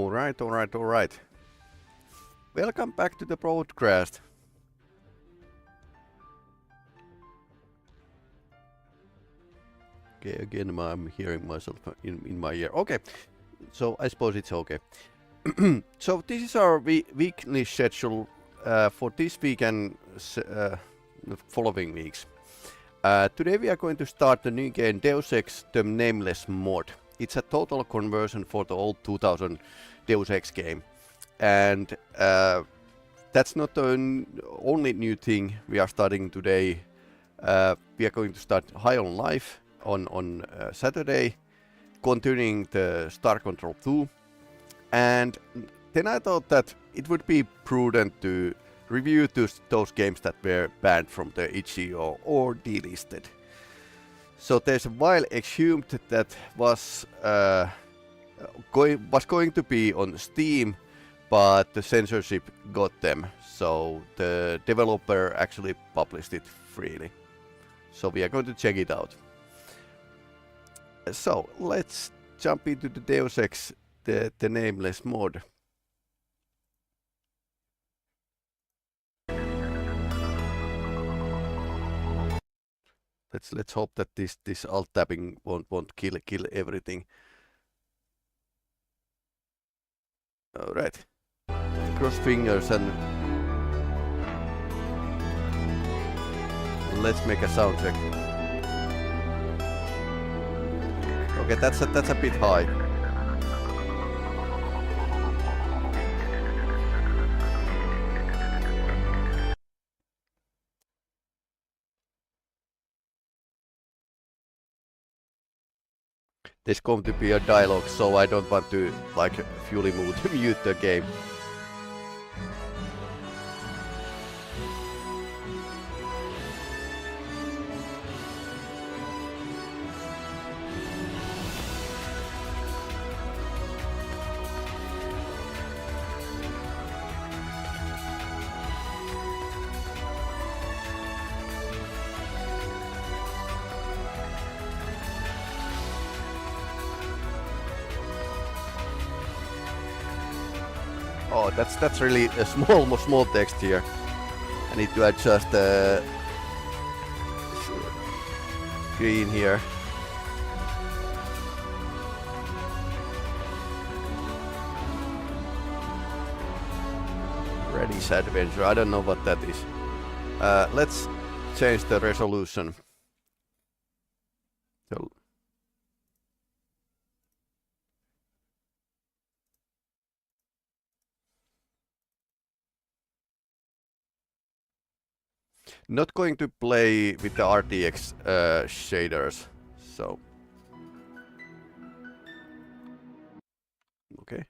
Alright, alright, alright. Welcome back to the broadcast. Okay, again I'm hearing myself in my ear. Okay, so I suppose it's okay. So this is our weekly schedule for this week and the following weeks. Today we are going to start the new game Deus Ex The Nameless Mod. It's a total conversion for the old 2000 Deus Ex game. And that's not the only new thing we are starting today. We are going to start High on Life on Saturday, continuing the Star Control 2. And then I thought that it would be prudent to review those games that were banned from the itch.io or delisted. So there's a Wild Exhumed that was going to be on Steam, but the censorship got them. So the developer actually published it freely. So we are going to check it out. So let's jump into the Deus Ex The Nameless Mod. Let's hope that this alt tabbing won't kill everything. All right, cross fingers and let's make a sound check. Okay, that's a bit high. There's going to be a dialogue, so I don't want to like fully mute the game. Oh, that's really a small text here. I need to adjust the screen here. Reddy's Adventure. I don't know what that is. Let's change the resolution. So not going to play with the RTX shaders, so okay.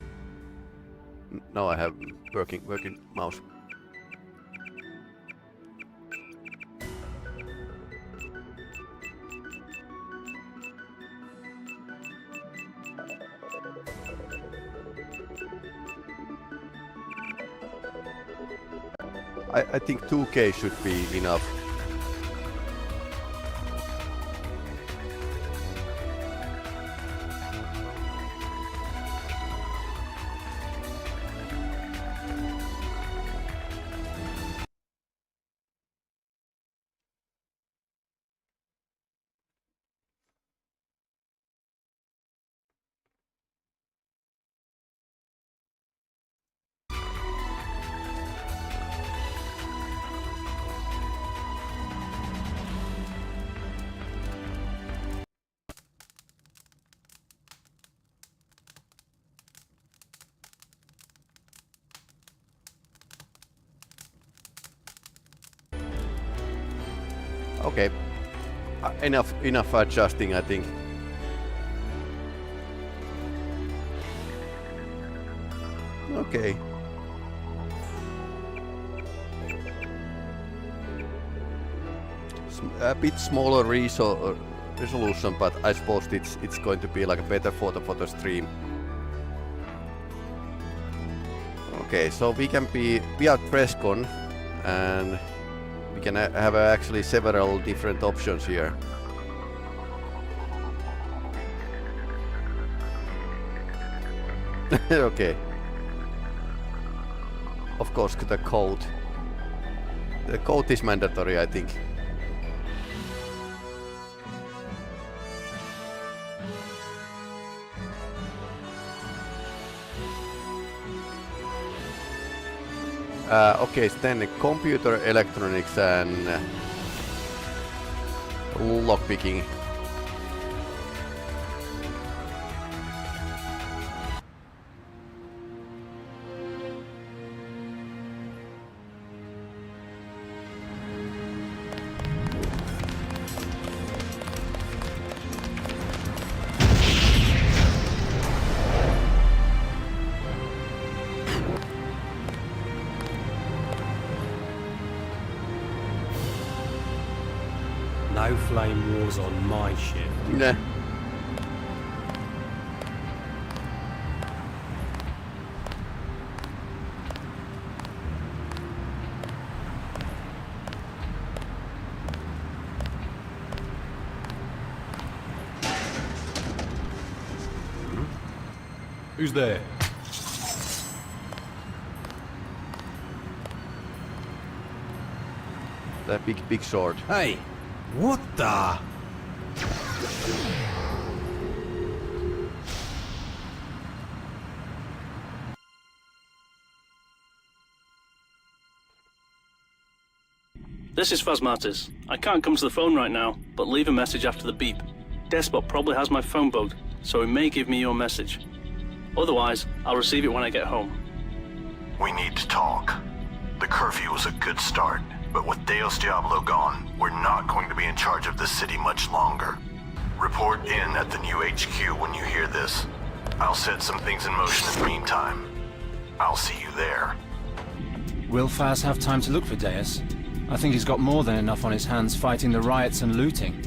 Now I have working mouse. I think 2K should be enough. Okay, enough adjusting, I think. Okay. A bit smaller resolution, but I suppose it's going to be like better for the stream. Okay, so we are Trestkon, and we can have actually several different options here. Okay. Of course, the code. The code is mandatory, I think. Okay, so then computer, electronics and lockpicking. No flame wars on my ship. Nah. Who's there? That big sword. Hey! What the? This is Phasmatis. I can't come to the phone right now, but leave a message after the beep. Despot probably has my phone bugged, so he may give me your message. Otherwise, I'll receive it when I get home. We need to talk. The curfew was a good start, but with Deus Diablo gone, we're not going to be in charge of this city much longer. Report in at the new HQ when you hear this. I'll set some things in motion in the meantime. I'll see you there. Will Faz have time to look for Deus? I think he's got more than enough on his hands fighting the riots and looting.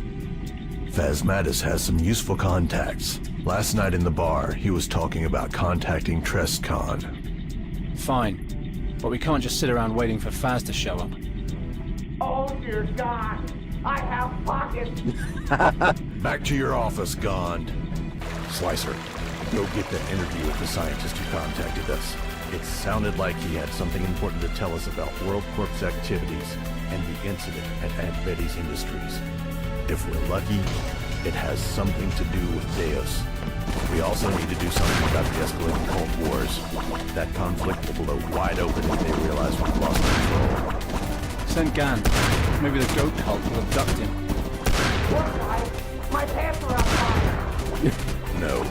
Phasmatis has some useful contacts. Last night in the bar, he was talking about contacting Trestkon. Fine, but we can't just sit around waiting for Faz to show up. Oh dear God, I have pockets. Back to your office, Gond. Slicer, go get that interview with the scientist who contacted us. It sounded like he had something important to tell us about WorldCorp's activities and the incident at Aunt Betty's Industries. If we're lucky, it has something to do with Deus. We also need to do something about the escalating cult wars. That conflict will blow wide open if they realize we've lost control. Send Gan. Maybe the goat cult will abduct him. What, guys? My pants are on fire. No.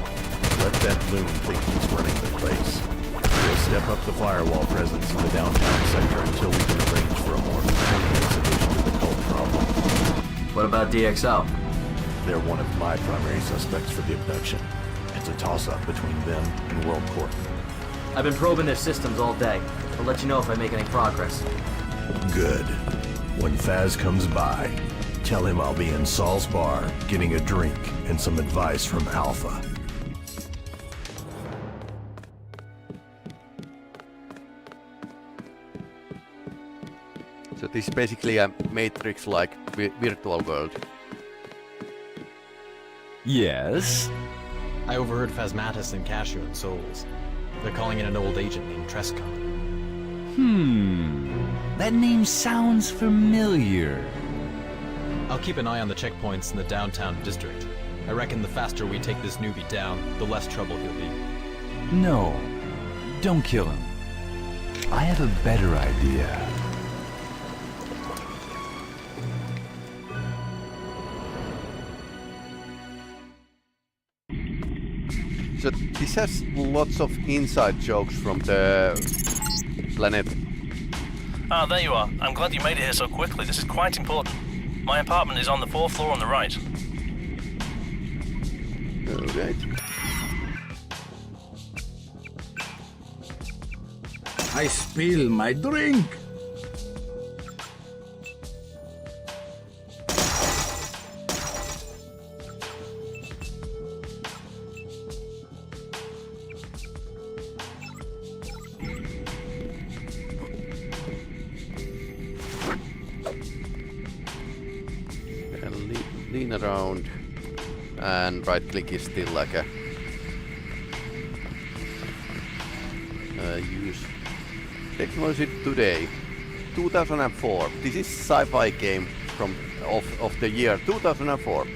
Let that loon think he's running the place. We'll step up the firewall presence in the downtown sector until we can arrange for a more permanent solution to the cult problem. What about DXL? They're one of my primary suspects for the abduction. It's a toss-up between them and WorldCorp. I've been probing their systems all day. I'll let you know if I make any progress. Good. When Faz comes by, tell him I'll be in Saul's bar getting a drink and some advice from Alpha. So this is basically a Matrix-like virtual world. Yes? I overheard Phasmatis and Cashew and Souls. They're calling in an old agent named Trestkon. That name sounds familiar. I'll keep an eye on the checkpoints in the downtown district. I reckon the faster we take this newbie down, the less trouble he'll be. No, don't kill him. I have a better idea. So this has lots of inside jokes from the planet. Ah, there you are. I'm glad you made it here so quickly. This is quite important. My apartment is on the 4th floor on the right. Alright. I spill my drink. Lean around, and right click is still like a use technology today. 2004. This is sci-fi game from of the year 2004.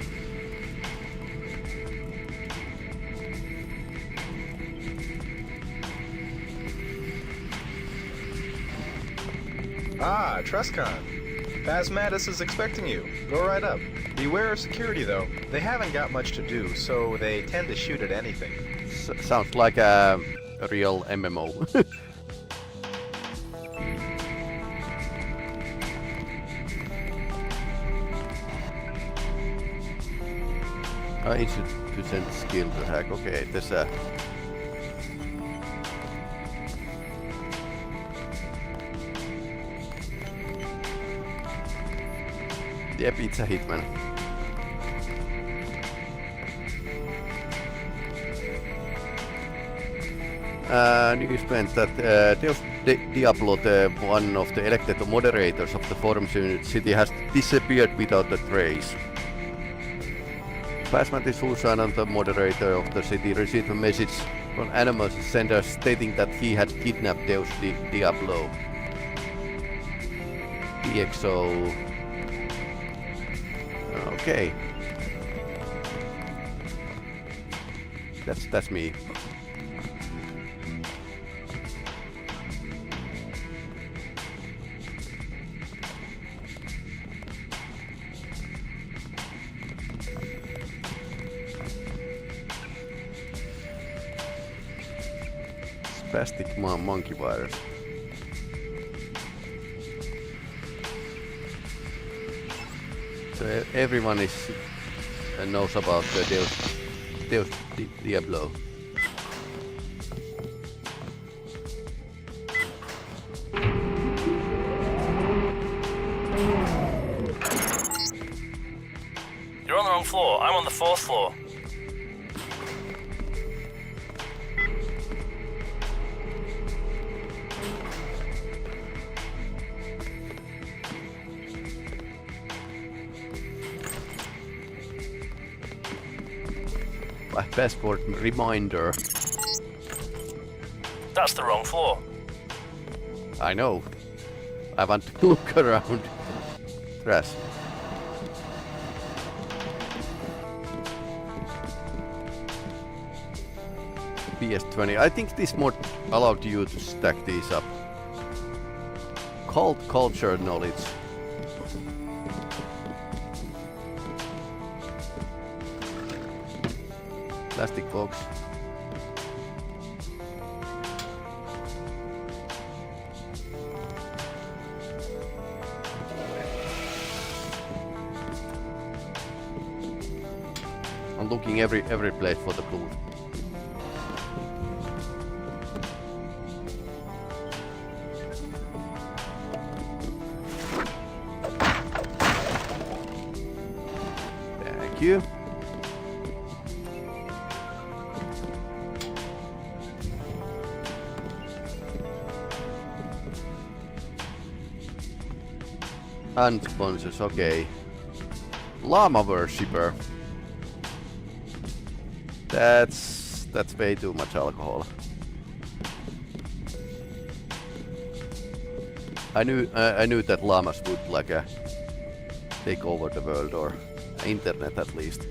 Ah, Trestkon. Baz Mattis is expecting you. Go right up. Beware of security, though. They haven't got much to do, so they tend to shoot at anything. Sounds like a real MMO. Insufficient skill to hack. Okay, there's a... Yeah, pizza hitman. News meant that Deus Diablo, one of the elected moderators of the Forum City, has disappeared without a trace. Plasmat is the moderator of the city, received a message from Anonymous sender stating that he had kidnapped Deus Diablo. DXO. Okay. That's me. Spastic monkey virus. So everyone is knows about the Deus Diablo. You're on the wrong floor. I'm on the 4th floor. Passport reminder. That's the wrong floor. I know. I want to look around. Trash. PS20. I think this mod allowed you to stack these up. Cult culture knowledge. Plastic box. I'm looking every place for the blue. Thank you. And sponsors, okay. Llama worshipper. That's way too much alcohol. I knew that llamas would like take over the world, or internet at least.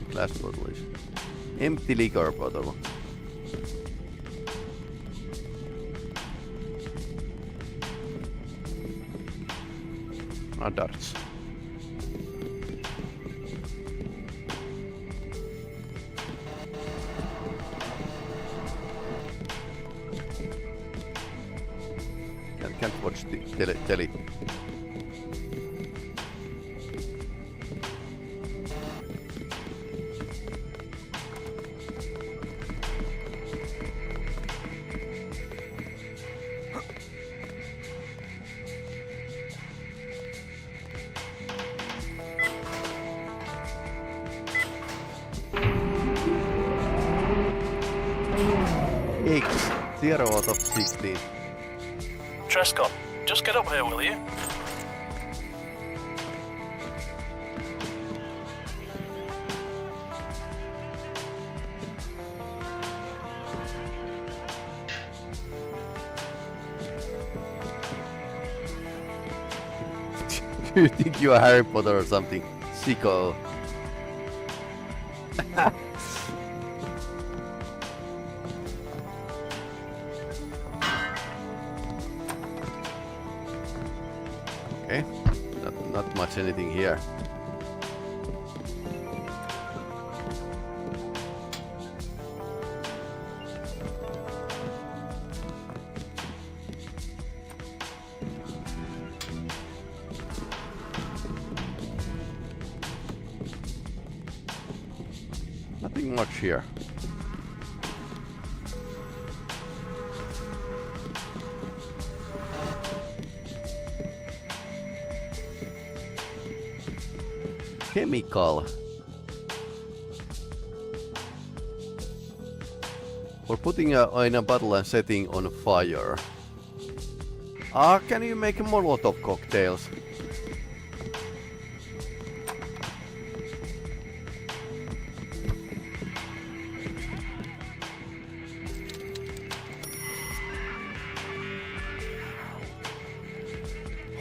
Glass bottle is empty liquor bottle. Darts. Can't watch the telly. X, 0 out of 16. Trestkon, just get up here, will you? Do you think you are Harry Potter or something? Sicko. Okay, not much anything here. Nothing much here. Chemical. For putting in a bottle and setting on fire. Can you make Molotov cocktails?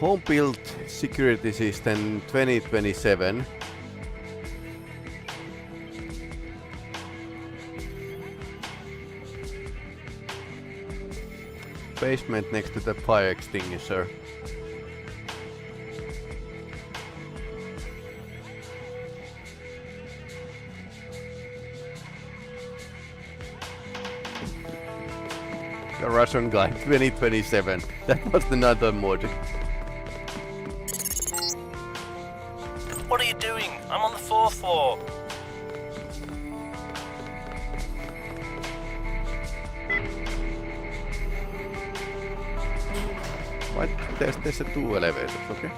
Home-built security system 2027. Basement next to the fire extinguisher. The Russian guy 2027. That was another mod. What are you doing? I'm on the 4th floor. What? There's a 2 elevators, okay?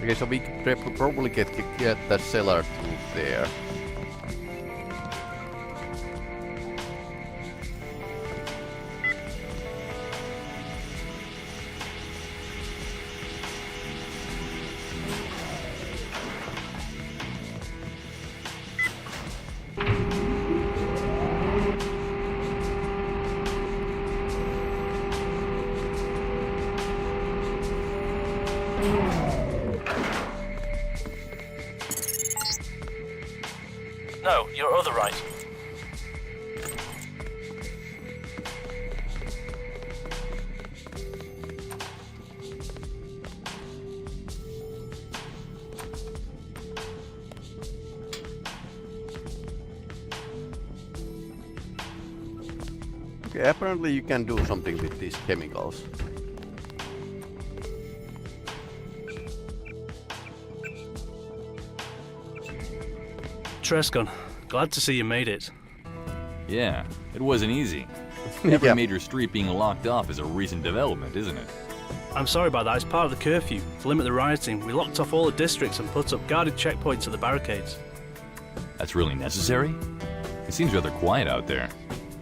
Okay, so we could probably get that cellar through there. No, your other right. Okay, apparently you can do something with these chemicals. Trestkon, glad to see you made it. Yeah, it wasn't easy. Every major street being locked off is a recent development, isn't it? I'm sorry about that, it's part of the curfew. To limit the rioting, we locked off all the districts and put up guarded checkpoints at the barricades. That's really necessary? It seems rather quiet out there.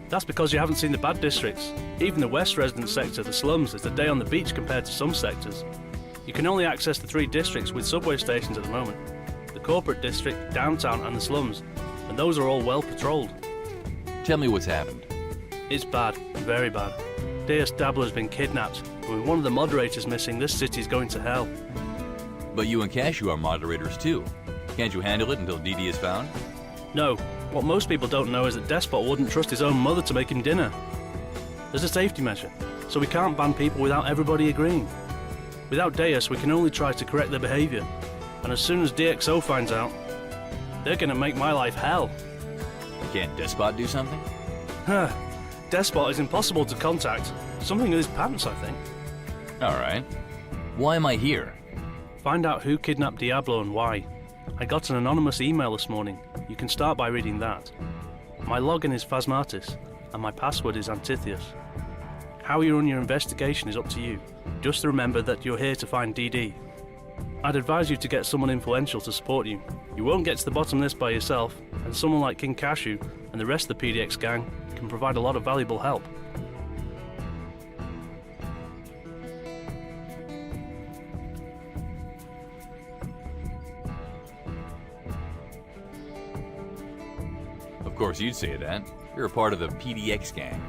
That's because you haven't seen the bad districts. Even the West resident sector, the slums, is a day on the beach compared to some sectors. You can only access the 3 districts with subway stations at the moment. The corporate district, downtown and the slums, and those are all well patrolled. Tell me what's happened. It's bad, very bad. Deus Diablo has been kidnapped, and with one of the moderators missing, this city's going to hell. But you and Cashew are moderators too. Can't you handle it until DD is found? No. What most people don't know is that Despot wouldn't trust his own mother to make him dinner. There's a safety measure, so we can't ban people without everybody agreeing. Without Deus, we can only try to correct their behavior. And as soon as DxO finds out, they're gonna make my life hell. Can't Despot do something? Huh. Despot is impossible to contact. Something in his pants, I think. Alright. Why am I here? Find out who kidnapped Diablo and why. I got an anonymous email this morning. You can start by reading that. My login is Phasmatis, and my password is Antitheus. How you run your investigation is up to you. Just remember that you're here to find DD. I'd advise you to get someone influential to support you. You won't get to the bottom of this by yourself, and someone like King Cashew and the rest of the PDX gang can provide a lot of valuable help. course you'd say that. You're a part of the PDX gang.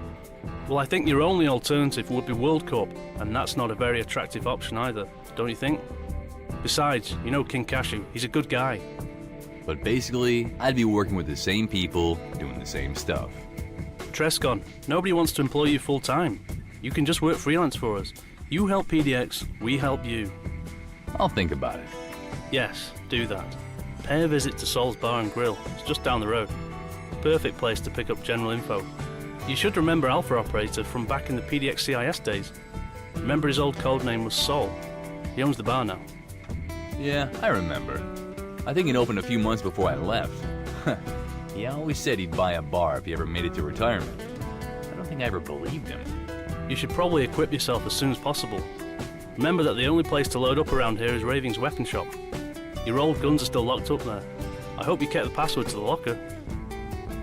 Well, I think your only alternative would be WorldCorp, and that's not a very attractive option either, don't you think? Besides, you know King Cashew, he's a good guy. But basically, I'd be working with the same people, doing the same stuff. Trestkon, nobody wants to employ you full-time. You can just work freelance for us. You help PDX, we help you. I'll think about it. Yes, do that. Pay a visit to Sol's Bar and Grill, it's just down the road. Perfect place to pick up general info. You should remember Alpha Operator from back in the PDX CIS days. Remember his old codename was Sol. He owns the bar now. Yeah, I remember. I think it opened a few months before I left. He always said he'd buy a bar if he ever made it to retirement. I don't think I ever believed him. You should probably equip yourself as soon as possible. Remember that the only place to load up around here is Raving's weapon shop. Your old guns are still locked up there. I hope you kept the password to the locker.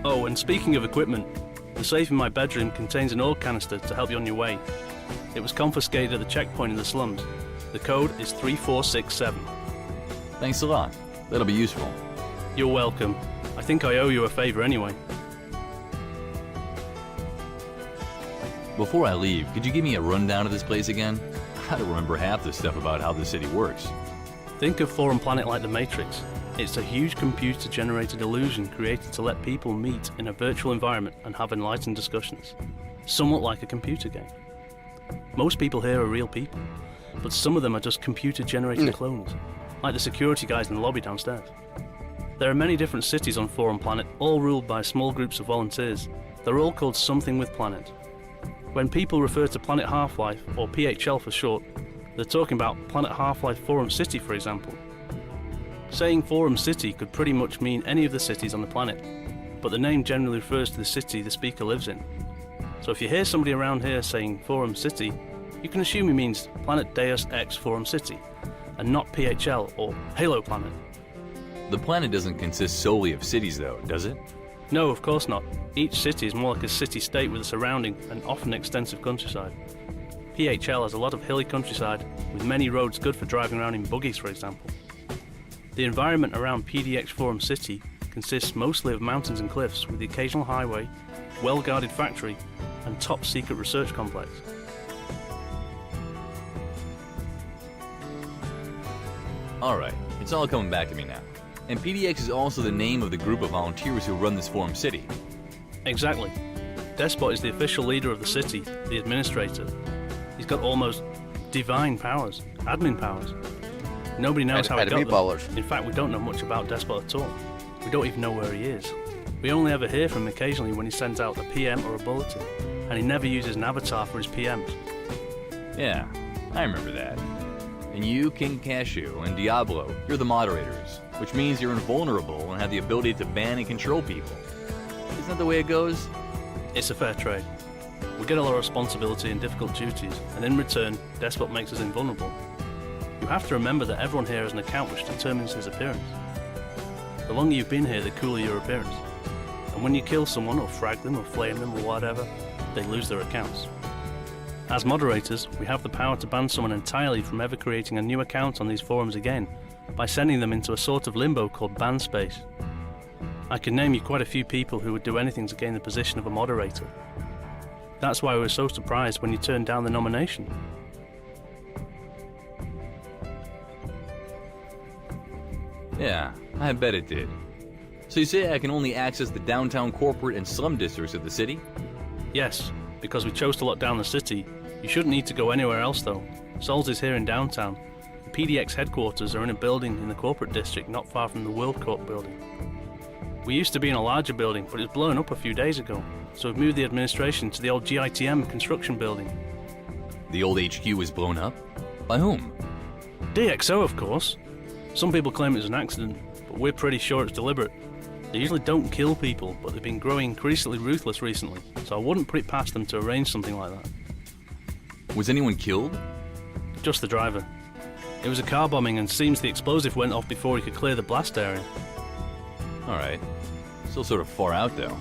Oh, and speaking of equipment, the safe in my bedroom contains an ore canister to help you on your way. It was confiscated at the checkpoint in the slums. The code is 3467. Thanks a lot. That'll be useful. You're welcome. I think I owe you a favor anyway. Before I leave, could you give me a rundown of this place again? I don't remember half the stuff about how the city works. Think of ForumPlanet like the Matrix. It's a huge computer-generated illusion created to let people meet in a virtual environment and have enlightened discussions. Somewhat like a computer game. Most people here are real people, but some of them are just computer-generated clones, like the security guys in the lobby downstairs. There are many different cities on ForumPlanet, all ruled by small groups of volunteers. They're all called something with Planet. When people refer to Planet Half-Life, or PHL for short, they're talking about Planet Half-Life Forum City, for example. Saying Forum City could pretty much mean any of the cities on the planet, but the name generally refers to the city the speaker lives in. So if you hear somebody around here saying Forum City, you can assume he means PlanetDeusEx Forum City, and not PHL or Halo Planet. The planet doesn't consist solely of cities though, does it? No, of course not. Each city is more like a city-state with a surrounding and often extensive countryside. PHL has a lot of hilly countryside, with many roads good for driving around in buggies, for example. The environment around PDX Forum City consists mostly of mountains and cliffs, with the occasional highway, well-guarded factory, and top-secret research complex. Alright, it's all coming back to me now. And PDX is also the name of the group of volunteers who run this Forum City. Exactly. Despot is the official leader of the city, the administrator. He's got almost divine powers, admin powers. Nobody knows how he got them. Powers. In fact, we don't know much about Despot at all. We don't even know where he is. We only ever hear from him occasionally when he sends out a PM or a bulletin, and he never uses an avatar for his PMs. Yeah, I remember that. And you, King Cashew, and Diablo, you're the moderators, which means you're invulnerable and have the ability to ban and control people. Isn't that the way it goes? It's a fair trade. We get a lot of responsibility and difficult duties, and in return, Despot makes us invulnerable. You have to remember that everyone here has an account which determines his appearance. The longer you've been here, the cooler your appearance. And when you kill someone, or frag them, or flame them, or whatever, they lose their accounts. As moderators, we have the power to ban someone entirely from ever creating a new account on these forums again, by sending them into a sort of limbo called ban space. I can name you quite a few people who would do anything to gain the position of a moderator. That's why we were so surprised when you turned down the nomination. Yeah, I bet it did. So you say I can only access the downtown corporate and slum districts of the city? Yes, because we chose to lock down the city. You shouldn't need to go anywhere else though. Sol's is here in downtown. The PDX headquarters are in a building in the corporate district not far from the WorldCorp building. We used to be in a larger building, but it was blown up a few days ago, so we've moved the administration to the old GITM construction building. The old HQ was blown up? By whom? DxO, of course. Some people claim it was an accident, but we're pretty sure it's deliberate. They usually don't kill people, but they've been growing increasingly ruthless recently, so I wouldn't put it past them to arrange something like that. Was anyone killed? Just the driver. It was a car bombing and seems the explosive went off before he could clear the blast area. Alright. Still sort of far out though.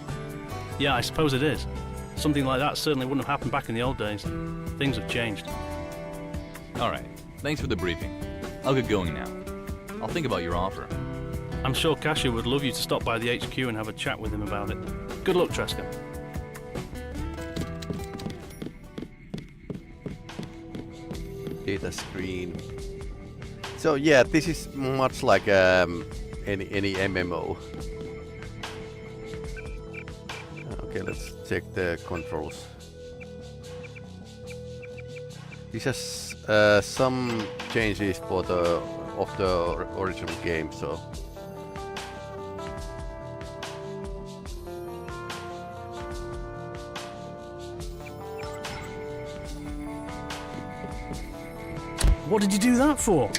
Yeah, I suppose it is. Something like that certainly wouldn't have happened back in the old days. Things have changed. Alright. Thanks for the briefing. I'll get going now. I'll think about your offer. I'm sure Cashew would love you to stop by the HQ and have a chat with him about it. Good luck, Trestkon. Data screen. So yeah, this is much like any MMO. Okay, let's check the controls. This has some changes for the original game, so. What did you do that for?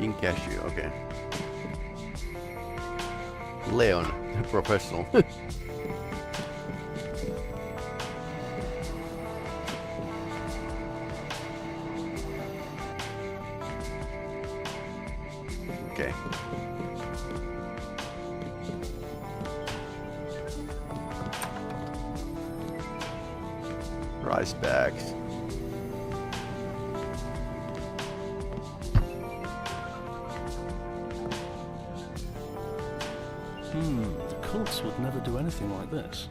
In Cashew, okay. Leon, professional. Okay. Rice bags. The cults would never do anything like this.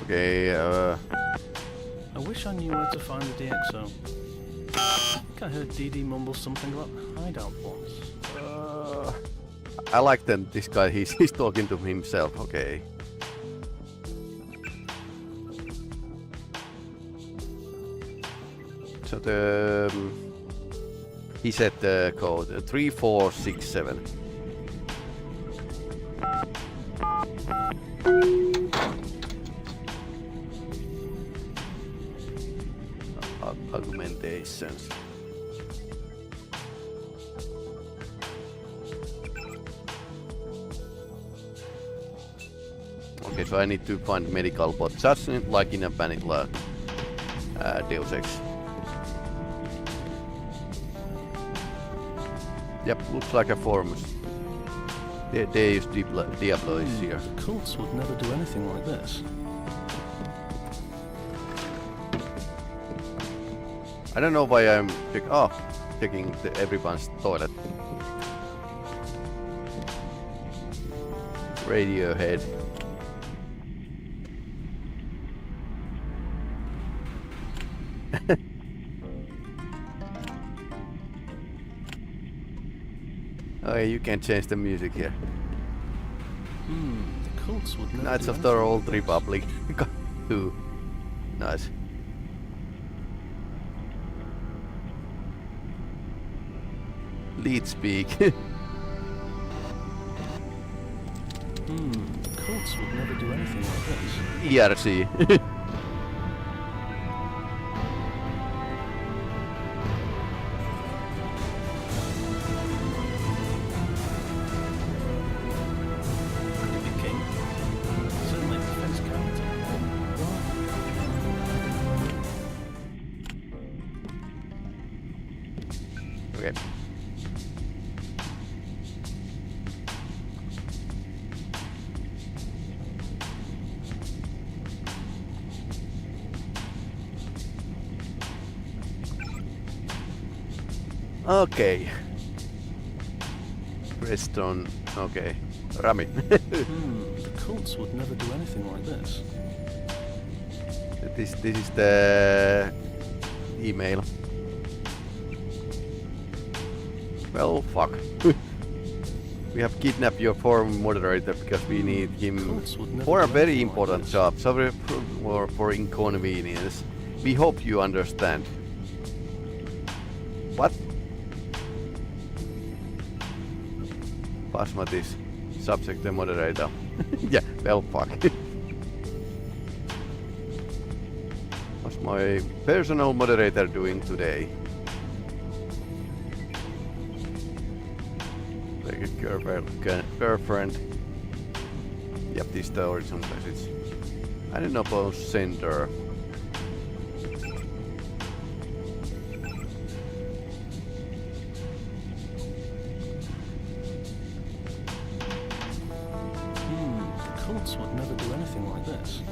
Okay, I wish I knew where to find the DXO. I think I heard DD mumble something about hideout once. I like that this guy, he's talking to himself, okay. So he said the code 3467. Augmentations. Okay, so I need to find medical bot, just like in a vanilla Deus Ex. Yep, looks like a forums. Deus Diablo is here. The cults would never do anything like this. I don't know why I'm checking everyone's toilet. Radiohead. Okay, you can change the music here. The cults would never Knights do of the anything Old like Republic. 2. Nice. Lead speak. The cults would never do anything like this. ERC. Okay. Okay. Preston. Okay. Rami. The cults would never do anything like this. This is the email. Well, fuck. We have kidnapped your forum moderator because we need him for a very important job. Sorry for inconvenience. We hope you understand. What? Basmatis. Subject the moderator. Yeah, well, fuck. What's my personal moderator doing today? Like a girlfriend. Yep, this is the original message. I don't know about sender. The cults would never do anything like this.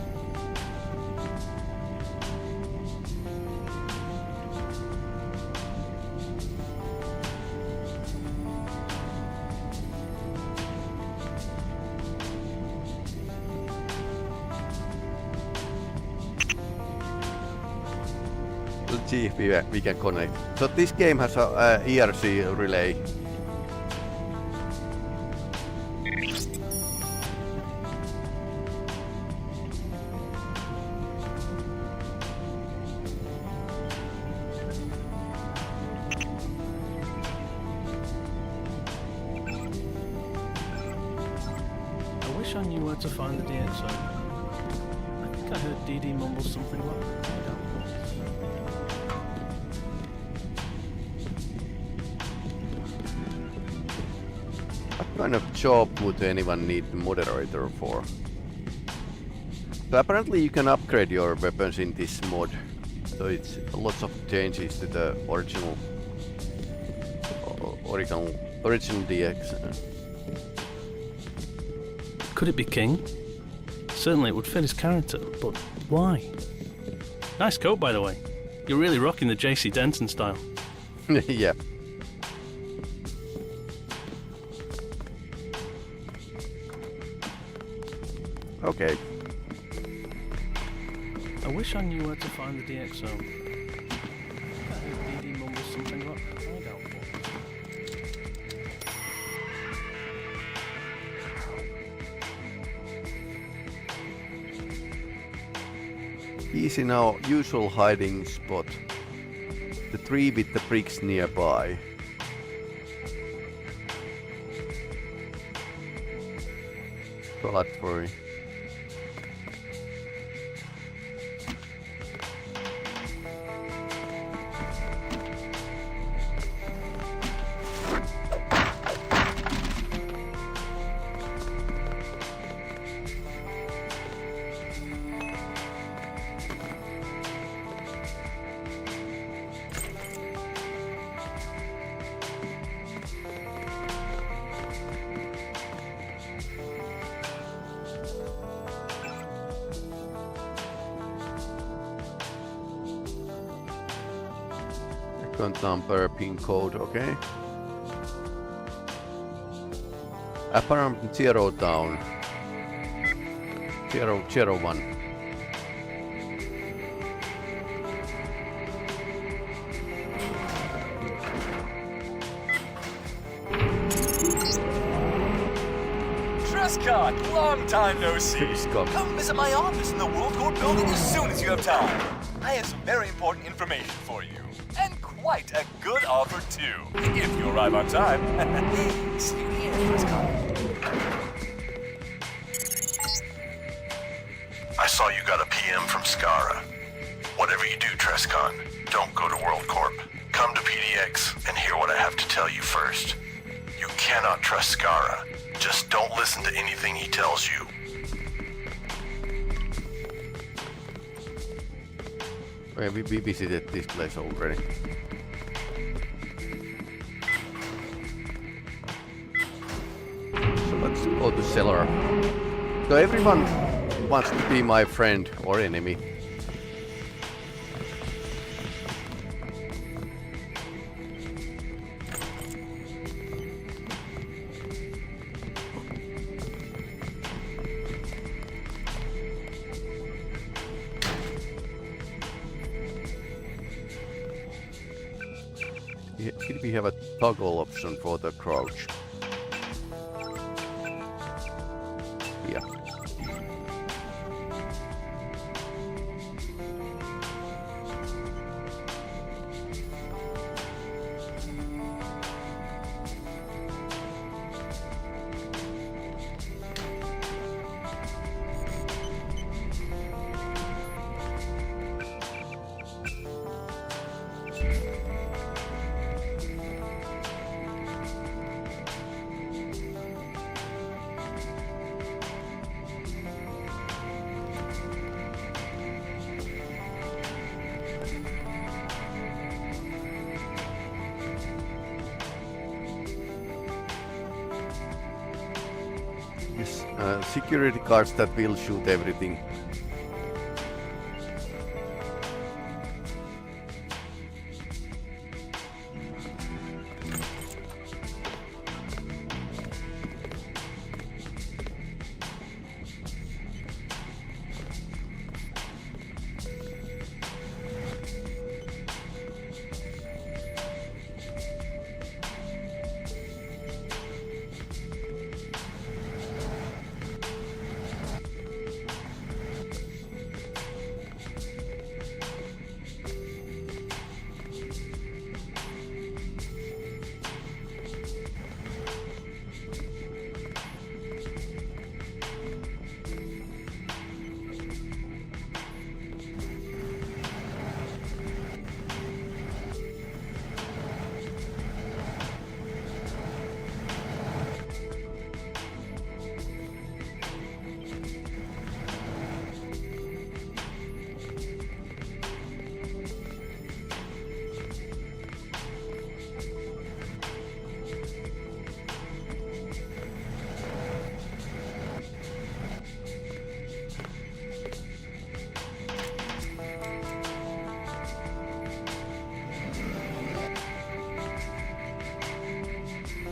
Let's see if we can connect. So this game has a ERC relay. I wish I knew where to find the DXO. I think I heard DD mumble something about it. What kind of job would anyone need the moderator for? So apparently you can upgrade your weapons in this mod. So it's lots of changes to the original DX. Could it be King? Certainly it would fit his character, but why? Nice coat, by the way. You're really rocking the JC Denton style. Yeah. Okay. I wish I knew where to find the DXO. I think I heard DD mumble something about hideout box. He's in our usual hiding spot. The tree with the bricks nearby. Platform. Account number, pin code, okay. Apparent 0 down. 001. Trestkon, long time no see. Come visit my office in the WorldCorp building as soon as you have time. I have some very important information for you. And quite a good offer, too. If you arrive on time. See you here, Trestkon. I saw you got a PM from Scara. Whatever you do, Trestkon, don't go to WorldCorp. Come to PDX and hear what I have to tell you first. You cannot trust Scara. Just don't listen to anything he tells you. Okay, we visited this place already. So let's go to cellar. So everyone wants to be my friend or enemy. Did we have a toggle option for the crouch? Yeah. security guards that will shoot everything.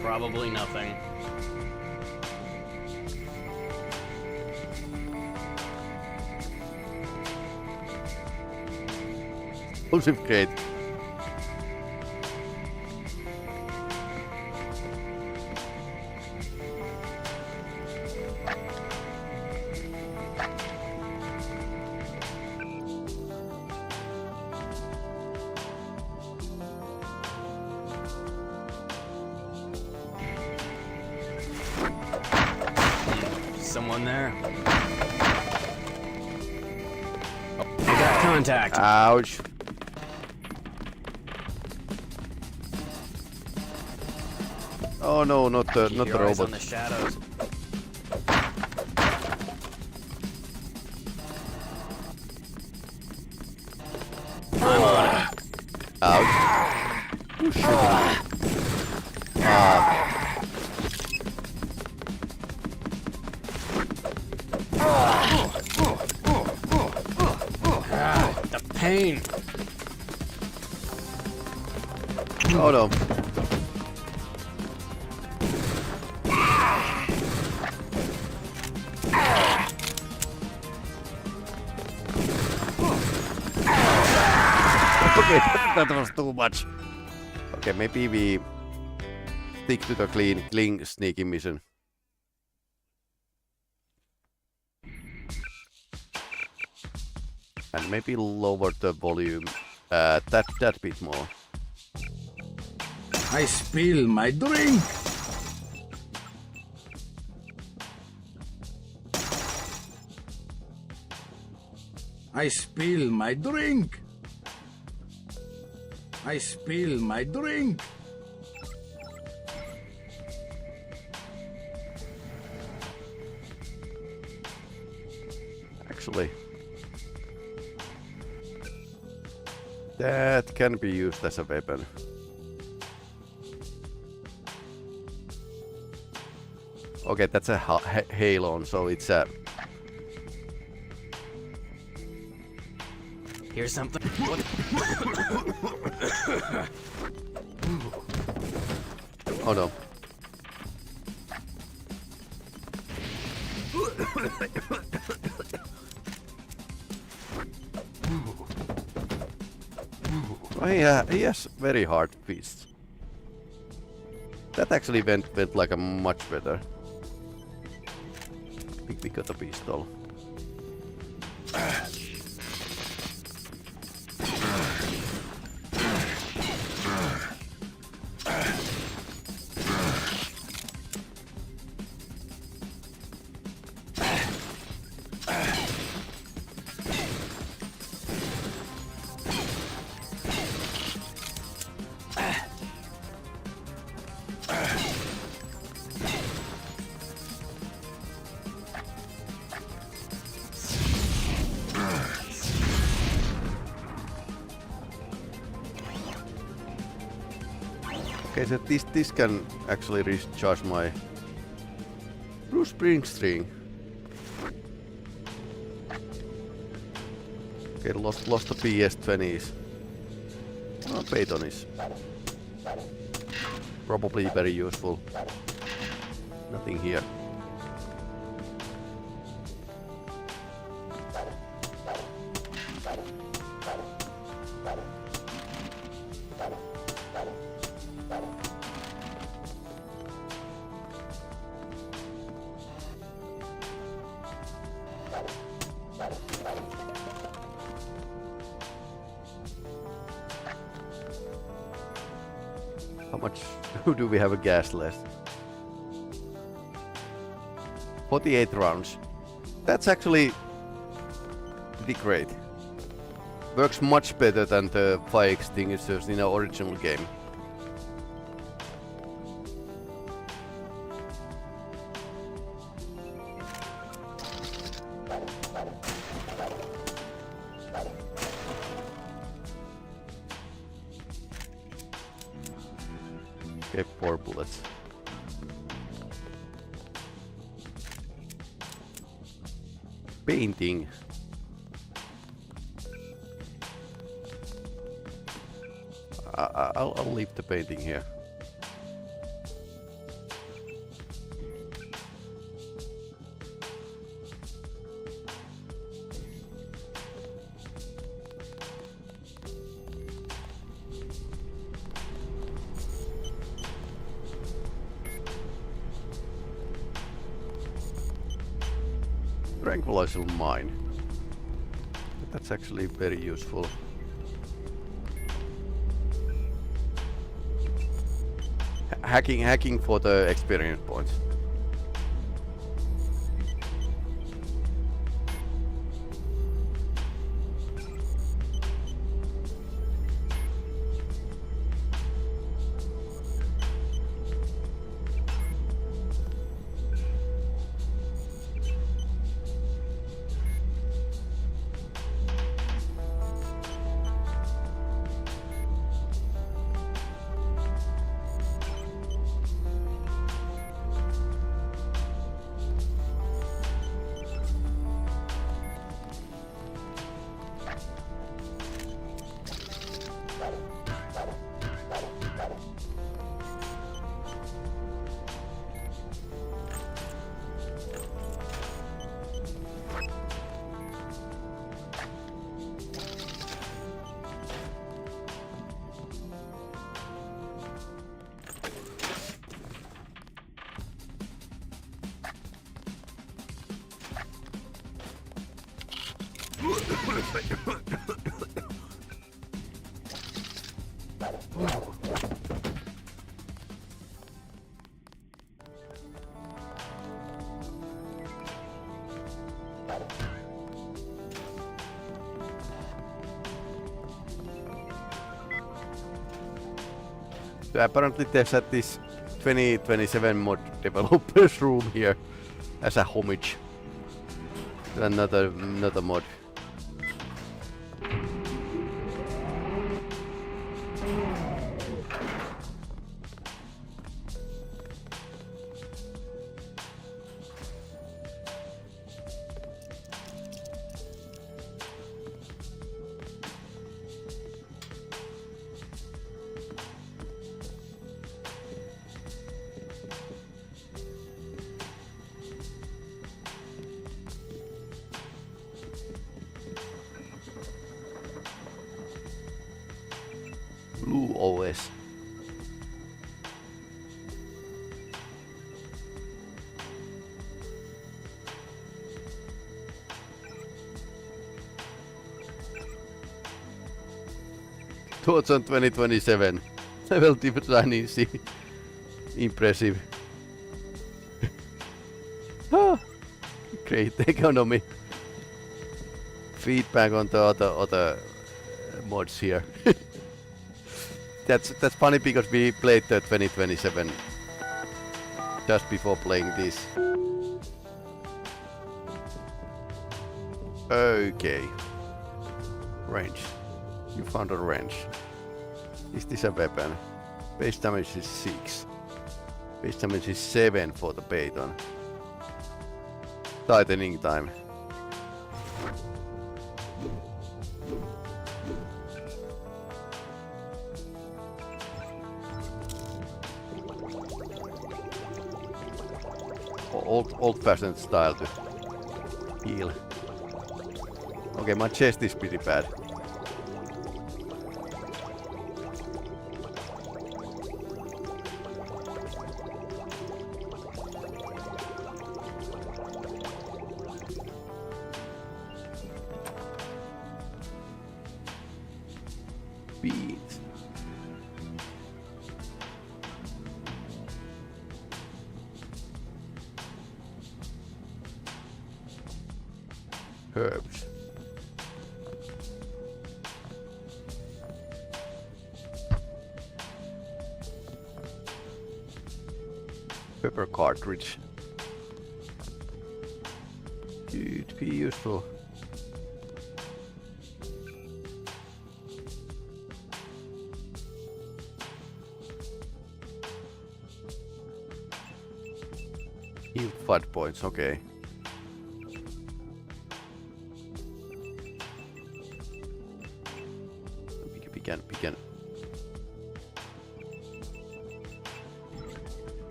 Probably nothing. Explosive crate. Someone there? We got contact. Ouch. Oh no, not the robot. On the shadows. I'm on it. Ouch. Who's shooting? The pain. Oh no. Okay, that was too much. Okay, maybe we stick to the clean sneaky mission. And maybe lower the volume that bit more. I spill my drink. I spill my drink. I spill my drink. Actually, that can be used as a weapon. Okay, that's a hail on, so it's a... Here's something. Oh no. Oh yeah, he has very hard fists. That actually went like a much better. We got a pistol. Okay, so this can actually recharge my Bruce Springsteen. Okay, lost the PS20s. Oh, Phaeton is probably very useful. Nothing here. How much do we have a gas left? 48 rounds. That's actually pretty great. Works much better than the fire extinguishers in our original game. Okay, 4 bullets. Painting. I'll leave the painting here. Tranquilizer mine. That's actually very useful. Hacking for the experience points. So apparently they set this 2027 mod developers room here as a homage to another mod. Blue OS. Thoughts on 2027. Level design is impressive. Great economy. Feedback on the other mods here. That's funny because we played the 2027 just before playing this. Okay. Range. You found a range. Is this a weapon? Base damage is 6. Base damage is 7 for the Phaeton. Tightening time. old-fashioned style to heal. Okay, my chest is pretty bad. Beans. Herbs. Pepper cartridge. Could be useful. Healed 5 points, okay. We can.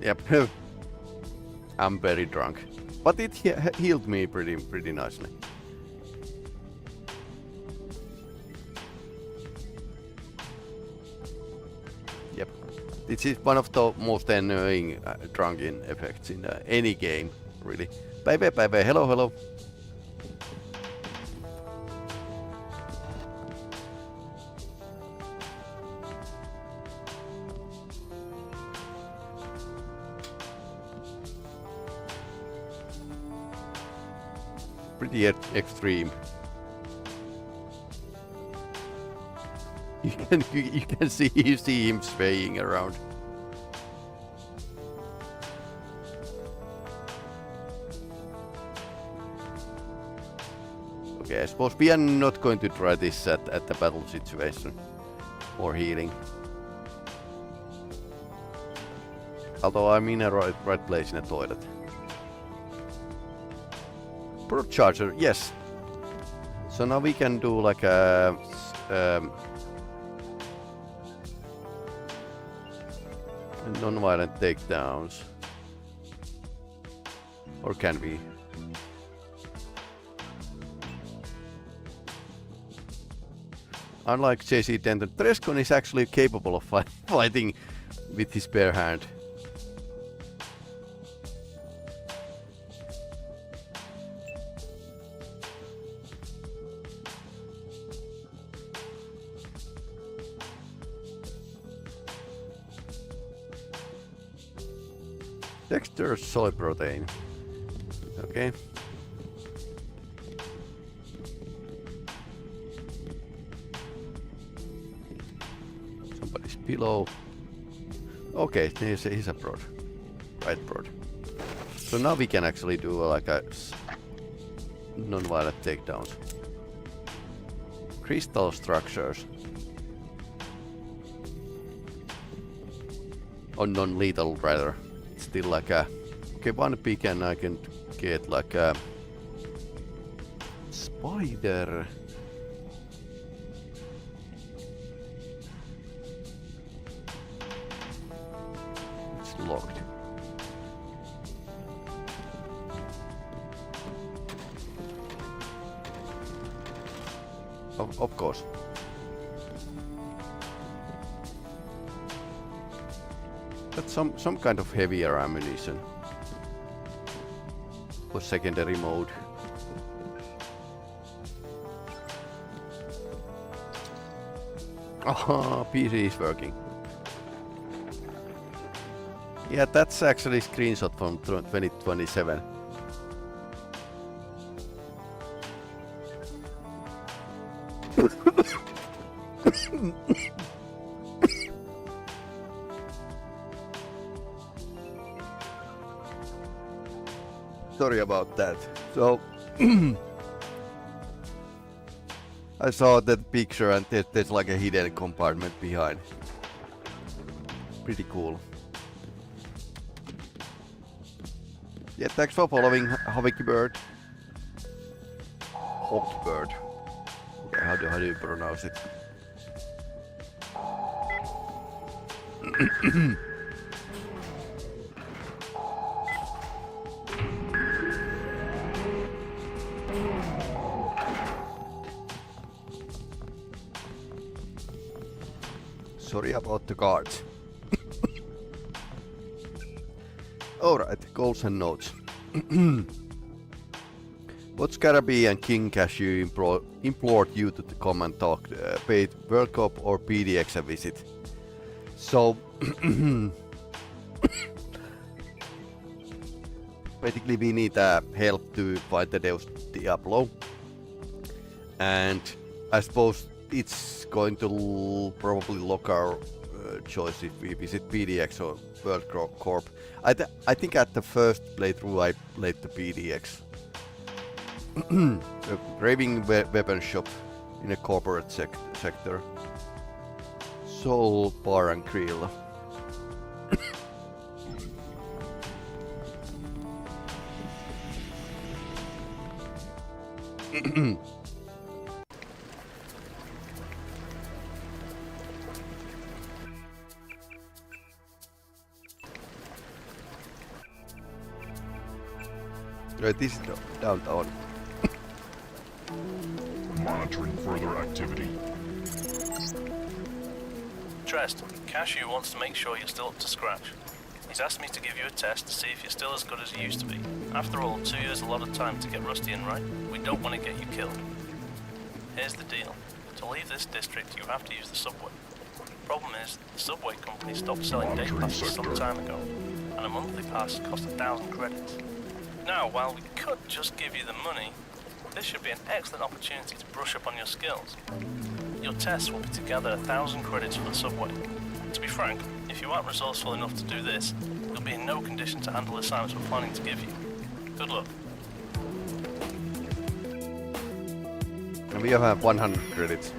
Yep. I'm very drunk. But it healed me pretty nicely. Yep. This is one of the most annoying drunken effects in any game, really. Bye, hello. Pretty extreme. You can see him swaying around. Okay, I suppose we are not going to try this at the battle situation or healing. Although I'm in a right place in a toilet. Pro charger, yes. So now we can do like a non-violent takedowns. Or can we? Unlike JC Denton, Trestkon is actually capable of fighting with his bare hand. Texture soy protein. Okay. Somebody's pillow. Okay, he's a prod. Right prod. So now we can actually do like a non-violent takedowns. Crystal structures. Or non-lethal rather. Still like a... Okay, one beacon I can get like a... Spider. It's locked. Of course. That's some kind of heavier ammunition for secondary mode. Oh, PC is working. Yeah, that's actually a screenshot from 2027. Sorry about that. So I saw that picture and there's like a hidden compartment behind. Pretty cool. Yeah, thanks for following, Hawkbird. Hawkbird. Okay, how do you pronounce it? Sorry about the guards. Alright, goals and notes. What Scara and King Cashew implored you to come and talk, paid WorldCorp or PDX a visit. So, basically we need help to fight the Deus Diablo. And I suppose it's going to probably lock our choice if we visit PDX or WorldCorp. I think at the first playthrough I played the PDX. A raving weapon shop in a corporate sector. Soul Bar and Grill. Right, this is downtown. Monitoring further activity. Trest, Cashew wants to make sure you're still up to scratch. He's asked me to give you a test to see if you're still as good as you used to be. After all, 2 years is a lot of time to get rusty and right. We don't want to get you killed. Here's the deal. To leave this district, you have to use the subway. Problem is, the subway company stopped selling day passes some time ago, and a monthly pass cost 1,000 credits. Now, while we could just give you the money, this should be an excellent opportunity to brush up on your skills. Your tests will be to gather 1,000 credits for the subway. To be frank, if you aren't resourceful enough to do this, you'll be in no condition to handle the assignments we're planning to give you. Good luck. And we have 100 credits.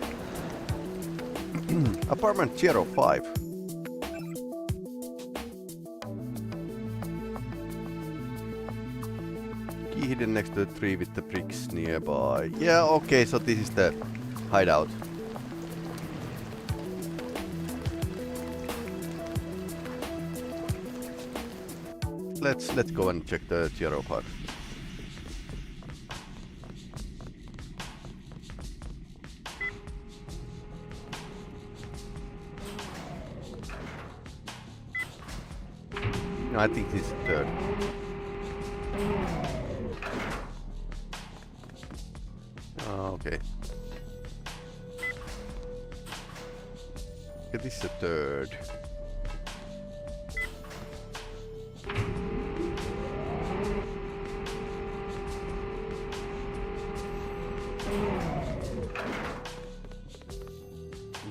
Apartment 05. Key hidden next to the tree with the bricks nearby. Yeah, okay, so this is the hideout. Let's go and check the Gero part. No, I think this is third. Okay. Okay, this is the third.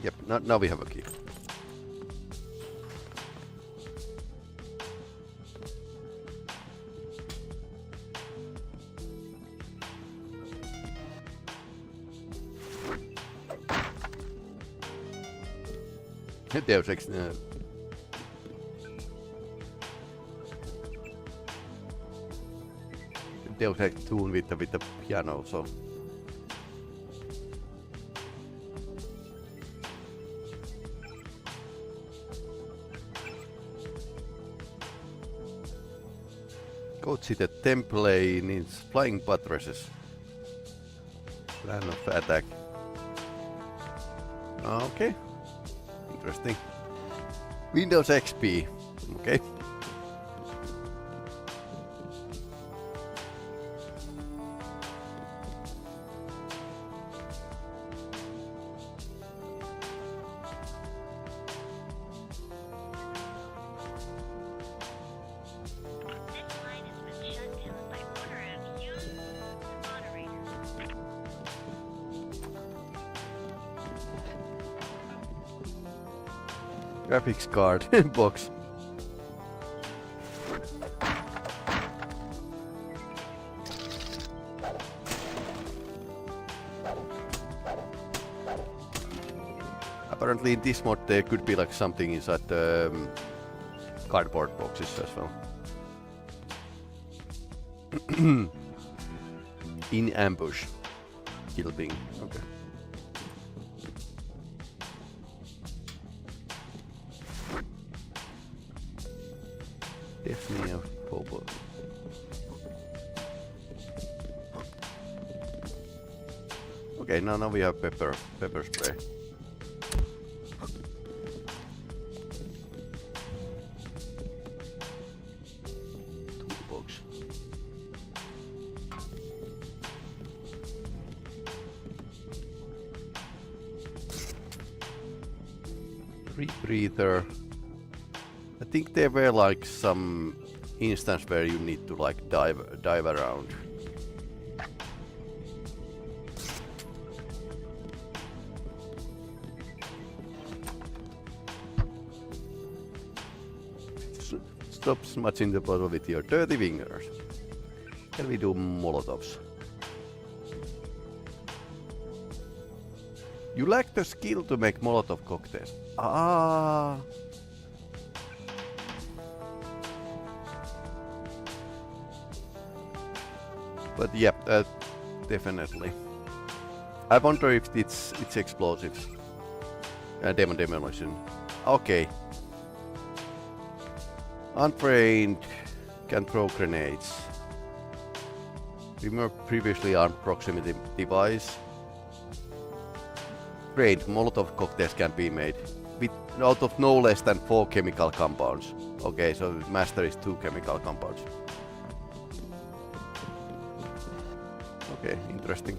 Yep, now we have a key. Deus Ex Deus Ex tune with the piano, so go see the template needs flying buttresses. Plan of attack. Okay. Interesting. Windows XP. Okay. Graphics card box. Apparently in this mod there could be like something inside the cardboard boxes as well. In ambush. Killing. Okay. Definitely a Popo. Okay, now we have pepper spray. Rebreather. I think there were like some instance where you need to like dive around. Stop smudging the bottle with your dirty fingers. Can we do Molotovs? You lack the skill to make Molotov cocktails. Ah. But yeah, definitely. I wonder if it's explosives. Demolition. Okay. Untrained can throw grenades. Remove previously armed proximity device. Trained Molotov cocktails can be made out of no less than 4 chemical compounds. Okay, so master is 2 chemical compounds. Okay, interesting.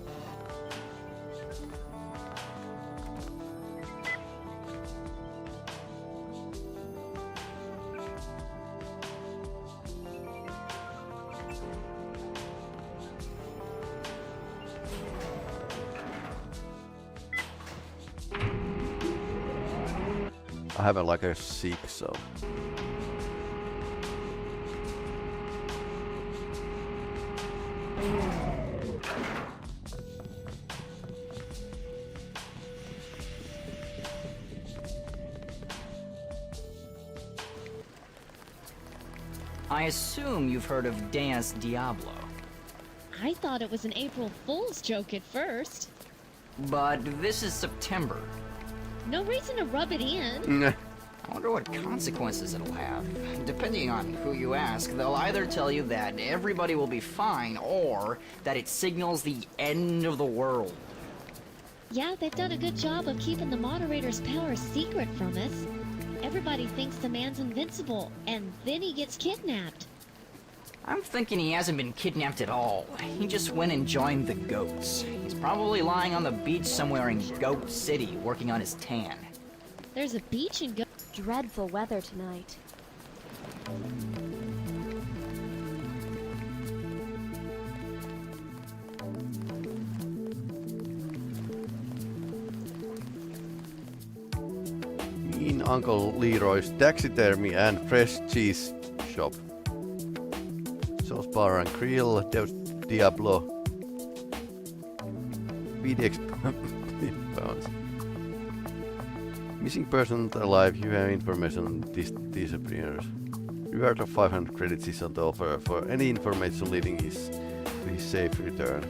I have like a 6, so. I assume you've heard of Deus Diablo. I thought it was an April Fool's joke at first. But this is September. No reason to rub it in. I wonder what consequences it'll have. Depending on who you ask, they'll either tell you that everybody will be fine, or that it signals the end of the world. Yeah, they've done a good job of keeping the moderator's power secret from us. Everybody thinks the man's invincible, and then he gets kidnapped. I'm thinking he hasn't been kidnapped at all. He just went and joined the goats. He's probably lying on the beach somewhere in Goat City, working on his tan. There's a beach in Dreadful weather tonight. In Uncle Leroy's taxidermy and fresh cheese shop. Sauce bar and grill, Deus Diablo. VDX pounds. Missing person alive, you have information on disappearance. Reward of 500 credits is on the offer for any information leading to his safe return.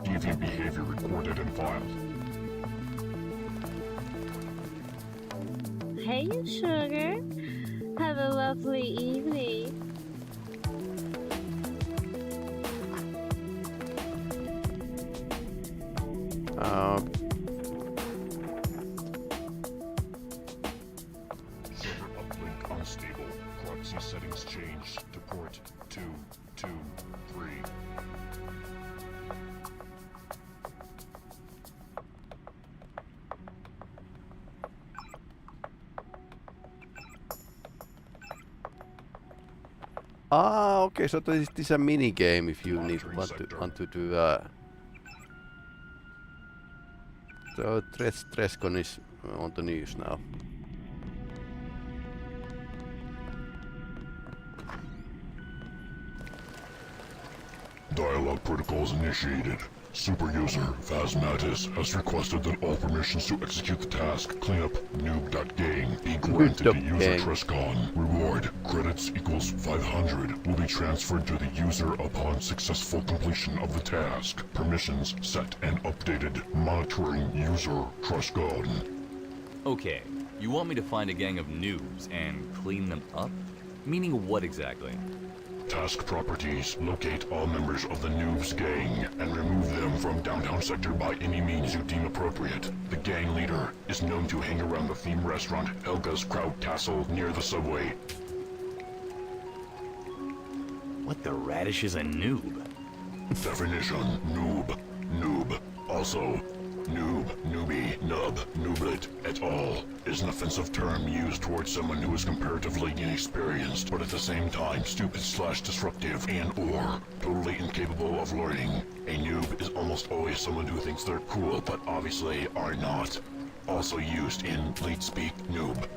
Deviant behavior recorded and filed. Hey, you sugar. Have a lovely evening. Server uplink unstable. Proxy settings changed to port 223. Okay, so this is a mini game if you want to do. So Trestkon is on the news now. Dialogue protocols initiated. Super user Phasmatis has requested that all permissions to execute the task cleanup noob.gang be granted to user Trestkon. Reward credits equals 500 will be transferred to the user upon successful completion of the task. Permissions set and updated. Monitoring user Trestkon. Okay, you want me to find a gang of noobs and clean them up? Meaning what exactly? Task properties. Locate all members of the Noobs gang and remove them from downtown sector by any means you deem appropriate. The gang leader is known to hang around the theme restaurant Helga's Kraut Castle near the subway. What the radish is a noob? Definition, noob, noob. Also, noob, newbie, nub, nooblet, et al. is an offensive term used towards someone who is comparatively inexperienced, but at the same time stupid/disruptive and/or totally incapable of learning. A noob is almost always someone who thinks they're cool, but obviously are not. Also used in leet speak, noob.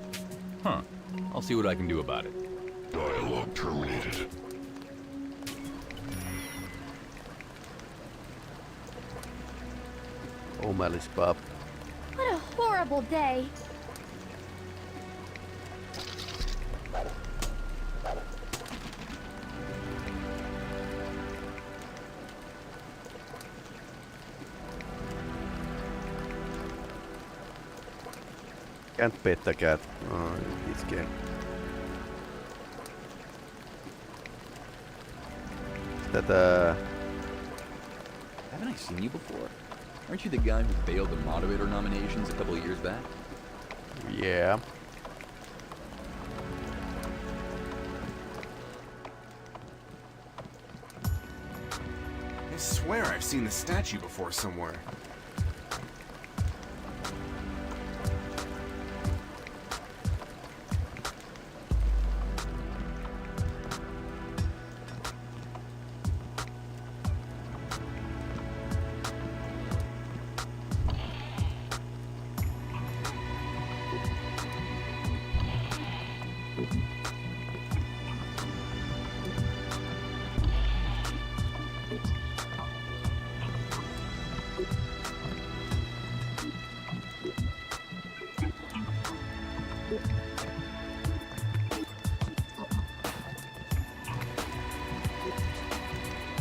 Huh. I'll see what I can do about it. Dialogue terminated. Oh, Malice Bob. What a horrible day. Can't pet the cat. Oh, this game. Is that Haven't I seen you before? Aren't you the guy who failed the moderator nominations a couple of years back? Yeah. I swear I've seen the statue before somewhere.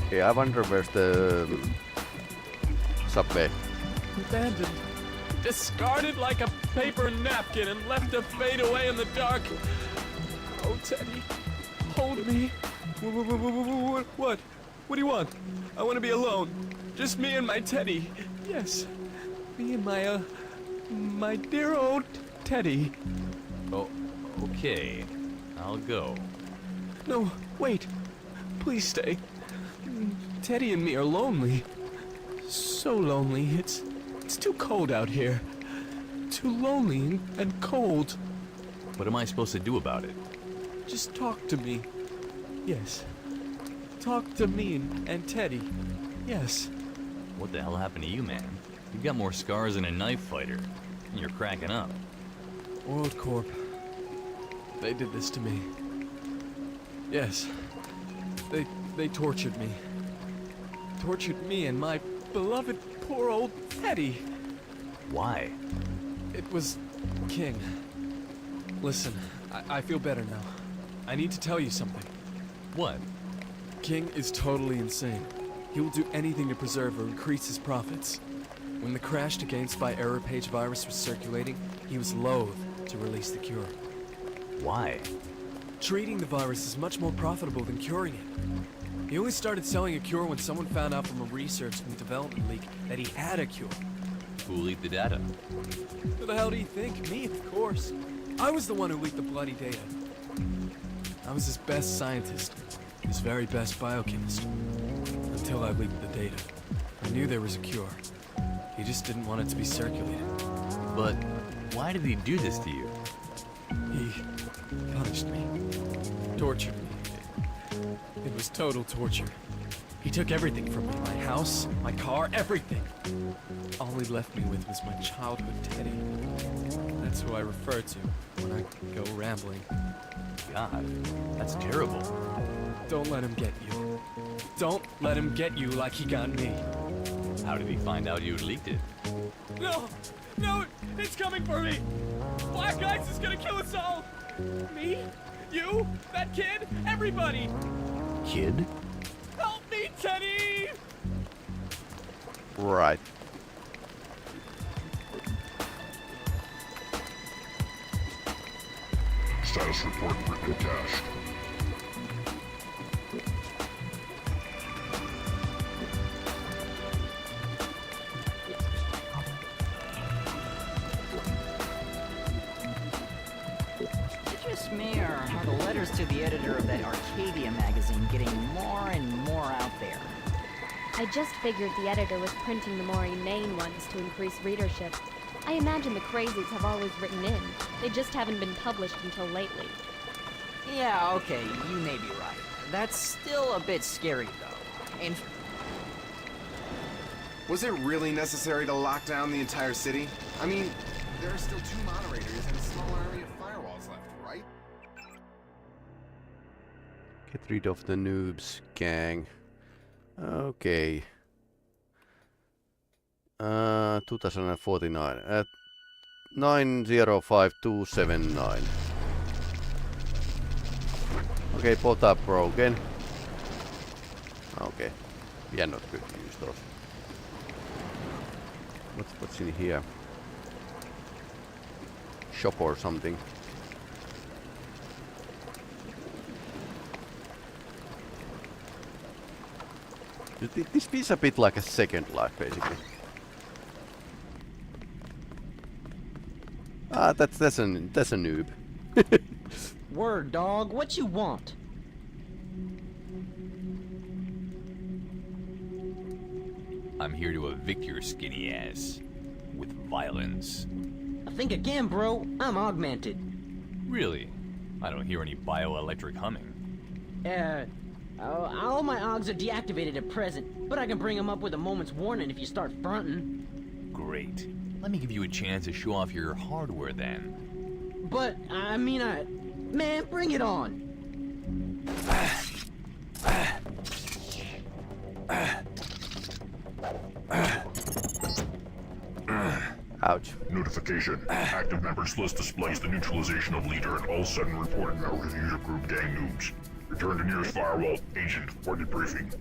Okay, I wonder where's the subway. Abandoned. Discarded like a paper napkin and left to fade away in the dark. Oh, Teddy, hold me. What? What do you want? I want to be alone. Just me and my Teddy. Yes, me and my dear old Teddy. Oh, okay. I'll go. No, wait. Please stay. Teddy and me are lonely. So lonely. It's too cold out here. Too lonely and cold. What am I supposed to do about it? Just talk to me. Yes. Talk to me and Teddy. Yes. What the hell happened to you, man? You've got more scars than a knife fighter. And you're cracking up. WorldCorp. They did this to me. Yes. They tortured me. Tortured me and my beloved poor old Teddy. Why? It was King. Listen, I feel better now. I need to tell you something. What? King is totally insane. He will do anything to preserve or increase his profits. When the crashed against by error page virus was circulating, he was loath to release the cure. Why? Treating the virus is much more profitable than curing it. He only started selling a cure when someone found out from a research and development leak that he had a cure. Who leaked the data? Who the hell do you think? Me, of course. I was the one who leaked the bloody data. I was his best scientist, his very best biochemist. Until I leaked the data. I knew there was a cure. He just didn't want it to be circulated. But why did he do this to you? He punished me. Tortured me. It was total torture. He took everything from me. My house, my car, everything. All he left me with was my childhood Teddy. That's who I refer to when I go rambling. God, that's terrible. Don't let him get you. Don't let him get you like he got me. How did he find out you had leaked it? No! No! It's coming for me! Black Ice is gonna kill us all! Me? You? That kid? Everybody! Kid? Help me, Teddy! Right. Status report written cached. Just me, or are the letters to the editor of that Arcadia magazine getting more and more out there? I just figured the editor was printing the more inane ones to increase readership. I imagine the crazies have always written in. They just haven't been published until lately. Yeah, okay, you may be right. That's still a bit scary, though. And Was it really necessary to lock down the entire city? I mean, there are still 2 moderators and a small army of firewalls left, right? Get rid of the noobs, gang. Okay. 2049 at 905279. Okay, both are broken. Okay, we are not good to use those. What's in here? Shop or something. This feels a bit like a Second Life, basically. Ah, that's a noob. Word, dog. What you want? I'm here to evict your skinny ass. With violence. Think again, bro. I'm augmented. Really? I don't hear any bioelectric humming. All my augs are deactivated at present, but I can bring them up with a moment's warning if you start fronting. Great. Let me give you a chance to show off your hardware then. But, I mean, man, bring it on! Ouch. Notification. Active members list displays the neutralization of leader and all sudden reported members of user group gang noobs. Return to nearest firewall. Agent for debriefing.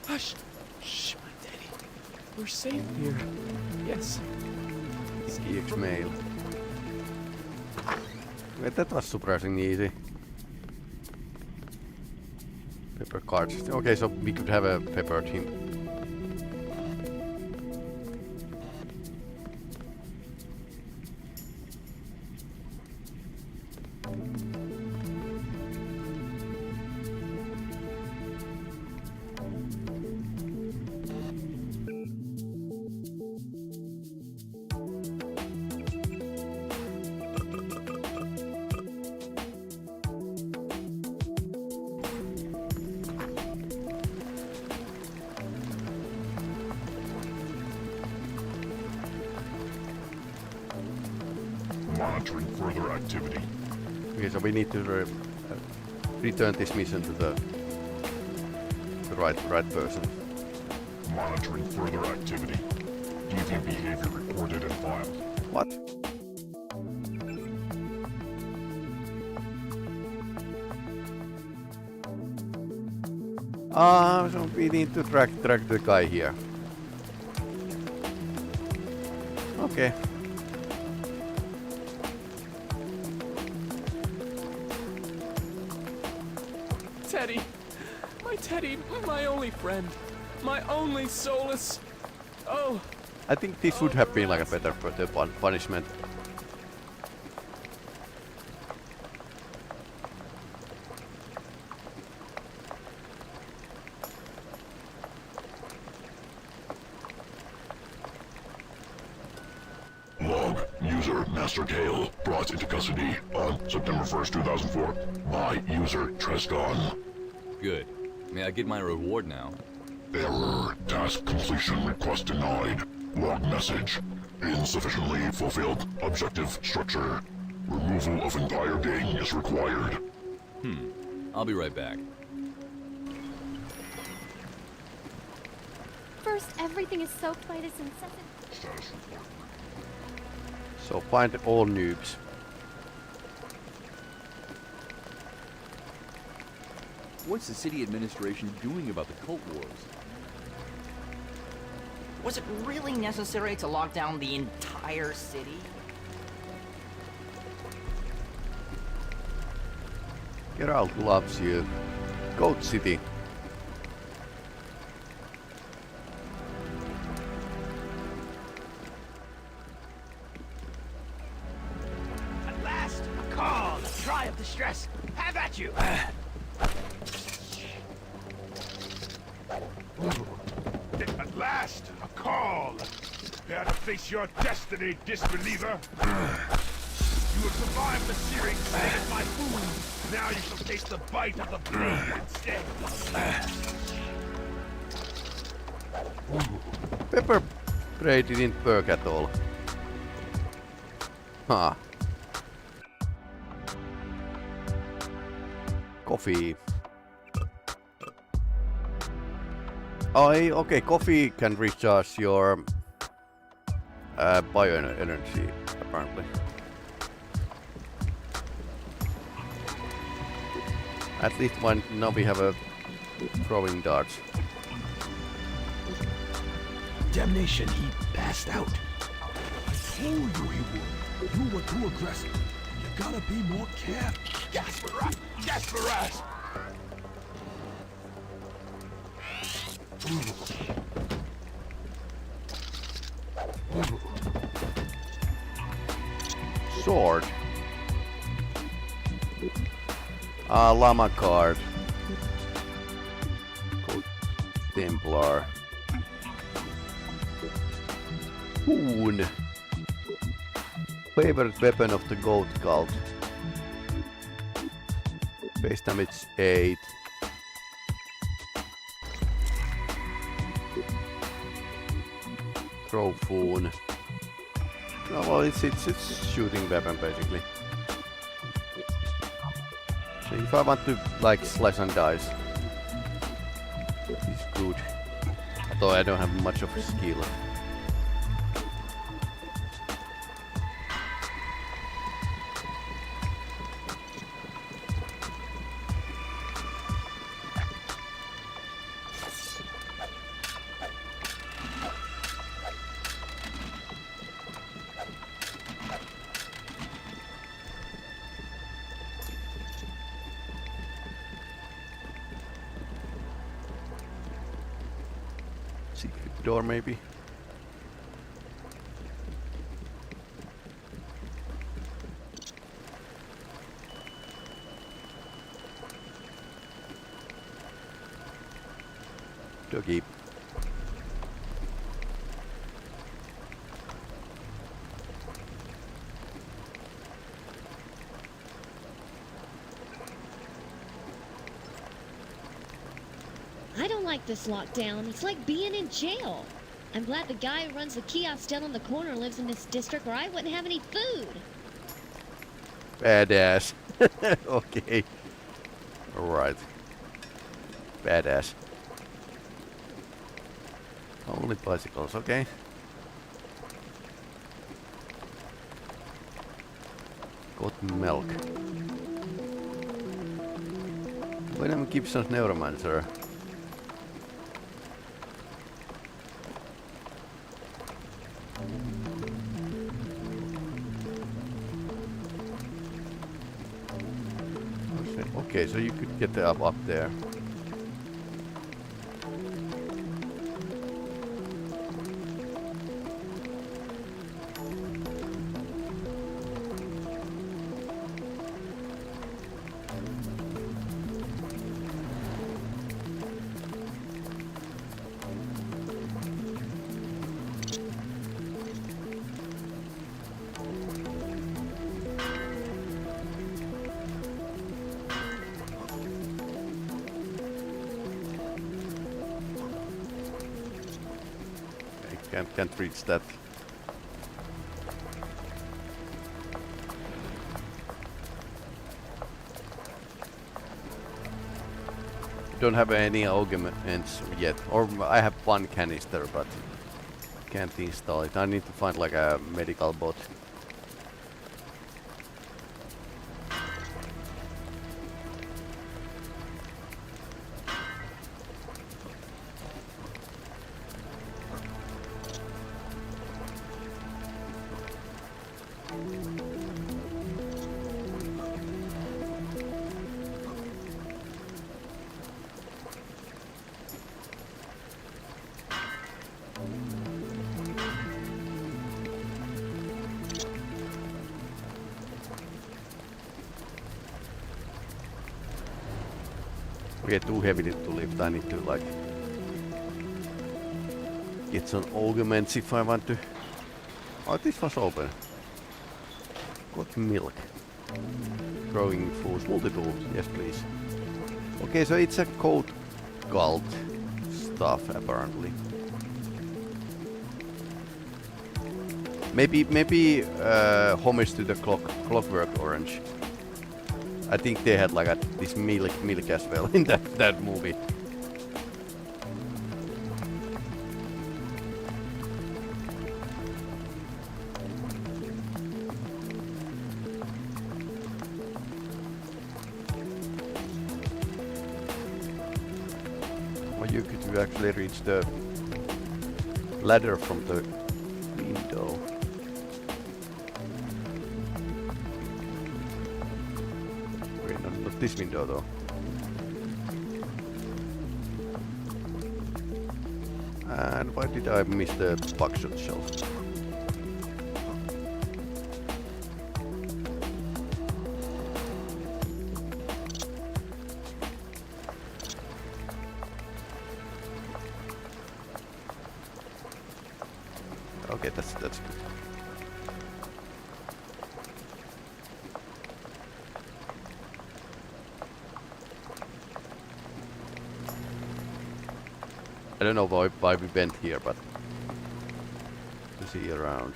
Hush! Shh, my daddy. We're safe here. Yes. EX mail. Okay, that was surprisingly easy. Paper cards. Okay, so we could have a paper team. Monitoring further activity. Okay, so we need to return this mission to the right person. Monitoring further activity. Deviant behavior recorded and filed. What? So we need to track the guy here. Okay. Teddy! My Teddy, my only friend. My only solace. Oh. I think this would have been like a better punishment. Log. User Master Kale brought into custody on September 1st, 2004 by user Trestkon. Good. May I get my reward now? Error. Task completion request denied. Log message. Insufficiently fulfilled objective structure. Removal of entire gang is required. I'll be right back. First, everything is soaked by this incessant... Status report. So find all noobs. What's the city administration doing about the cult wars? was it really necessary to lock down the entire city? Geralt loves you. Goat City. stress. Have at you. At last, a call. Prepare to face your destiny, disbeliever. You have survived the searing sting of my wound. Now you shall taste the bite of the blade instead. Pepper spray didn't work at all. Huh. Coffee. Oh, okay, coffee can recharge your bioenergy, apparently. At least one, now we have a throwing darts. Damnation, he passed out. I told you he would. You were too aggressive. You gotta be more careful. Gasparas! Sword. Llama card. Gold Templar. Hoon. Favorite weapon of the goat cult. Base damage 8. Throw Foon. Oh, well, it's shooting weapon basically. So if I want to like slice and dice, it's good. Although I don't have much of a skill. Secret door maybe. Doggy. I don't like this lockdown. It's like being in jail. I'm glad the guy who runs the kiosk down on the corner lives in this district, or I wouldn't have any food. Badass. Okay. Alright. Badass. Only bicycles, okay. Got milk. William Gibson's Neuromancer. Okay, so you could get up there. Can't reach that. Don't have any augments yet, or I have one canister, but can't install it. I need to find like a medical bot. Okay, too heavy to lift. I need to like get some augments if I want to. Oh, this was open. Got milk. Growing foods, multiple. Yes, please. Okay, so it's a code cult stuff apparently. Maybe homage to the Clockwork Orange. I think they had like this milk as well in that movie. Or you could actually reach the ladder from the window. Not this window though. And why did I miss the buckshot shelf? Okay, that's good. I don't know why we went here, but to see around.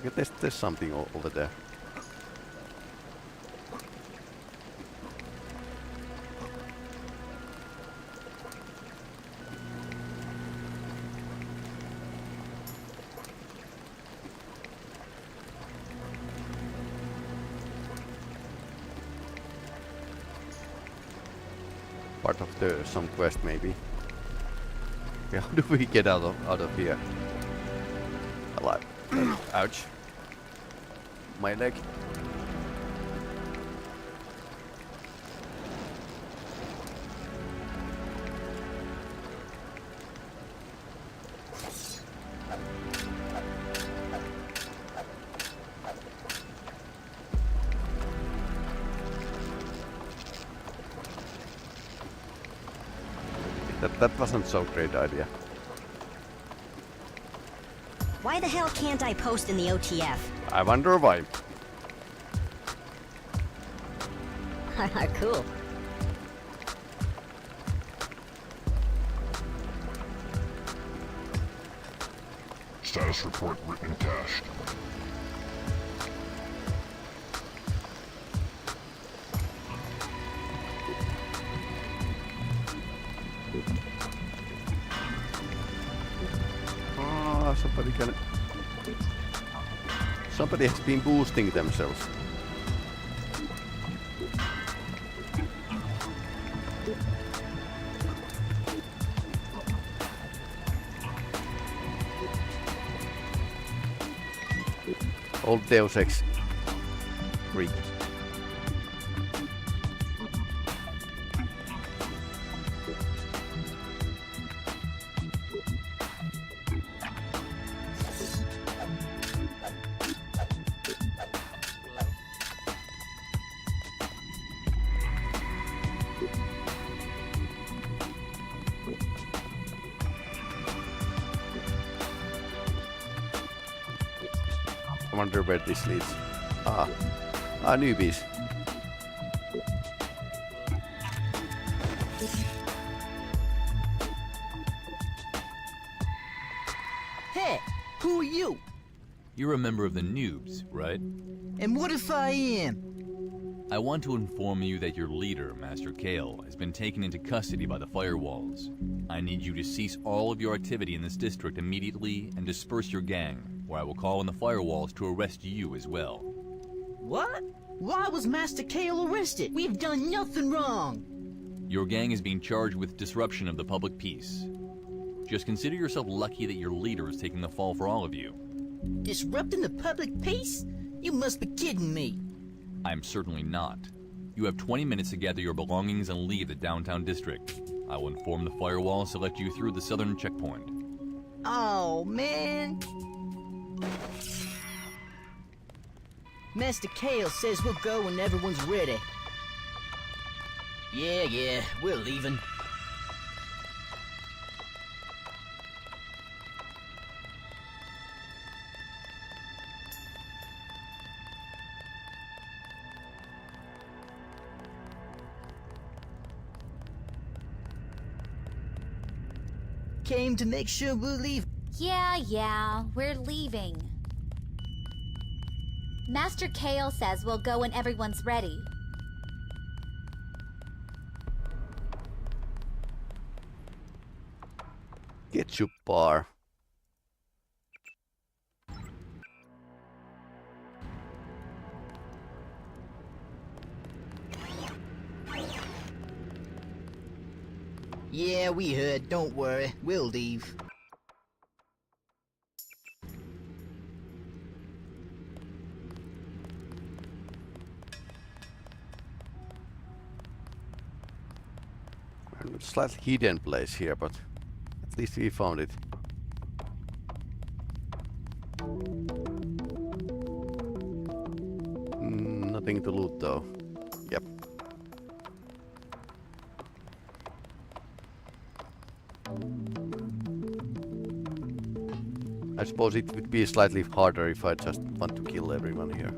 Okay, there's something over there. Part of some quest maybe. Okay, how do we get out of here? Alive. Ouch. My leg. That wasn't so great idea. Why the hell can't I post in the OTF? I wonder why. Cool. Status report written and cached. Somebody has been boosting themselves. Old Deus Ex 3. I wonder where this leads. Newbies. Hey, who are you? You're a member of the Noobs, right? And what if I am? I want to inform you that your leader, Master Kale, has been taken into custody by the firewalls. I need you to cease all of your activity in this district immediately and disperse your gang, or I will call on the firewalls to arrest you as well. What? Why was Master Kale arrested? We've done nothing wrong. Your gang is being charged with disruption of the public peace. Just consider yourself lucky that your leader is taking the fall for all of you. Disrupting the public peace? You must be kidding me. I'm certainly not. You have 20 minutes to gather your belongings and leave the downtown district. I will inform the firewalls to let you through the southern checkpoint. Oh, man. Master Kale says we'll go when everyone's ready. Yeah, we're leaving. Came to make sure we're leaving. Yeah, we're leaving. Master Kale says we'll go when everyone's ready. Ketchup bar. Yeah, we heard. Don't worry. We'll leave. Slightly hidden place here, but at least we found it. Nothing to loot though. Yep. I suppose it would be slightly harder if I just want to kill everyone here.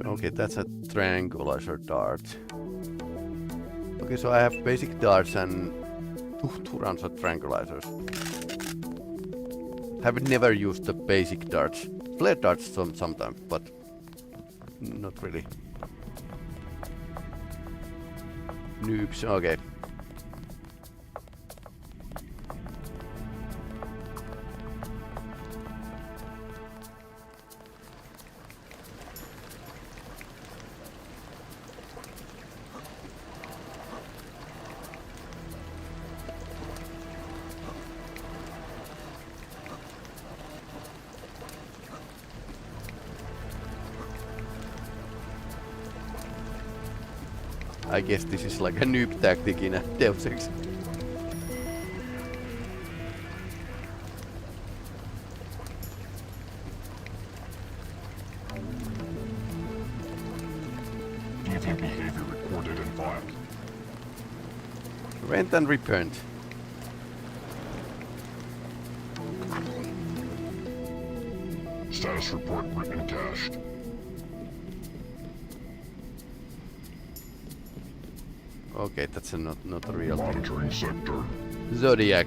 Okay, that's a tranquilizer dart. Okay, so I have basic darts and two rounds of tranquilizers. Have never used the basic darts. Flare darts sometimes, but not really. Noobs, okay. I guess this is like a noob tactic in a Deus Ex. Deviant behavior recorded and filed. Rent and repent. Status report written and cached. Okay, that's not a real monitoring sector. Zodiac.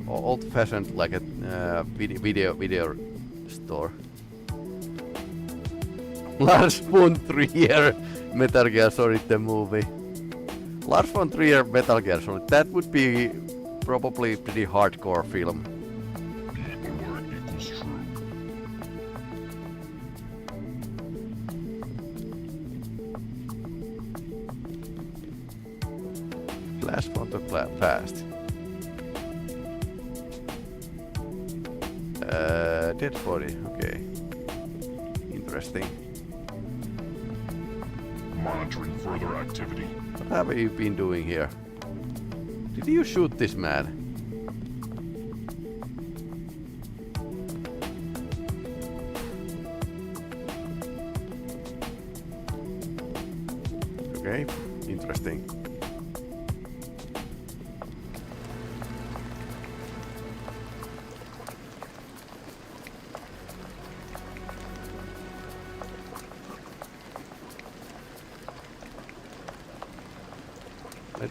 Old-fashioned, like a video store. Lars von Trier, Metal Gear Solid the movie. Lars von Trier, Metal Gear Solid. That would be probably pretty hardcore film. Flash photo fast. Dead body, okay. Interesting. Monitoring further activity. What have you been doing here? Did you shoot this man? Okay, interesting.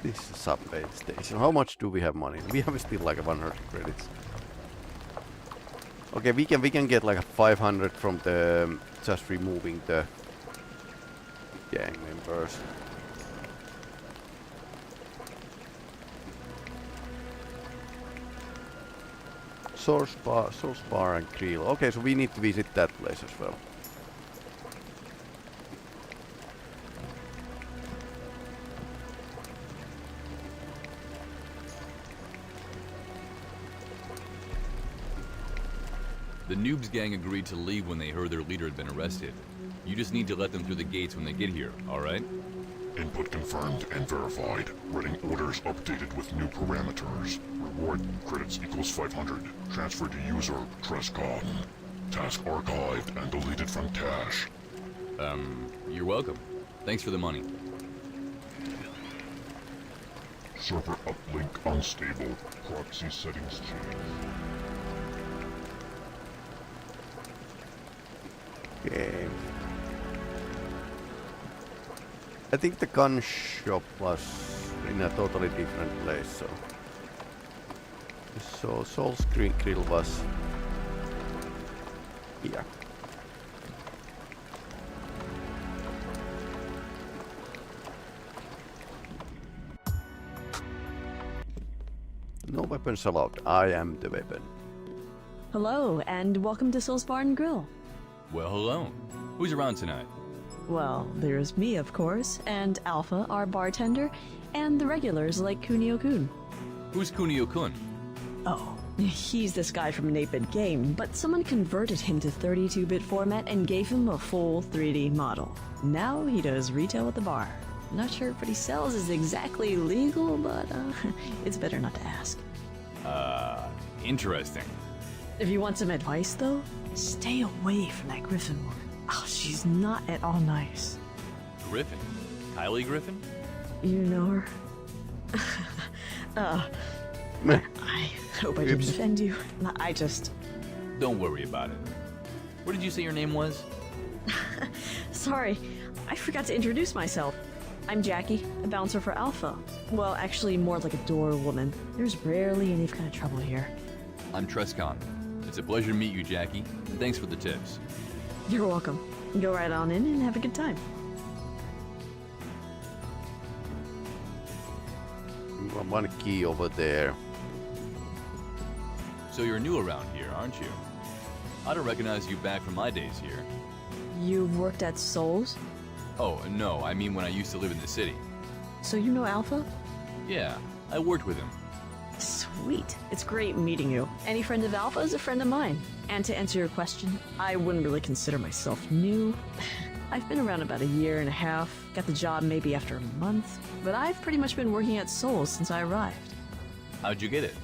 This subway station. How much do we have money? We have still like 100 credits. Okay, we can get like a 500 from the just removing the gang members. Source bar and grill. Okay, so we need to visit that place as well. The Noobs gang agreed to leave when they heard their leader had been arrested. You just need to let them through the gates when they get here, alright? Input confirmed and verified. Reading orders updated with new parameters. Reward credits equals 500. Transfer to user Trestkon. Task archived and deleted from cache. You're welcome. Thanks for the money. Server uplink unstable. Proxy settings changed. Okay. I think the gun shop was in a totally different place, so Soul's Grill was here. No weapons allowed. I am the weapon. Hello, and welcome to Soul's Bar and Grill. Well, hello. Who's around tonight? Well, there's me, of course, and Alpha, our bartender, and the regulars like Kunio-kun. Who's Kunio-kun? Oh, he's this guy from an 8-bit game, but someone converted him to 32-bit format and gave him a full 3D model. Now he does retail at the bar. Not sure if what he sells is exactly legal, but it's better not to ask. Interesting. If you want some advice, though, stay away from that Griffin woman. Oh, she's not at all nice. Griffin? Kylie Griffin? You know her? I hope I didn't offend you. I just... Don't worry about it. What did you say your name was? Sorry, I forgot to introduce myself. I'm Jackie, a bouncer for Alpha. Well, actually, more like a door woman. There's rarely any kind of trouble here. I'm Trestkon. It's a pleasure to meet you, Jackie, and thanks for the tips. You're welcome. Go right on in and have a good time. One key over there. So you're new around here, aren't you? I don't recognize you back from my days here. You've worked at Souls? Oh, no, I mean when I used to live in the city. So you know Alpha? Yeah, I worked with him. Sweet. It's great meeting you. Any friend of Alpha is a friend of mine. And to answer your question, I wouldn't really consider myself new. I've been around about a year and a half, got the job maybe after a month, but I've pretty much been working at Souls since I arrived. How'd you get it?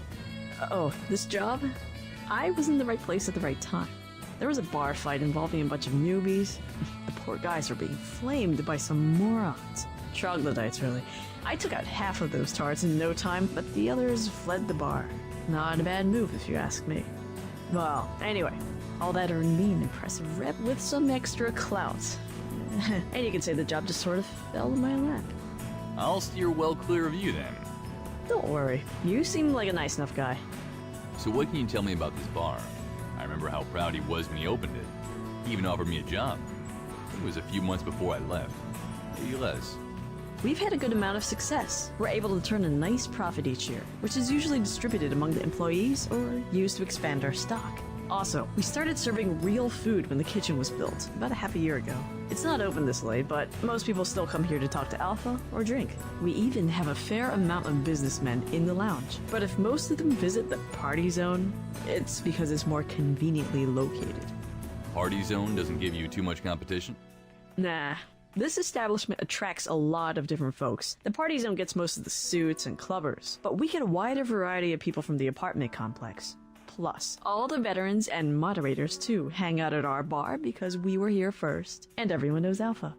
Oh, this job? I was in the right place at the right time. There was a bar fight involving a bunch of newbies. The poor guys were being flamed by some morons. Troglodytes, really. I took out half of those tards in no time, but the others fled the bar. Not a bad move, if you ask me. Well, anyway, all that earned me an impressive rep with some extra clout. And you could say the job just sort of fell in my lap. I'll steer well clear of you then. Don't worry, you seem like a nice enough guy. So what can you tell me about this bar? I remember how proud he was when he opened it. He even offered me a job. It was a few months before I left. Maybe less. We've had a good amount of success. We're able to turn a nice profit each year, which is usually distributed among the employees or used to expand our stock. Also, we started serving real food when the kitchen was built, about a half a year ago. It's not open this late, but most people still come here to talk to Alpha or drink. We even have a fair amount of businessmen in the lounge. But if most of them visit the party zone, it's because it's more conveniently located. Party zone doesn't give you too much competition? Nah. This establishment attracts a lot of different folks. The party zone gets most of the suits and clubbers, but we get a wider variety of people from the apartment complex. Plus, all the veterans and moderators too hang out at our bar because we were here first, and everyone knows Alpha.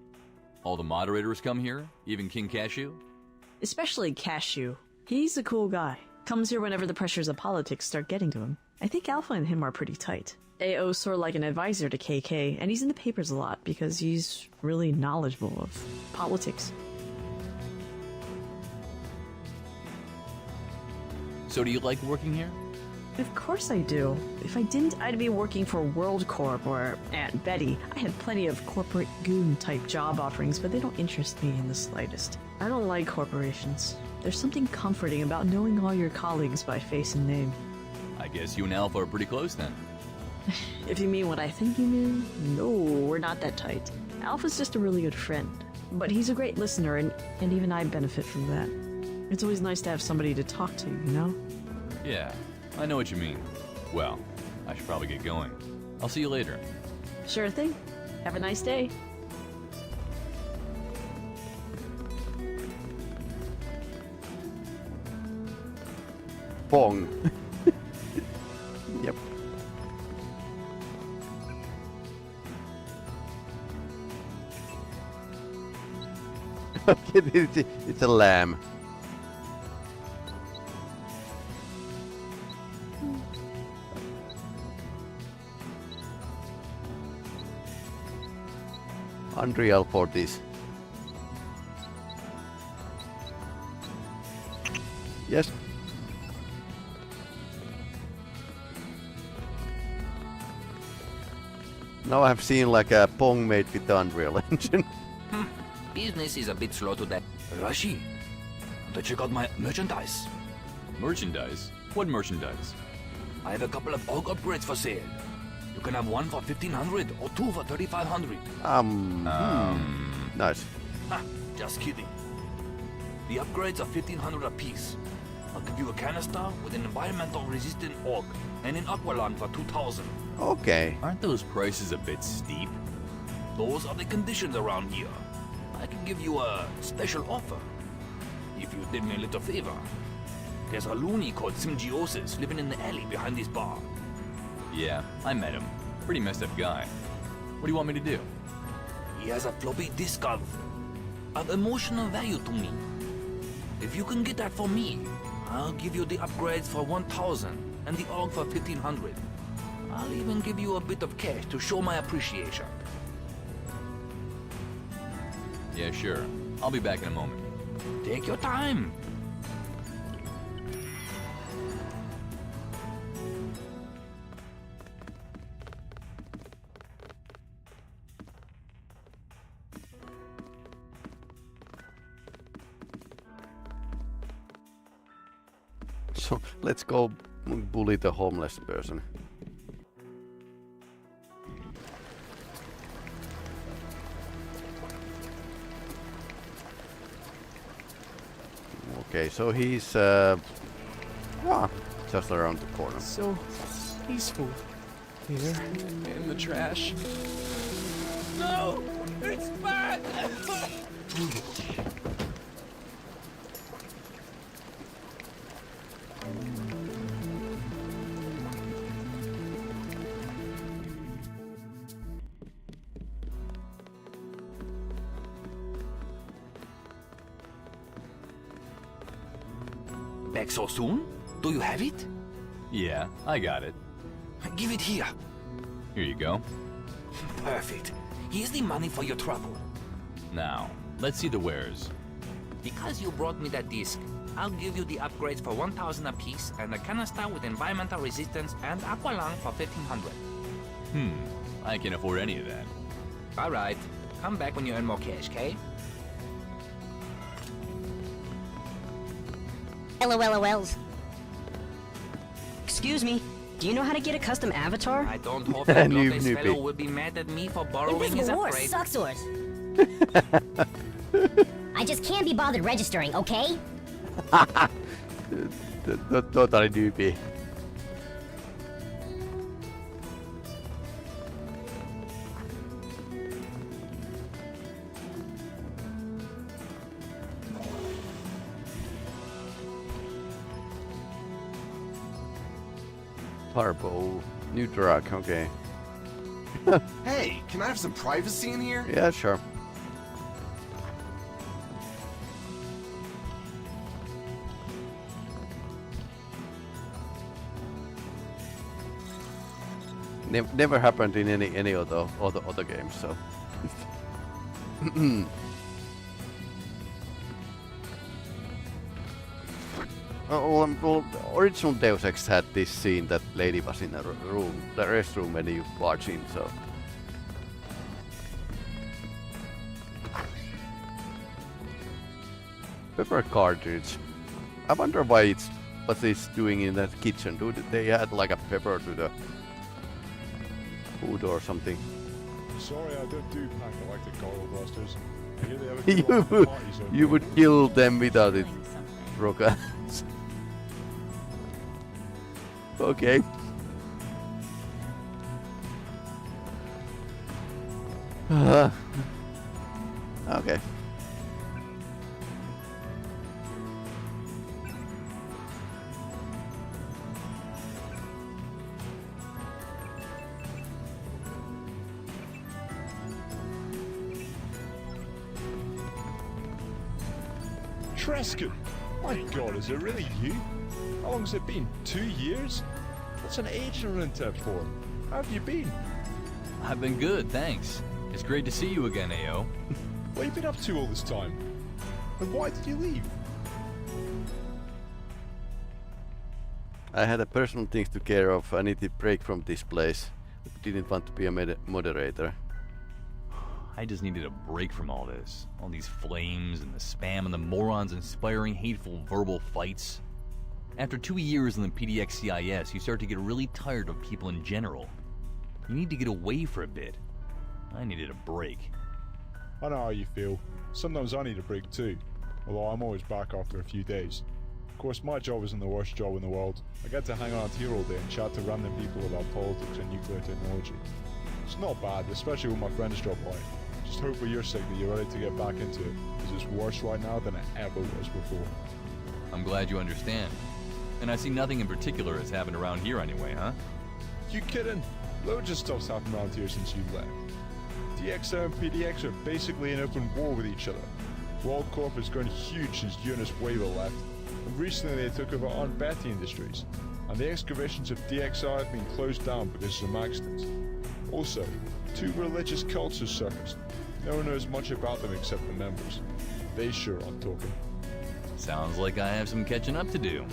All the moderators come here? Even King Cashew? Especially Cashew. He's a cool guy. Comes here whenever the pressures of politics start getting to him. I think Alpha and him are pretty tight. AO's sort of like an advisor to KK, and he's in the papers a lot because he's really knowledgeable of politics. So do you like working here? Of course I do. If I didn't, I'd be working for WorldCorp or Aunt Betty. I had plenty of corporate goon-type job offerings, but they don't interest me in the slightest. I don't like corporations. There's something comforting about knowing all your colleagues by face and name. I guess you and Alpha are pretty close then. If you mean what I think you mean, no, we're not that tight. Alpha's just a really good friend, but he's a great listener, and even I benefit from that. It's always nice to have somebody to talk to, you know? Yeah, I know what you mean. Well, I should probably get going. I'll see you later. Sure thing. Have a nice day. Pong. Yep. Okay, it's a lamb. Unreal for this. Yes. Now I've seen like a Pong made with the Unreal Engine. Business is a bit slow today. Rashi, to check out my merchandise. Merchandise? What merchandise? I have a couple of org upgrades for sale. You can have one for 1,500 or two for 3,500. Nice. Ha, just kidding. The upgrades are 1,500 apiece. I'll give you a canister with an environmental resistant org and an aqua lung for 2,000. Okay. Aren't those prices a bit steep? Those are the conditions around here. I can give you a special offer. If you did me a little favor. There's a loony called Symbiosis living in the alley behind this bar. Yeah, I met him. Pretty messed up guy. What do you want me to do? He has a floppy disk of emotional value to me. If you can get that for me, I'll give you the upgrades for 1,000 and the org for 1,500. I'll even give you a bit of cash to show my appreciation. Yeah, sure. I'll be back in a moment. Take your time. So let's go bully the homeless person. Okay, so he's just around the corner. So peaceful here in the trash. No! It's bad! Back so soon? Do you have it? Yeah, I got it. Give it here. Here you go. Perfect. Here's the money for your trouble. Now, let's see the wares. Because you brought me that disc, I'll give you the upgrades for 1,000 apiece and a canister with environmental resistance and aqua lung for 1,500. I can't afford any of that. Alright, come back when you earn more cash, okay? LOLs. Excuse me, do you know how to get a custom avatar? I don't hope that Glottis fellow will be mad at me for borrowing his Invisible War upgrade. sucks yours. I just can't be bothered registering, okay? Totally newbie. Turbo, new drug, okay. Hey, can I have some privacy in here? Yeah, sure. Never happened in any other games, so. Well, original Deus Ex had this scene that lady was in a room, the restroom when you barge in, so. Pepper cartridge. I wonder what it's doing in that kitchen. Do they add like a pepper to the food or something? Sorry, I don't do pack-electric coral blasters. I hear they have a good lot of parties over You would kill them without it, Roka. Okay. Trestkon! My god, is it really you? How long's it been? 2 years? What's an agent in tip for? How have you been? I've been good, thanks. It's great to see you again, AO. What have you been up to all this time? And why did you leave? I had a personal things to care of. I needed a break from this place. Didn't want to be a moderator. I just needed a break from all this. All these flames and the spam and the morons inspiring hateful verbal fights. After 2 years in the PDX-CIS, you start to get really tired of people in general. You need to get away for a bit. I needed a break. I know how you feel. Sometimes I need a break too, although I'm always back after a few days. Of course, my job isn't the worst job in the world. I get to hang around here all day and chat to random people about politics and nuclear technology. It's not bad, especially when my friends drop by. Just hope for your sake that you're ready to get back into it, because it's worse right now than it ever was before. I'm glad you understand. And I see nothing in particular has happened around here anyway, huh? You kidding? Loads of stuff's happened around here since you left. DXO and PDX are basically in open war with each other. WorldCorp has grown huge since Jonas Weber left, and recently they took over Aunt Betty Industries, and the excavations of DXI have been closed down because of some accidents. Also, 2 religious cults have surfaced. No one knows much about them except the members. They sure aren't talking. Sounds like I have some catching up to do.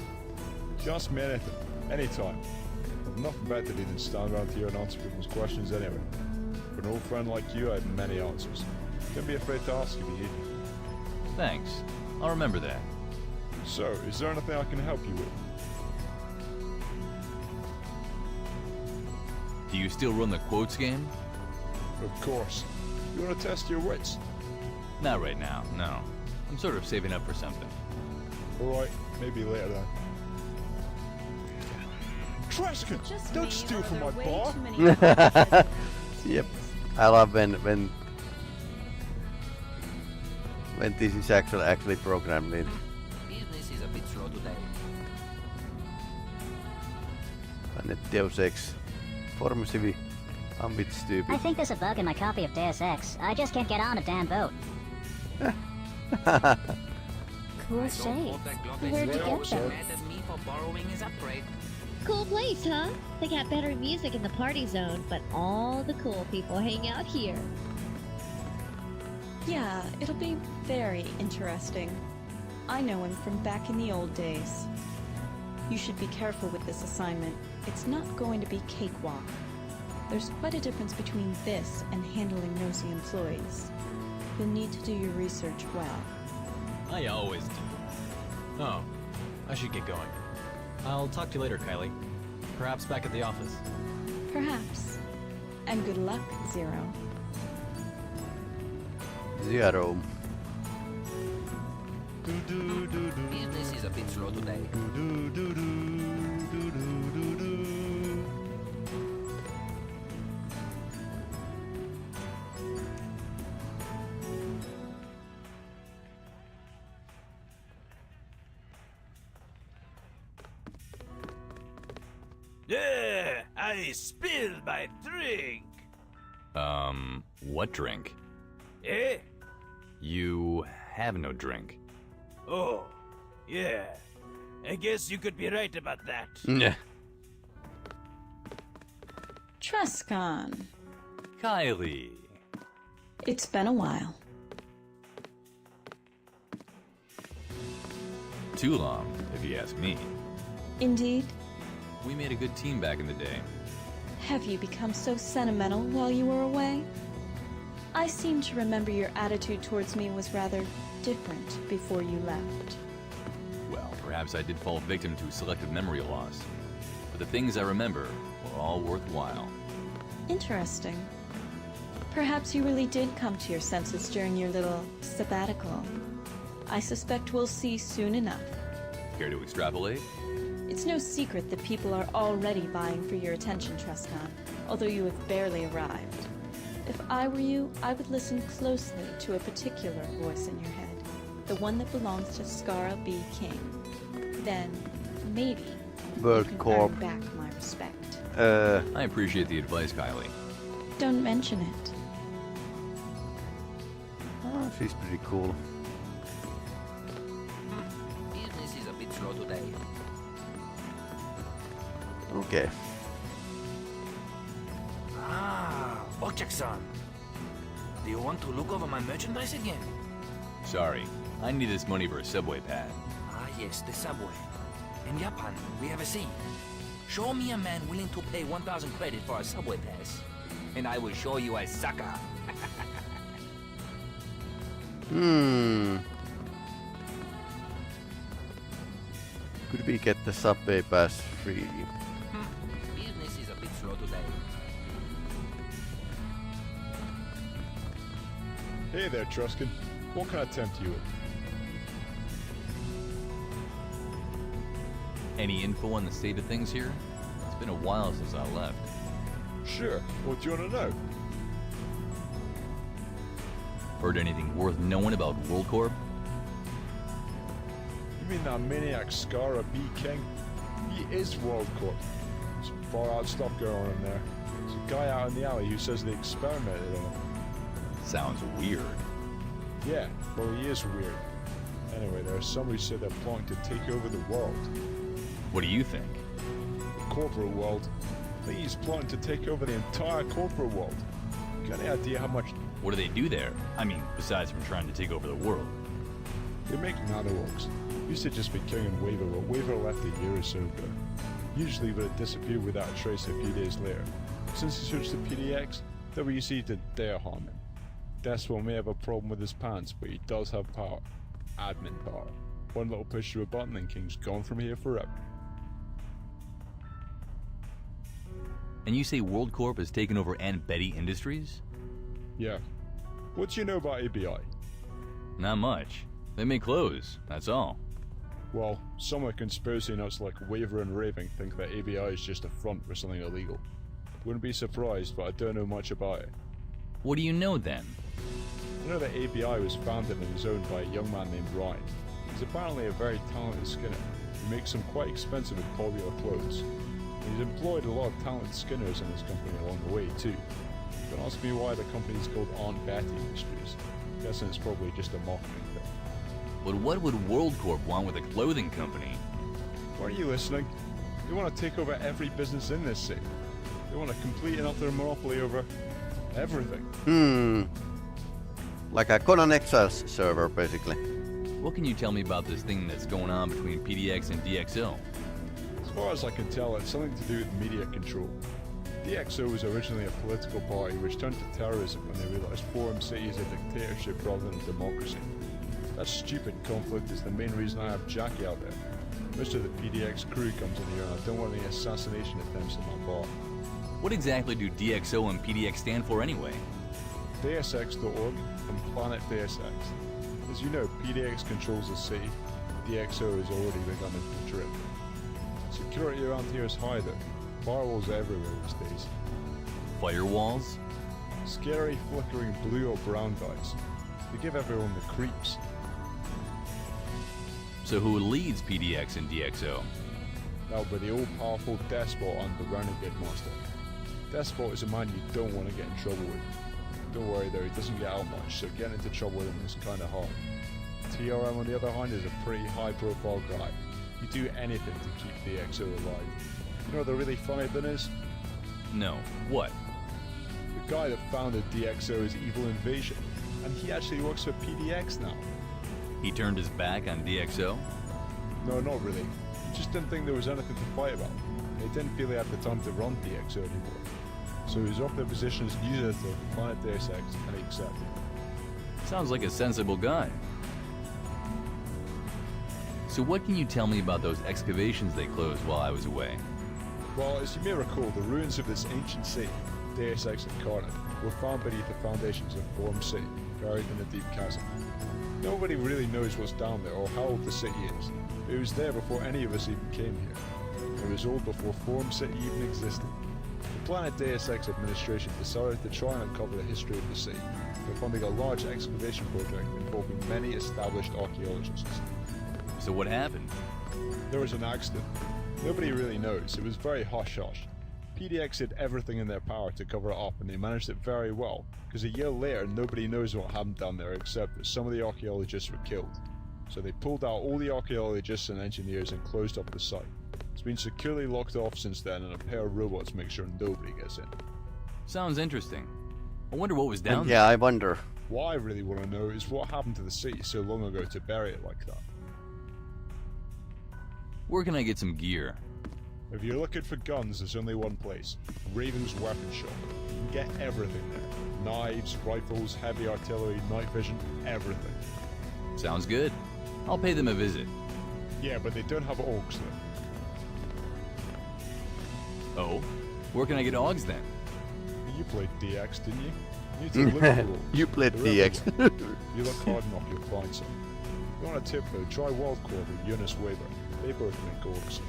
Just me anything, anytime. I've nothing better to do than stand around here and answer people's questions anyway. For an old friend like you, I have many answers. Don't be afraid to ask if you need me. Thanks. I'll remember that. So, is there anything I can help you with? Do you still run the quotes game? Of course. You want to test your wits? Not right now, no. I'm sort of saving up for something. Alright, maybe later then. Trestkon! Don't steal from my bar! Yep. I love when this is actually programmed in. Business is a bit slow today. PlanetDeusEx Forum City. I'm a bit stupid. I think there's a bug in my copy of Deus Ex. I just can't get on a damn boat. Cool shades. Where'd you get them? Mad at me for borrowing his upgrade. Cool place, huh? They got better music in the party zone, but all the cool people hang out here. Yeah, it'll be very interesting. I know him from back in the old days. You should be careful with this assignment. It's not going to be cakewalk. There's quite a difference between this and handling nosy employees. You'll need to do your research well. I always do. Oh, I should get going. I'll talk to you later, Kylie. Perhaps back at the office. Perhaps. And good luck, Zero. Zero. Business is a bit slow today. Yeah, I spilled my drink. What drink? Eh? You have no drink. Oh, yeah. I guess you could be right about that. Yeah. Trestkon. Kylie. It's been a while. Too long, if you ask me. Indeed. We made a good team back in the day. Have you become so sentimental while you were away? I seem to remember your attitude towards me was rather different before you left. Well, perhaps I did fall victim to selective memory loss. But the things I remember were all worthwhile. Interesting. Perhaps you really did come to your senses during your little sabbatical. I suspect we'll see soon enough. Care to extrapolate? It's no secret that people are already vying for your attention, Trestkon, although you have barely arrived. If I were you, I would listen closely to a particular voice in your head. The one that belongs to Scara B. King. Then, maybe, you can earn back my respect. I appreciate the advice, Kylie. Don't mention it. Oh, she's pretty cool. Business is a bit slow today. Okay. Ah, Ochak-san. Do you want to look over my merchandise again? Sorry, I need this money for a subway pad. Ah, yes, the subway. In Japan, we have a saying. Show me a man willing to pay 1,000 credit for a subway pass, and I will show you a sucker. Could we get the subway pass free? Business is a bit slow today. Hey there, Trestkon. What can I tempt you with? Any info on the state of things here? It's been a while since I left. Sure. What do you want to know? Heard anything worth knowing about WorldCorp? You mean that maniac Scara B. King? He is WorldCorp. Some far out stuff going on in there. There's a guy out in the alley who says they experimented on him. Sounds weird. Yeah, well he is weird. Anyway, there are some who say they're plotting to take over the world. What do you think? The corporate world? I think he's plotting to take over the entire corporate world. Got any idea how much... What do they do there? I mean, besides from trying to take over the world. They make nanorogues. Used to just be King and Waver, but Waver left a year or so ago. Usually would have disappeared without a trace a few days later. Since he switched to PDX, WC didn't dare harm him. Despot may have a problem with his pants, but he does have power. Admin power. One little push to a button and King's gone from here forever. And you say WorldCorp has taken over Aunt Betty Industries? Yeah. What do you know about ABI? Not much. They make clothes, that's all. Well, some of the conspiracy nuts like Waver and Raving think that ABI is just a front for something illegal. Wouldn't be surprised, but I don't know much about it. What do you know then? I know that ABI was founded and is owned by a young man named Ryan. He's apparently a very talented skinner who makes some quite expensive and popular clothes. He's employed a lot of talented skinners in his company along the way too. Don't ask me why the company's called Aunt Betty Industries. I'm guessing it's probably just a marketing thing. But what would WorldCorp want with a clothing company? Weren't you listening? They want to take over every business in this city. They want a complete and utter monopoly over everything. Like a Conan Exiles server, basically. What can you tell me about this thing that's going on between PDX and DXO? As far as I can tell, it's something to do with media control. DXO was originally a political party which turned to terrorism when they realized Forum City is a dictatorship rather than a democracy. That stupid conflict is the main reason I have Jackie out there. Most of the PDX crew comes in here and I don't want any assassination attempts at my bar. What exactly do DXO and PDX stand for anyway? DeuseX.org and PlanetDeusEx. As you know, PDX controls the city. DXO has already begun its trip. Security around here is high though. Firewalls everywhere these days. Firewalls? Scary flickering blue or brown guys. They give everyone the creeps. So who leads PDX and DXO? That would be the all-powerful Despot and the Renegade Master. Despot is a man you don't want to get in trouble with. Don't worry though, he doesn't get out much, so getting into trouble with him is kinda hard. TRM on the other hand is a pretty high-profile guy. He'd do anything to keep DXO alive. You know what the really funny thing is? No. What? The guy that founded DXO is Evil Invasion, and he actually works for PDX now. He turned his back on DXO? No, not really. He just didn't think there was anything to fight about. He didn't feel he had the time to run DXO anymore. So he was offered the position as news editor for PlanetDeusEx, and he accepted. Sounds like a sensible guy. So what can you tell me about those excavations they closed while I was away? Well, as you may recall, the ruins of this ancient city, Deus Ex Incarnate, were found beneath the foundations of Forum City, buried in a deep chasm. Nobody really knows what's down there or how old the city is. It was there before any of us even came here. It was old before Forum City even existed. The PlanetDeusEx administration decided to try and uncover the history of the sea by funding a large excavation project involving many established archaeologists. So what happened? There was an accident. Nobody really knows. It was very hush-hush. PDX did everything in their power to cover it up, and they managed it very well, because a year later nobody knows what happened down there except that some of the archaeologists were killed. So they pulled out all the archaeologists and engineers and closed up the site. It's been securely locked off since then, and a pair of robots make sure nobody gets in. Sounds interesting. I wonder what was down there. Yeah, I wonder. What I really want to know is what happened to the sea so long ago to bury it like that. Where can I get some gear? If you're looking for guns, there's only one place. Raven's Weapon Shop. You can get everything there. Knives, rifles, heavy artillery, night vision, everything. Sounds good. I'll pay them a visit. Yeah, but they don't have orcs though. Oh? Where can I get Augs then? You played DX, didn't you? You need to look for orcs. You played They're DX. everywhere. You look hard enough, you'll find some. If you want a tip though, try WorldCorp or Eunice Weber. They both make orcs.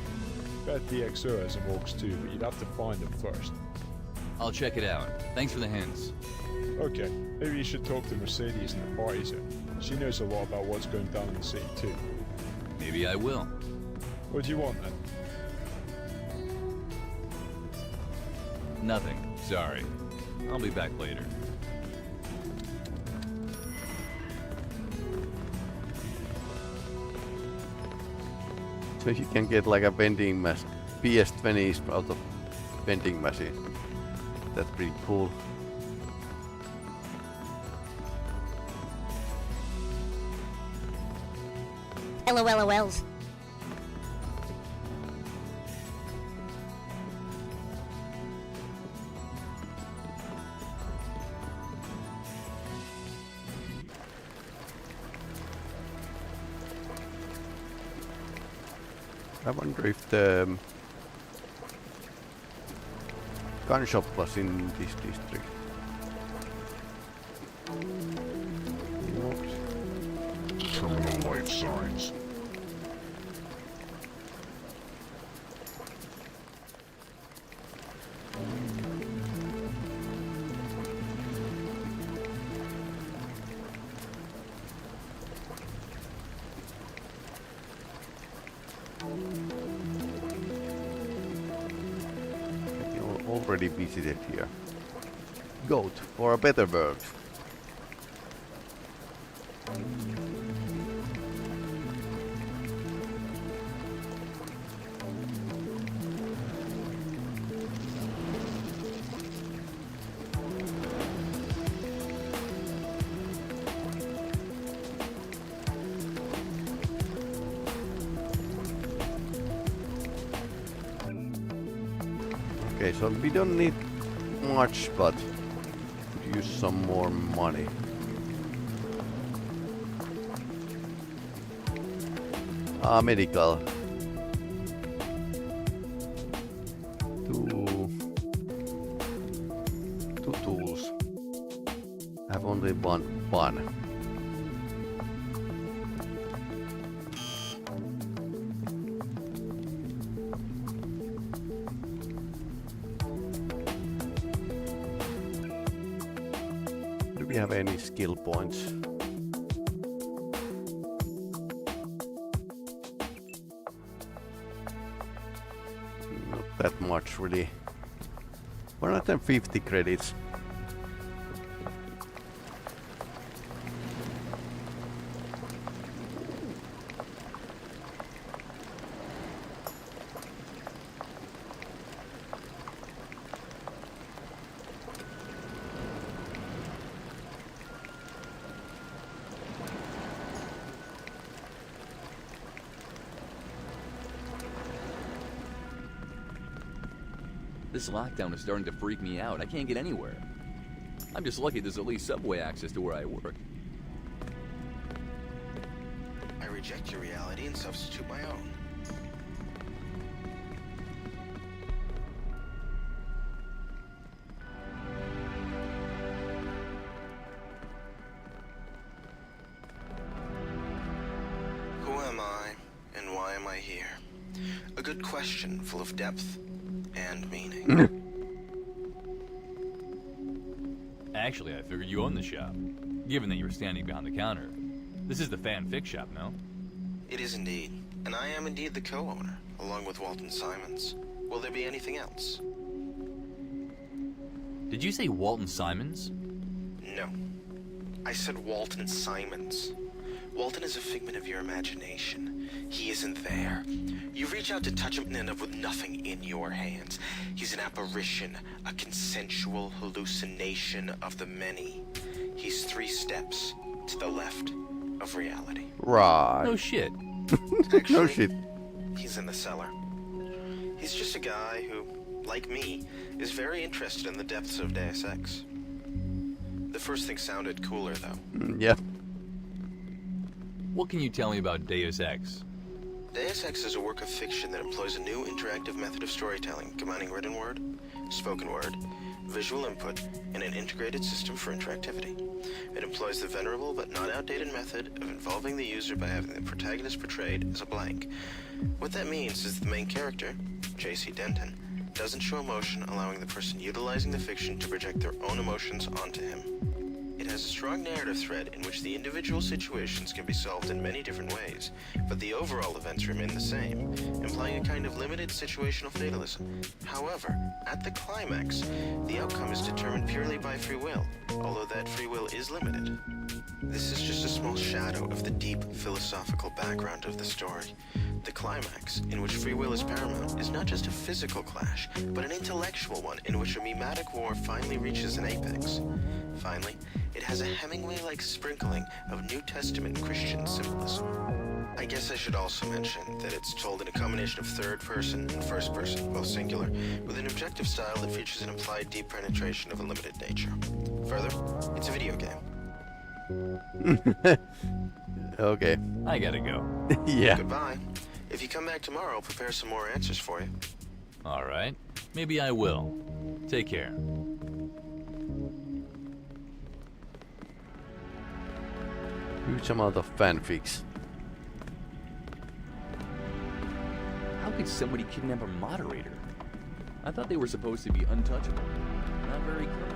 Bet DXO has some orcs too, but you'd have to find them first. I'll check it out. Thanks for the hints. Okay, maybe you should talk to Mercedes in the party zone. She knows a lot about what's going down in the city too. Maybe I will. What do you want then? Nothing. Sorry. I'll be back later. So you can get like a vending machine, PS20s out of vending machine. That's pretty cool. LOLs. I wonder if the gun shop was in this district. Terminal light signs. You already visited here. Goat for a better world. Okay, so we don't need much, but could use some more money. Medical. Two tools. I have only one. Do we have any skill points? Not that much really. 150 credits. This lockdown is starting to freak me out. I can't get anywhere. I'm just lucky there's at least subway access to where I work. I reject your reality and substitute my own. Who am I, and why am I here? A good question full of depth and meaning. Actually, I figured you owned the shop, given that you're standing behind the counter. This is the fanfic shop, no? It is indeed. And I am indeed the co-owner, along with Walton Simons. Will there be anything else? Did you say Walton Simons? No. I said Walton Simons. Walton is a figment of your imagination. He isn't there. You reach out to touch him and end up with nothing in your hands. He's an apparition, a consensual hallucination of the many. He's 3 steps to the left of reality. Right. No shit. Actually, no shit. He's in the cellar. He's just a guy who, like me, is very interested in the depths of Deus Ex. The first thing sounded cooler, though. Yeah. What can you tell me about Deus Ex? Deus Ex is a work of fiction that employs a new interactive method of storytelling, combining written word, spoken word, visual input, and an integrated system for interactivity. It employs the venerable but not outdated method of involving the user by having the protagonist portrayed as a blank. What that means is the main character, J.C. Denton, doesn't show emotion, allowing the person utilizing the fiction to project their own emotions onto him. It has a strong narrative thread in which the individual situations can be solved in many different ways, but the overall events remain the same, implying a kind of limited situational fatalism. However, at the climax, the outcome is determined purely by free will, although that free will is limited. This is just a small shadow of the deep philosophical background of the story. The climax, in which free will is paramount, is not just a physical clash, but an intellectual one in which a mimetic war finally reaches an apex. Finally, it has a Hemingway-like sprinkling of New Testament Christian symbolism. I guess I should also mention that it's told in a combination of third person and first person, both singular, with an objective style that features an implied deep penetration of a limited nature. Further, it's a video game. Okay. I gotta go. Yeah. Goodbye. If you come back tomorrow, I'll prepare some more answers for you. Alright. Maybe I will. Take care. Huge amount of fanfics. How could somebody kidnap a moderator? I thought they were supposed to be untouchable. Not very clever.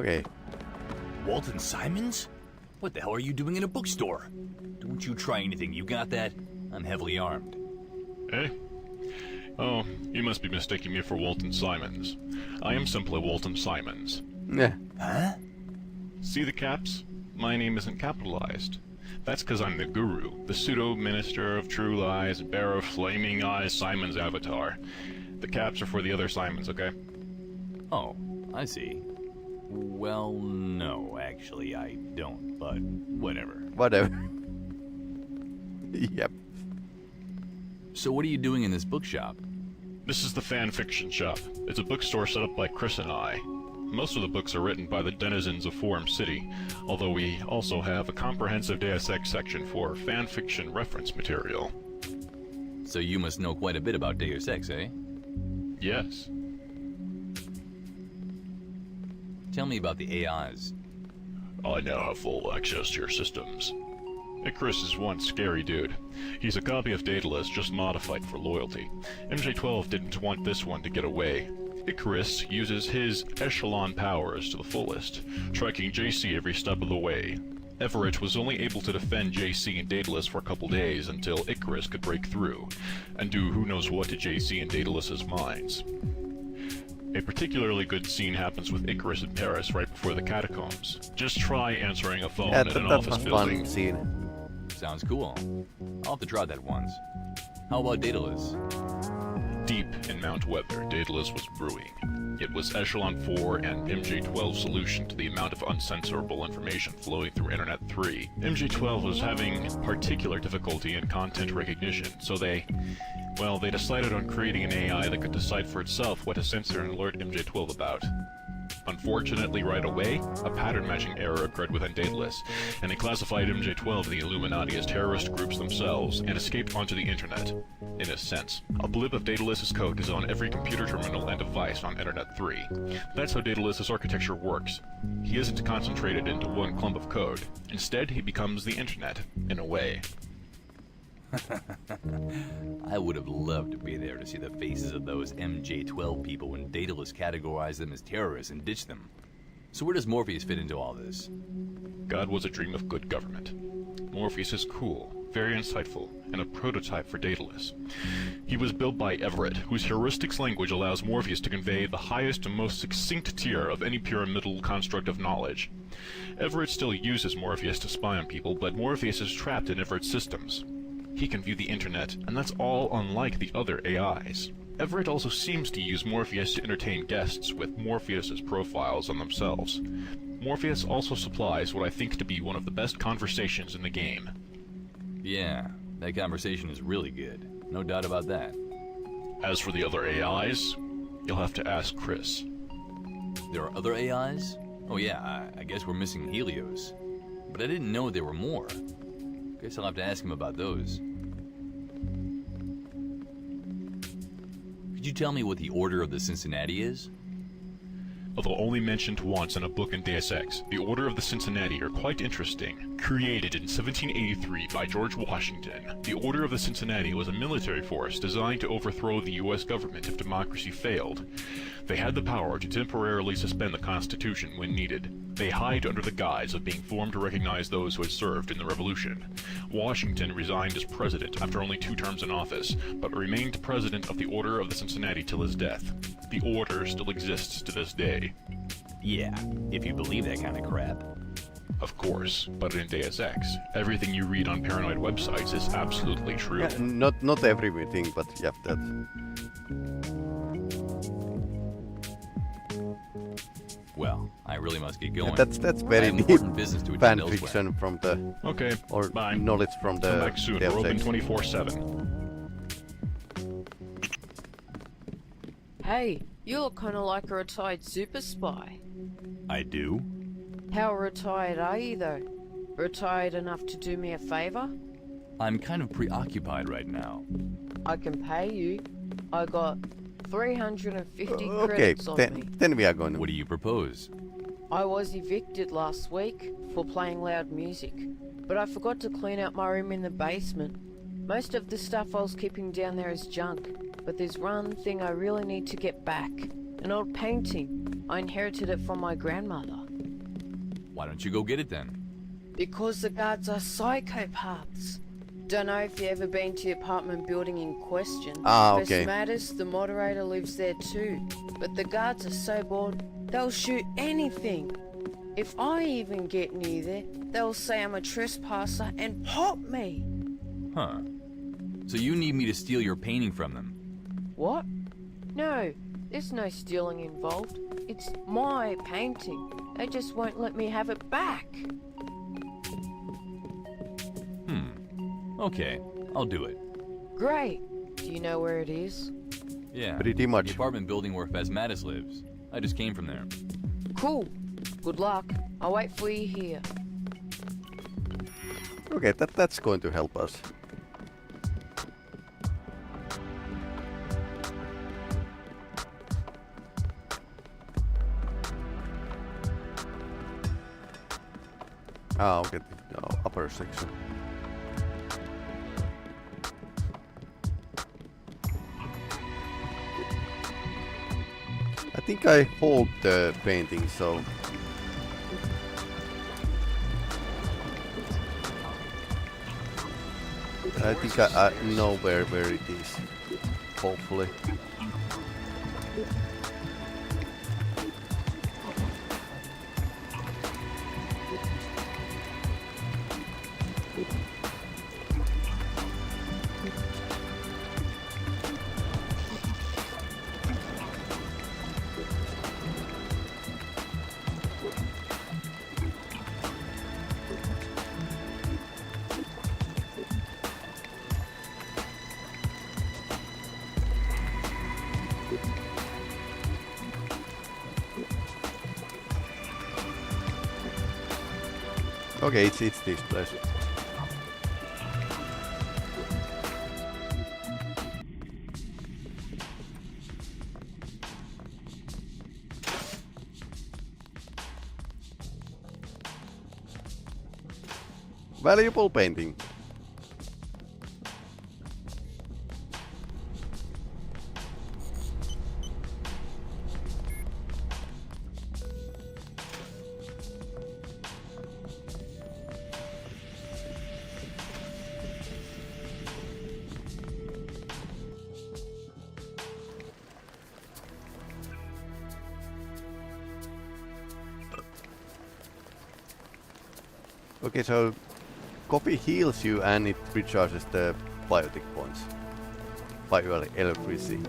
Okay. Walton Simons? What the hell are you doing in a bookstore? Don't you try anything, you got that? I'm heavily armed. Eh? Oh, you must be mistaking me for Walton Simons. I am simply Walton Simons. Yeah. Huh? See the caps? My name isn't capitalized. That's because I'm the guru, the pseudo-minister of true lies, bearer of flaming eyes, Simon's avatar. The caps are for the other Simons, okay? Oh, I see. Well, no, actually, I don't, but whatever. Whatever. Yep. So what are you doing in this bookshop? This is the fan fiction shop. It's a bookstore set up by Chris and I. Most of the books are written by the denizens of Forum City, although we also have a comprehensive Deus Ex section for fan fiction reference material. So you must know quite a bit about Deus Ex, eh? Yes. Tell me about the AIs. I now have full access to your systems. Icarus is one scary dude. He's a copy of Daedalus, just modified for loyalty. MJ12 didn't want this one to get away. Icarus uses his echelon powers to the fullest, striking JC every step of the way. Everett was only able to defend JC and Daedalus for a couple days until Icarus could break through, and do who knows what to JC and Daedalus's minds. A particularly good scene happens with Icarus in Paris right before the catacombs. Just try answering a phone in an office building. Fun scene. Sounds cool. I'll have to try that once. How about Daedalus? Deep in Mount Weather, Daedalus was brewing. It was Echelon 4 and MJ12's solution to the amount of uncensorable information flowing through Internet 3. MJ12 was having particular difficulty in content recognition, so they decided on creating an AI that could decide for itself what to censor and alert MJ12 about. Unfortunately, right away, a pattern-matching error occurred within Daedalus, and it classified MJ12 and the Illuminati as terrorist groups themselves, and escaped onto the internet. In a sense, a blip of Daedalus's code is on every computer terminal and device on Internet 3. That's how Daedalus's architecture works. He isn't concentrated into one clump of code. Instead, he becomes the internet, in a way. I would have loved to be there to see the faces of those MJ-12 people when Daedalus categorized them as terrorists and ditched them. So where does Morpheus fit into all this? God was a dream of good government. Morpheus is cool, very insightful, and a prototype for Daedalus. He was built by Everett, whose heuristics language allows Morpheus to convey the highest and most succinct tier of any pyramidal construct of knowledge. Everett still uses Morpheus to spy on people, but Morpheus is trapped in Everett's systems. He can view the internet, and that's all unlike the other AIs. Everett also seems to use Morpheus to entertain guests with Morpheus's profiles on themselves. Morpheus also supplies what I think to be one of the best conversations in the game. Yeah, that conversation is really good. No doubt about that. As for the other AIs, you'll have to ask Chris. There are other AIs? Oh yeah, I guess we're missing Helios. But I didn't know there were more. Guess I'll have to ask him about those. Could you tell me what the Order of the Cincinnati is? Although only mentioned once in a book in Deus Ex, the Order of the Cincinnati are quite interesting. Created in 1783 by George Washington, the Order of the Cincinnati was a military force designed to overthrow the U.S. government if democracy failed. They had the power to temporarily suspend the Constitution when needed. They hide under the guise of being formed to recognize those who had served in the Revolution. Washington resigned as president after only 2 terms in office, but remained president of the Order of the Cincinnati till his death. The Order still exists to this day. Yeah, if you believe that kind of crap. Of course, but in Deus Ex, everything you read on paranoid websites is absolutely true. Yeah, not everything, but yeah, that. Well, I really must get going. Yeah, that's very deep business to fan fiction from the okay, or bye. Knowledge from the Come back soon. We're open 24/7. Hey, you look kind of like a retired super spy. I do? How retired are you, though? Retired enough to do me a favor? I'm kind of preoccupied right now. I can pay you. I got 350 Okay, credits on me. then we are going to... What do you propose? I was evicted last week for playing loud music, but I forgot to clean out my room in the basement. Most of the stuff I was keeping down there is junk, but there's one thing I really need to get back. An old painting. I inherited it from my grandmother. Why don't you go get it then? Because the guards are psychopaths. Don't know if you've ever been to the apartment building in question. Okay. Professor Mattis, the moderator, lives there too. But the guards are so bored, they'll shoot anything. If I even get near there, they'll say I'm a trespasser and pop me. Huh. So you need me to steal your painting from them? What? No, there's no stealing involved. It's my painting. They just won't let me have it back. Okay, I'll do it. Great. Do you know where it is? Yeah. Pretty much. The apartment building where Phasmatis lives. I just came from there. Cool. Good luck. I'll wait for you here. Okay, that's going to help us. Okay, the upper section. I think I hold the painting, so... I think I know where it is, hopefully. Okay, it's this place. Valuable painting. Okay, so copy heals you and it recharges the biotic points. Bio electricity.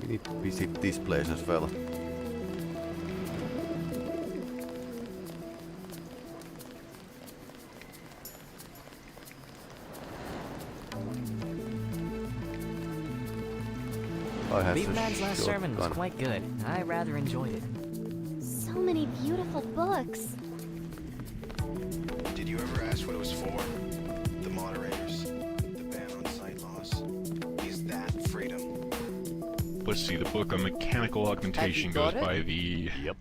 We need to visit this place as well. Beef Man's last sermon was quite good. I rather enjoyed it. So many beautiful books. Did you ever ask what it was for? The moderators. The ban on sight loss. Is that freedom? Let's see, the book on mechanical augmentation goes by the... Yep.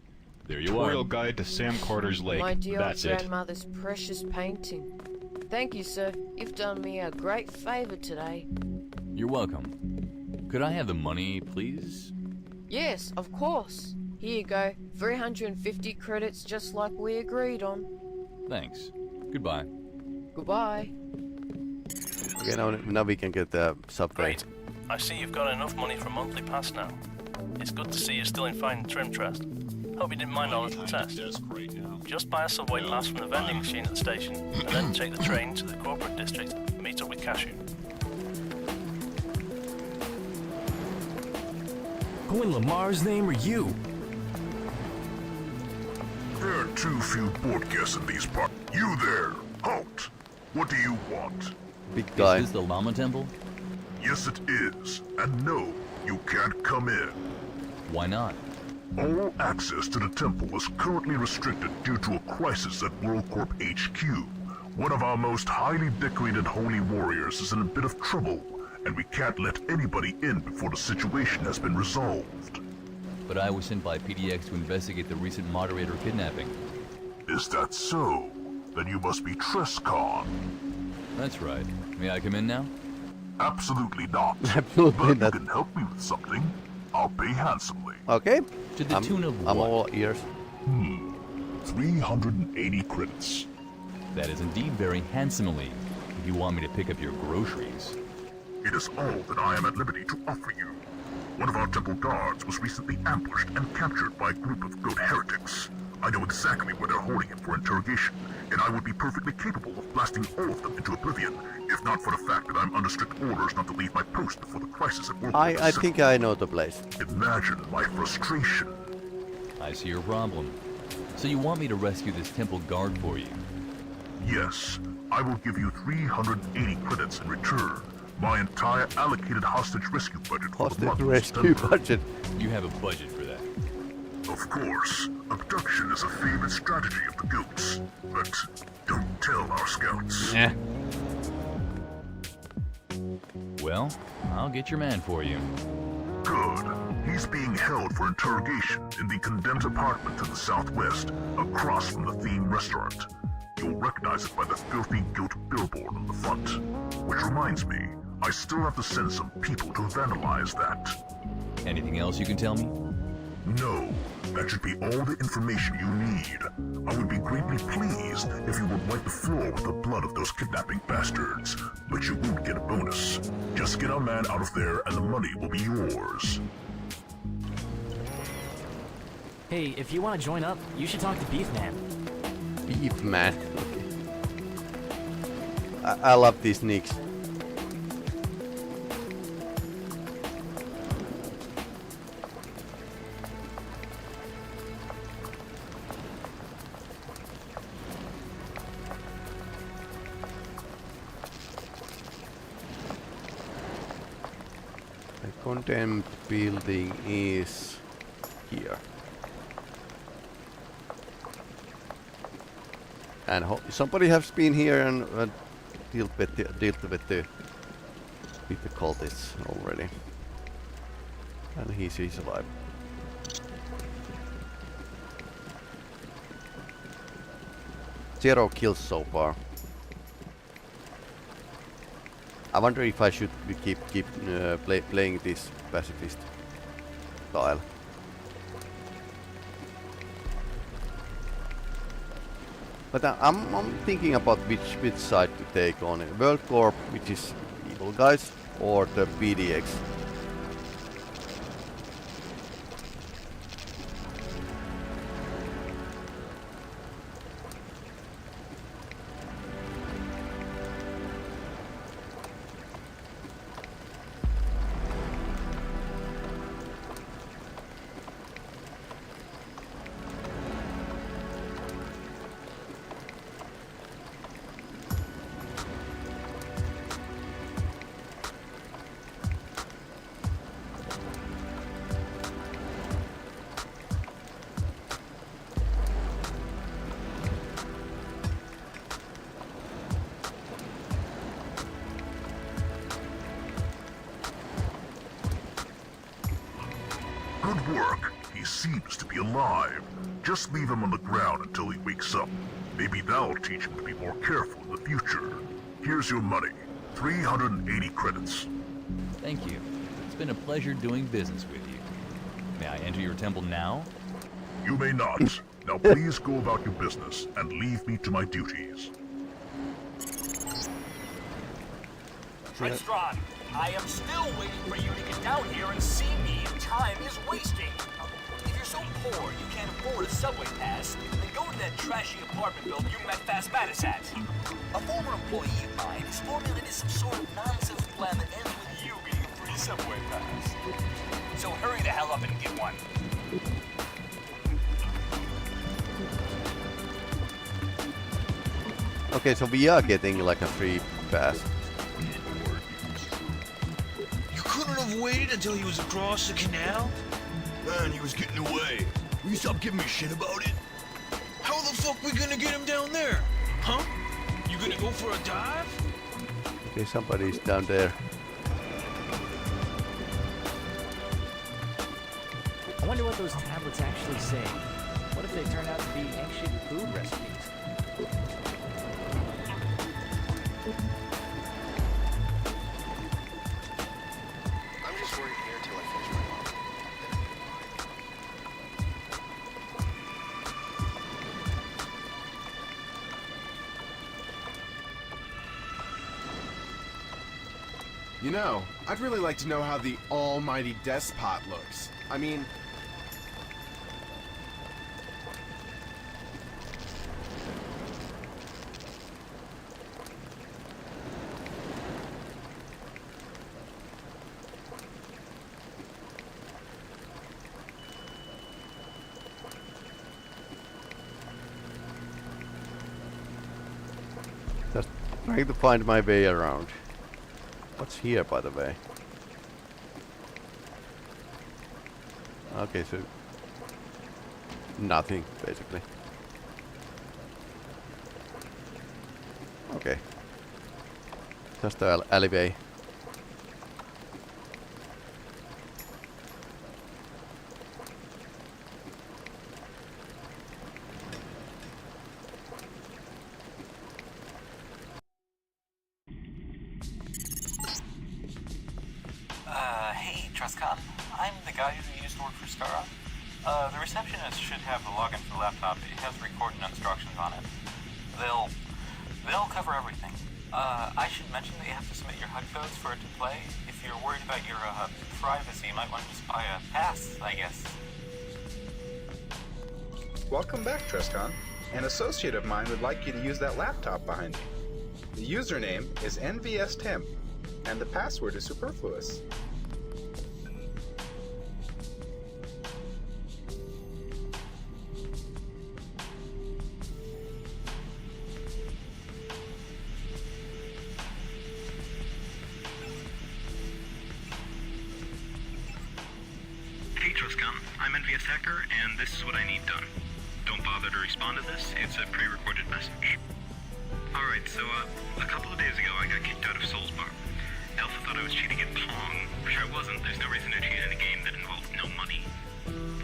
There you Tutorial are. Guide to Sam Carter's Lake. My dear That's it. grandmother's precious painting. Thank you, sir. You've done me a great favor today. You're welcome. Could I have the money, please? Yes, of course. Here you go. 350 credits just like we agreed on. Thanks. Goodbye. Goodbye. Okay, now we can get the subway. Great. I see you've got enough money for a monthly pass now. It's good to see you're still in fine trim, Trest. Hope you didn't mind our little test. Just buy a subway pass from the vending machine at the station, and then take the train to the corporate district and meet up with Cashew. Who in Lamar's name are you? There are too few board guests in these parts. You there! Halt! What do you want? Big guy. Is this the Llama Temple? Yes, it is. And no, you can't come in. Why not? All access to the temple is currently restricted due to a crisis at WorldCorp HQ. One of our most highly decorated holy warriors is in a bit of trouble, and we can't let anybody in before the situation has been resolved. But I was sent by PDX to investigate the recent moderator kidnapping. Is that so? Then you must be Trestkon. That's right. May I come in now? Absolutely not. Absolutely but not. you can help me with something. I'll pay handsomely. Okay. To the tune of I'm what? all ears. 380 credits. That is indeed very handsomely, if you want me to pick up your groceries. It is all that I am at liberty to offer you. One of our temple guards was recently ambushed and captured by a group of goat heretics. I know exactly where they're holding him for interrogation, and I would be perfectly capable of blasting all of them into oblivion, if not for the fact that I'm under strict orders not to leave my post before the crisis at WorldCorp. I think I know the place. Imagine my frustration. I see your problem. So you want me to rescue this temple guard for you? Yes, I will give you 380 credits in return. My entire allocated hostage rescue budget for the month of Rescue September. budget. You have a budget for that. Of course, abduction is a favorite strategy of the goats, but don't tell our scouts. Yeah. Well, I'll get your man for you. Good. He's being held for interrogation in the condemned apartment to the southwest, across from the theme restaurant. You'll recognize it by the filthy goat billboard on the front. Which reminds me, I still have to send some people to vandalize that. Anything else you can tell me? No, that should be all the information you need. I would be greatly pleased if you would wipe the floor with the blood of those kidnapping bastards, but you won't get a bonus. Just get our man out of there and the money will be yours. Hey, if you want to join up, you should talk to Beef Man. Beef man. Okay. I love these nicks. The condemned building is here. And somebody has been here and dealt with the cultists already. And he's alive. Zero kills so far. I wonder if I should keep playing this pacifist style. But I'm thinking about which side to take on it. WorldCorp, which is evil guys, or the PDX. Good work. He seems to be alive. Just leave him on the ground until he wakes up. Maybe that'll teach him to be more careful in the future. Here's your money. 380 credits. Thank you. It's been a pleasure doing business with you. May I enter your temple now? You may not. Now please go about your business and leave me to my duties. Trestkon, I am still waiting for you to get down here and see me. Time is wasting. If you're so poor you can't afford a subway pass, then go to that trashy apartment building you met Phasmatis at. A former employee of mine has formulated some sort of nonsense plan that ends with you getting a free subway pass. So hurry the hell up and get one. Okay, so we are getting like a free pass. You couldn't have waited until he was across the canal? Man, he was getting away. Will you stop giving me shit about it? How the fuck we gonna get him down there? Huh? You gonna go for a dive? Okay, somebody's down there. I wonder what those tablets actually say. What if they turn out to be ancient food recipes? I'm just worried here till I finish my log. You know, I'd really like to know how the almighty despot looks. I mean... Just trying to find my way around. What's here, by the way? Okay, so nothing, basically. Okay. Just an alleyway. Hey, Trestkon. I'm the guy who used to work for Scara. The receptionist should have the login for the laptop. It has recording instructions on it. They'll cover everything. I should mention that you have to submit your HUD codes for it to play. If you're worried about your privacy, you might want to just buy a pass, I guess. Welcome back, Trestkon. An associate of mine would like you to use that laptop behind me. The username is NVSTimp, and the password is superfluous. Hey Trestkon, I'm NVS Hacker, and this is what I need done. Don't bother to respond to this, it's a pre-recorded message. Alright, so a couple of days ago I got kicked out of Soul's Bar. Alpha thought I was cheating at Pong, which I wasn't. There's no reason to cheat in a game that involved no money.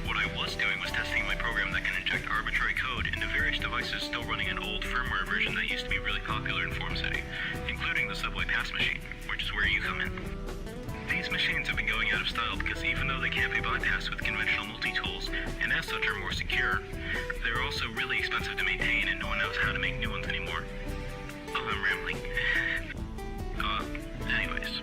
What I was doing was testing my program that can inject arbitrary code into various devices still running an old firmware version that used to be really popular in Forum City, including the subway pass machine, which is where you come in. These machines have been going out of style because even though they can't be bypassed with conventional multi-tools, and as such are more secure, they're also really expensive to maintain and no one knows how to make new ones anymore. Oh, I'm rambling. Anyways,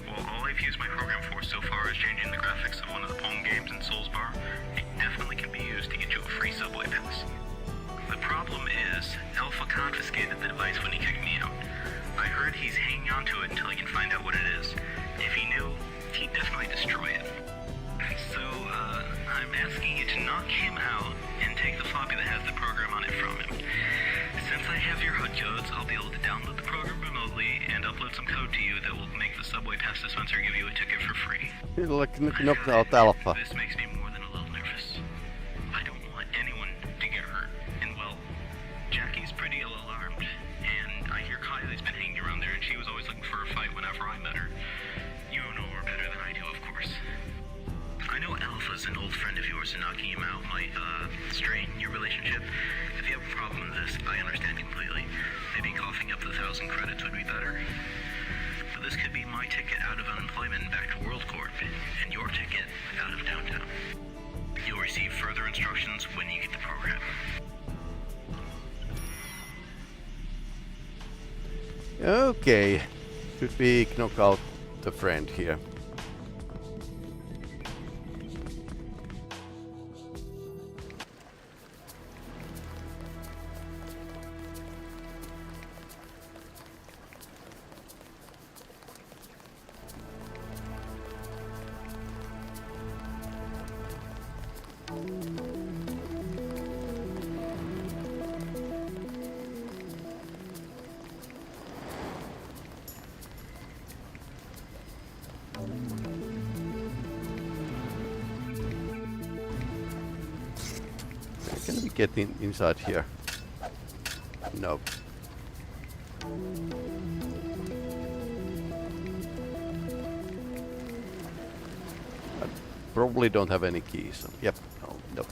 well, all I've used my program for so far is changing the graphics of one of the Pong games in Souls Bar. It definitely can be used to get you a free subway pass. The problem is, Alpha confiscated the device when he kicked me out. I heard he's hanging on to it until he can find out what it is. If he knew, he'd definitely destroy it. So, I'm asking you to knock him out and take the floppy that has the program on it from him. Since I have your HUD codes, I'll be able to download the program remotely and upload some code to you that will make the subway pass dispenser give you a ticket for free. Like knocked out Alpha. This makes me more than a little nervous. I don't want anyone to get hurt. And well, Jackie's pretty ill-alarmed. And I hear Kylie's been hanging around there and she was always looking for a fight whenever I met her. You know her better than I do, of course. I know Alpha's an old friend of yours and knocking him out might, strain your relationship. If you have a problem with this, I understand completely. Maybe coughing up the 1,000 credits would be better. But this could be my ticket out of unemployment and back to WorldCorp, and your ticket out of downtown. You'll receive further instructions when you get the program. Okay. Should we knock out the friend here? Can we get inside here? No. I probably don't have any keys. So yep. Oh, no.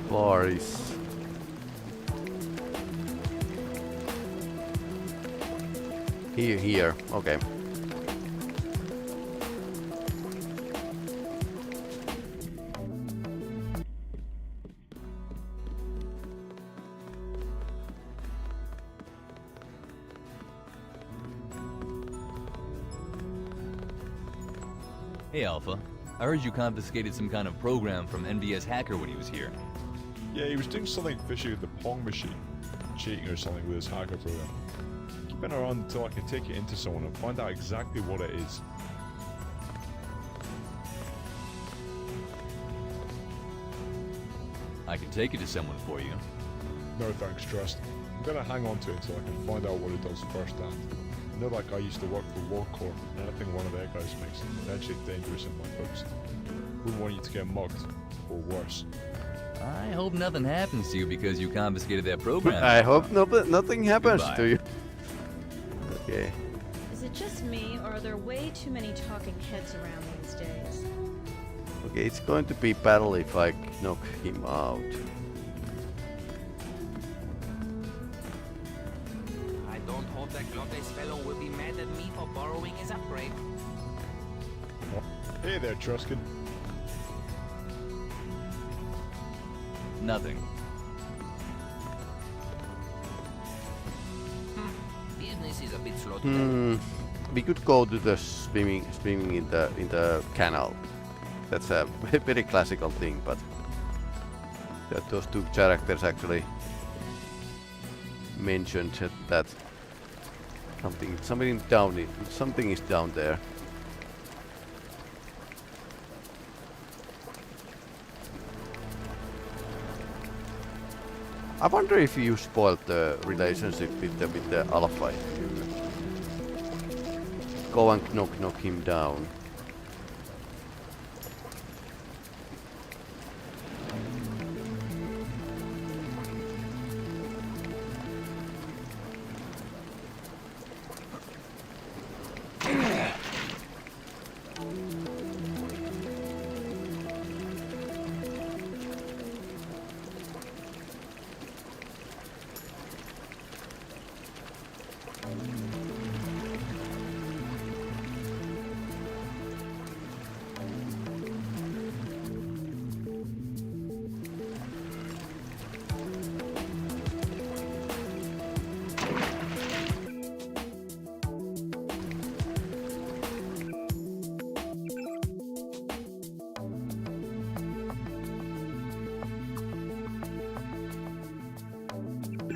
Bar is here. Okay. Hey Alpha, I heard you confiscated some kind of program from NVS Hacker when he was here. Yeah, he was doing something fishy with the Pong machine. Cheating or something with his hacker program. Keep it around until I can take it into someone and find out exactly what it is. I can take it to someone for you. No thanks, Trust. I'm gonna hang on to it until I can find out what it does firsthand. I know that guy used to work for WorldCorp, and anything one of their guys makes is potentially dangerous in my books. Wouldn't want you to get mugged, or worse. I hope nothing happens to you because you confiscated that program. I hope nothing happens to you. Okay. Is it just me, or are there way too many talking heads around these days? Okay, it's going to be battle if I knock him out. I don't hope that Glotte's fellow will be mad at me for borrowing his upgrade. Hey there, Trestkon. Nothing. Business is a bit slow today. We could go to the swimming in the canal. That's a very classical thing, but those two characters actually mentioned that something is down there. I wonder if you spoiled the relationship with the Alpha. Go and knock him down.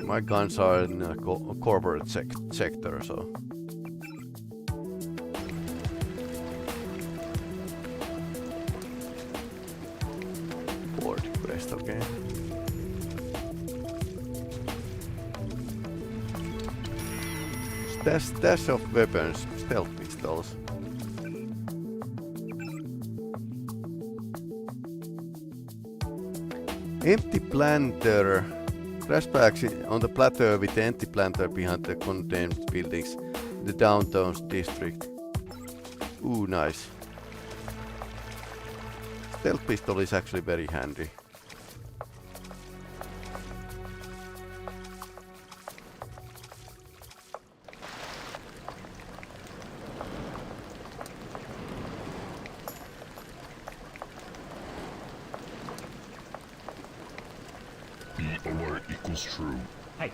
My guns are in the corporate sector, so. Board quest, okay. Stash of weapons, stealth pistols. Empty planter. Flashbacks on the plateau with the empty planter behind the condemned buildings in the downtown district. Ooh, nice. Stealth pistol is actually very handy. Alert equals true. Hey,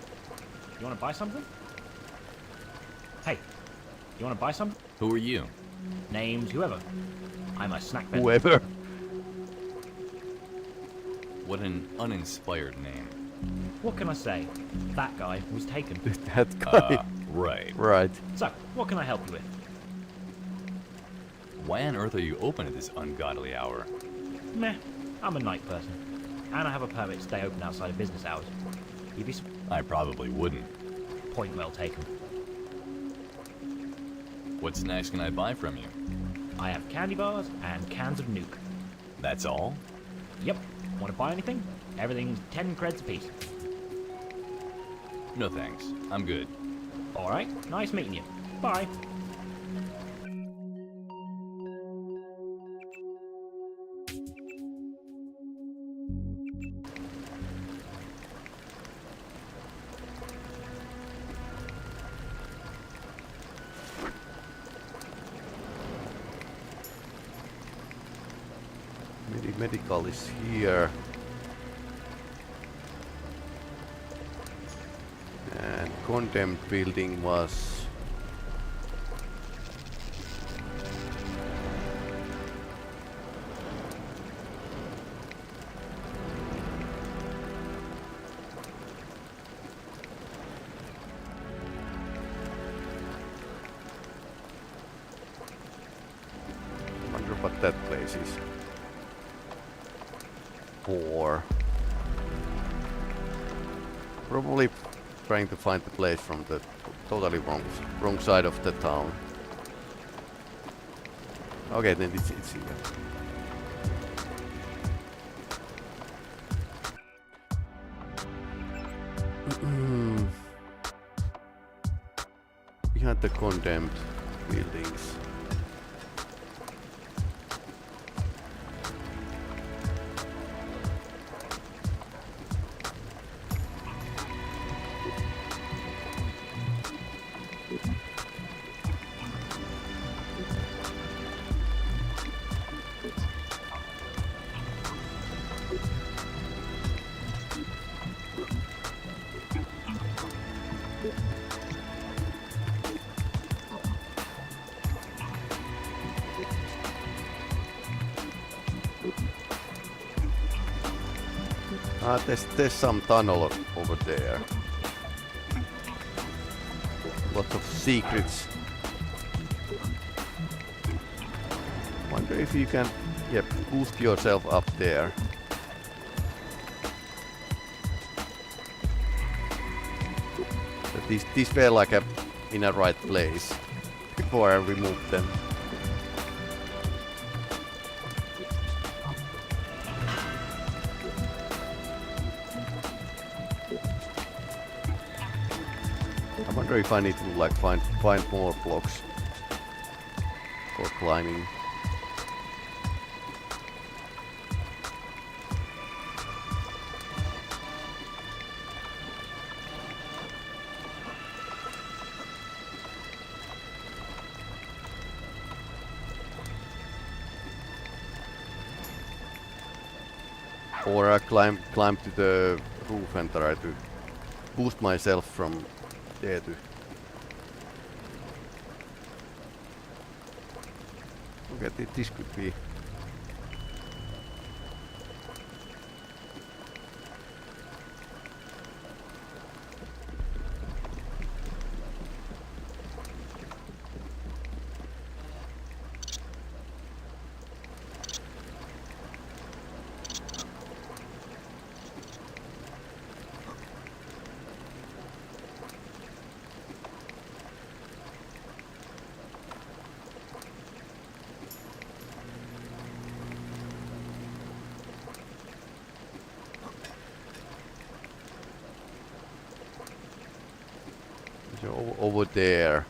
you want to buy something? Hey, you want to buy something? Who are you? Name's whoever. I'm a snack vendor. Whoever. What an uninspired name. What can I say? That guy was taken. That guy. Right. Right. So, what can I help you with? Why on earth are you open at this ungodly hour? Meh, I'm a night person. And I have a permit to stay open outside of business hours. You'd be I probably wouldn't. Point well taken. What snacks can I buy from you? I have candy bars and cans of nuke. That's all? Yep. Want to buy anything? Everything's 10 creds apiece. No thanks. I'm good. Alright, nice meeting you. Bye. Medical is here. And condemned building was... wonder what that place is. For probably trying to find the place from the totally wrong side of the town. Okay, then it's here. Behind the condemned buildings. There's some tunnel over there. Lots of secrets. Wonder if you can, boost yourself up there. But these were like in a right place before I removed them. I wonder if I need to like find more blocks for climbing. Or I climb to the roof and try to boost myself from there to... Okay, this could be... over there.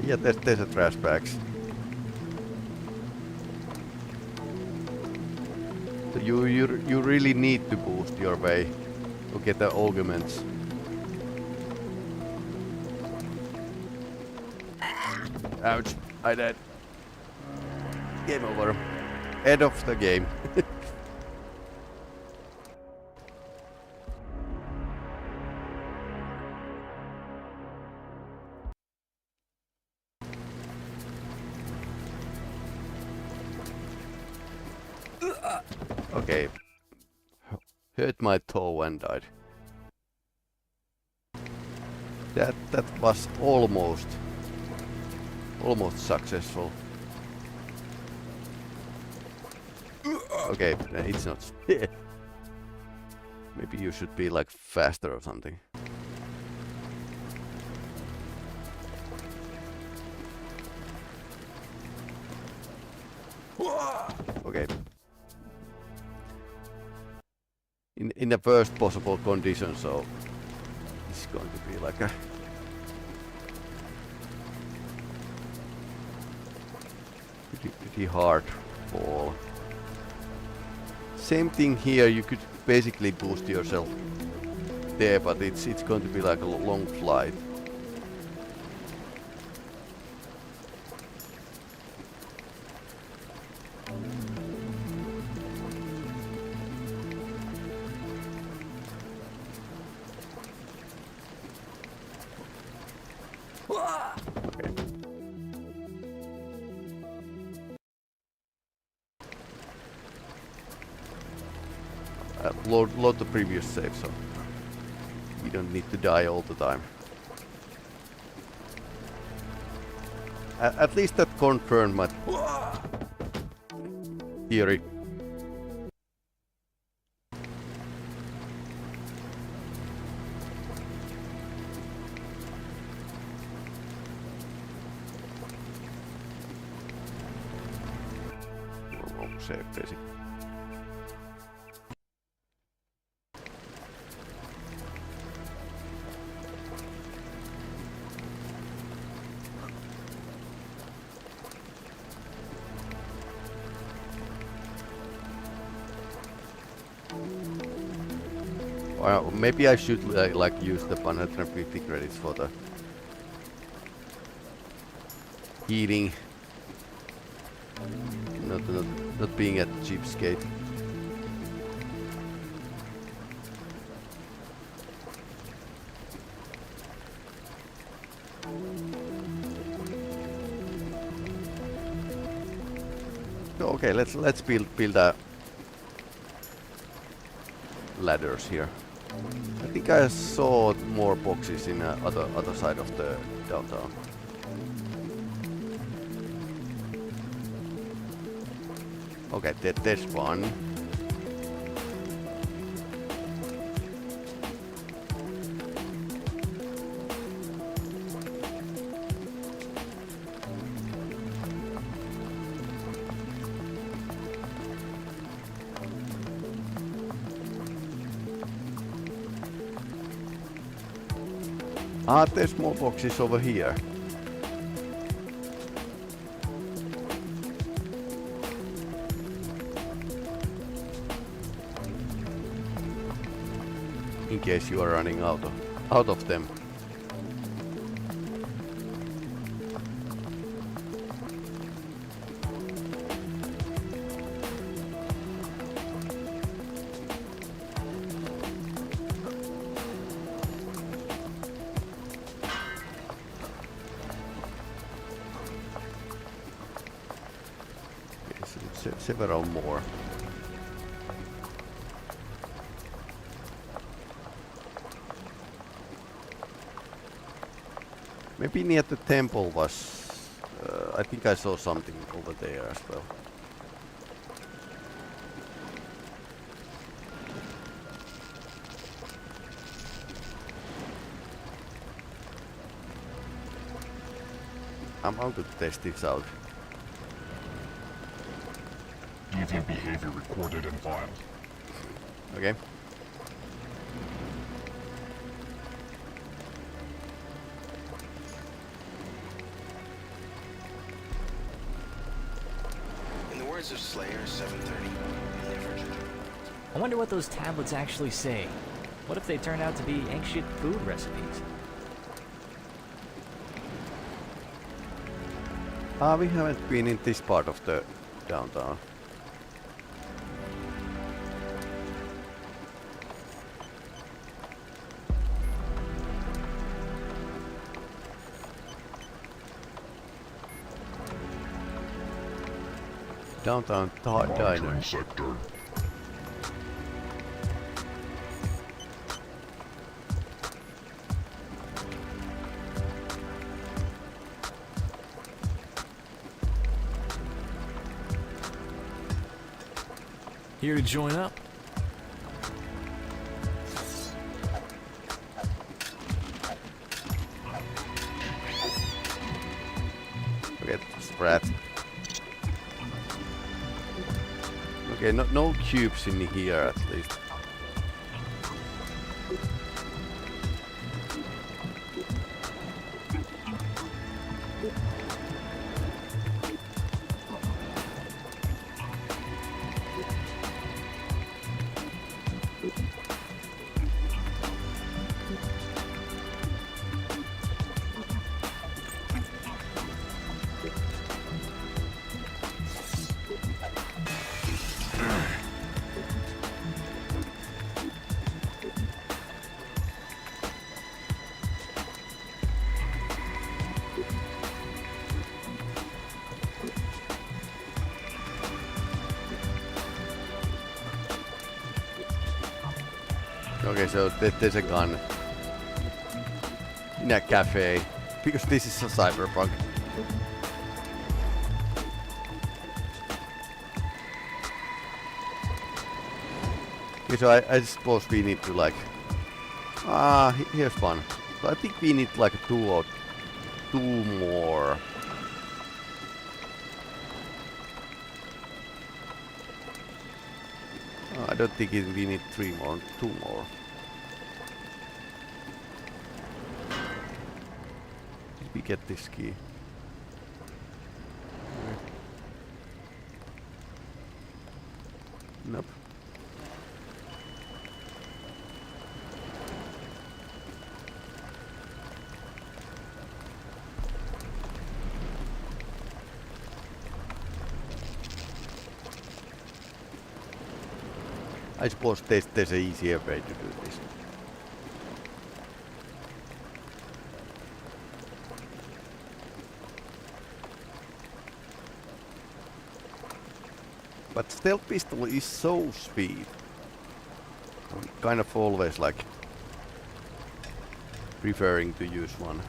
Yeah, there's a trash bags. So you really need to boost your way to get the augments. Ouch! I died. Game over. End of the game. Okay. Hurt my toe and died. That was almost successful. Okay, it's not. Maybe you should be like faster or something. Okay. In the worst possible condition, so it's going to be like a pretty hard fall. Same thing here, you could basically boost yourself there, but it's going to be like a long flight. Load the previous save, so you don't need to die all the time. At least that confirmed my theory. Wrong save, basically. Well, maybe I should like use the 150 credits for the healing, not being a cheapskate. Okay, let's build a ladders here. I think I saw more boxes in the other side of the downtown. Okay, there's one. Ah, there's more boxes over here. in case you are running out of them. Several more. Maybe near the temple was... I think I saw something over there as well. I'm going to test this out. Deviant behavior recorded and filed. Okay. In the words of Slayer 730, never judge. I wonder what those tablets actually say. What if they turn out to be ancient food recipes? We haven't been in this part of the downtown. Downtown diner. Sector. Here to join up? Forget Sprat. Okay, no cubes in here at least. Okay, so there's a gun in a cafe because this is a cyberpunk. Okay, so I suppose we need to like here's one. So I think we need like two more. I don't think we need two more. Did we get this key? Nope. I suppose there's an easier way to do this. But stealth pistol is so sweet. I'm kind of always like preferring to use one.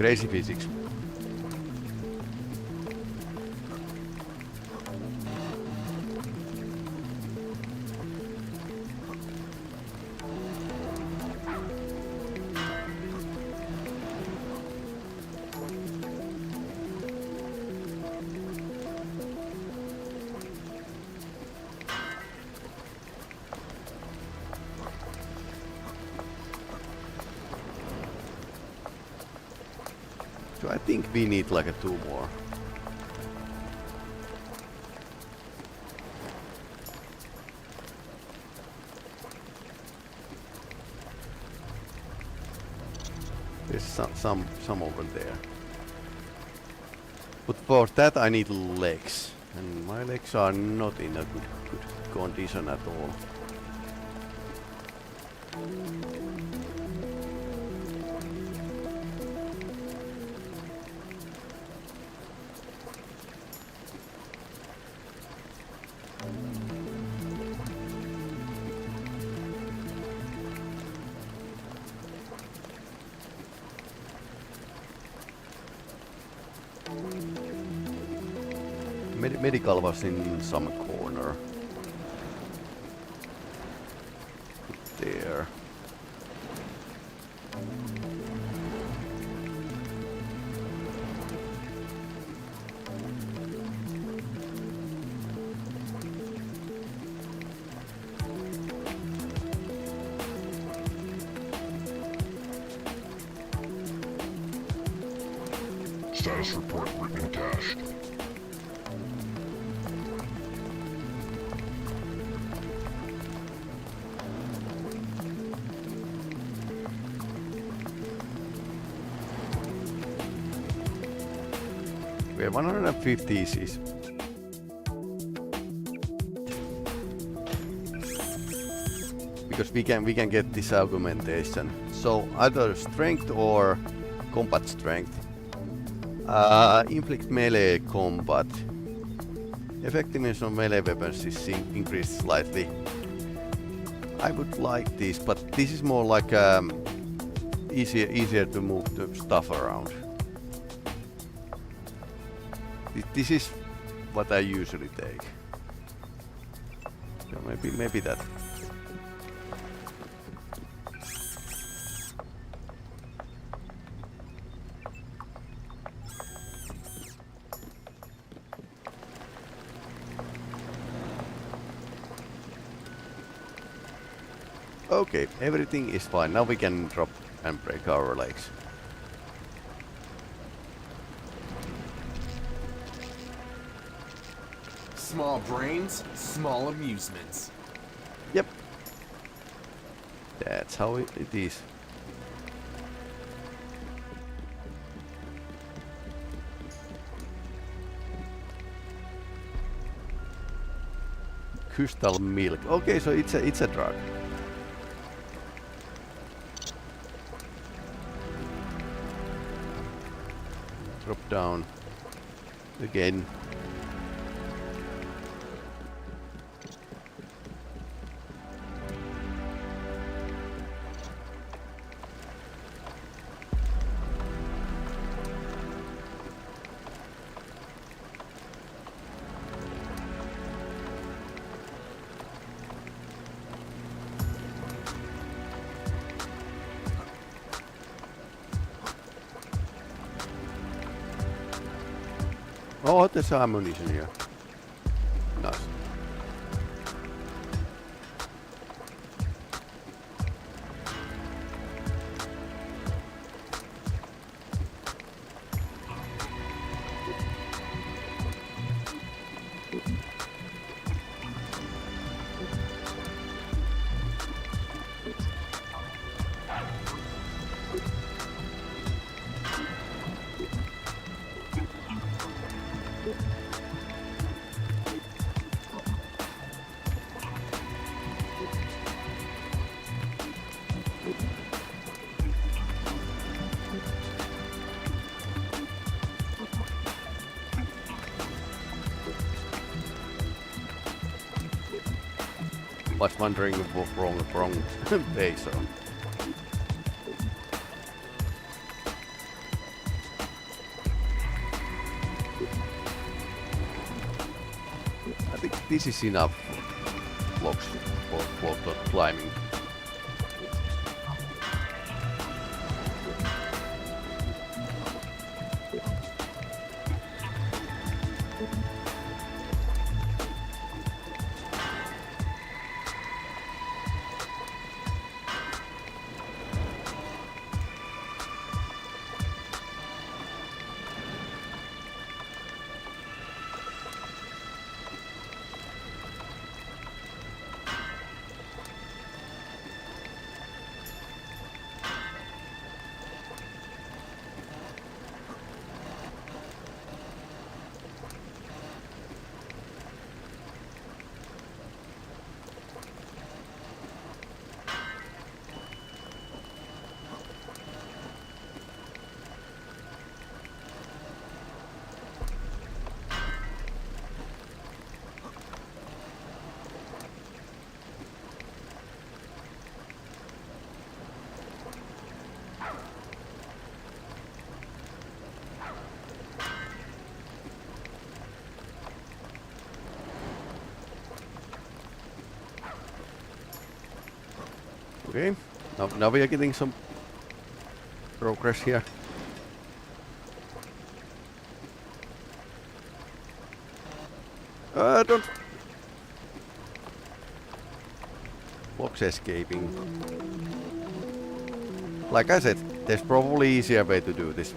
Crazy physics. So I think we need like a 2 more. There's some over there. But for that I need legs. And my legs are not in a good condition at all. Medical was in some corner. There. Status report written and cached. We have 150 ECs. Because we can get this augmentation. So either strength or combat strength. Inflict melee combat. Effectiveness of melee weapons is increased slightly. I would like this, but this is more like easier to move the stuff around. This is what I usually take. So maybe that. Okay, everything is fine. Now we can drop and break our legs. Small brains, small amusements. Yep. That's how it is. Crystal milk. Okay, so it's a drug. Drop down again. Oh, there's ammunition here. Nice. Was wondering if wrong base. think this is enough blocks for climbing. Okay, now we are getting some progress here. Don't... Blocks escaping. Like I said, there's probably easier way to do this.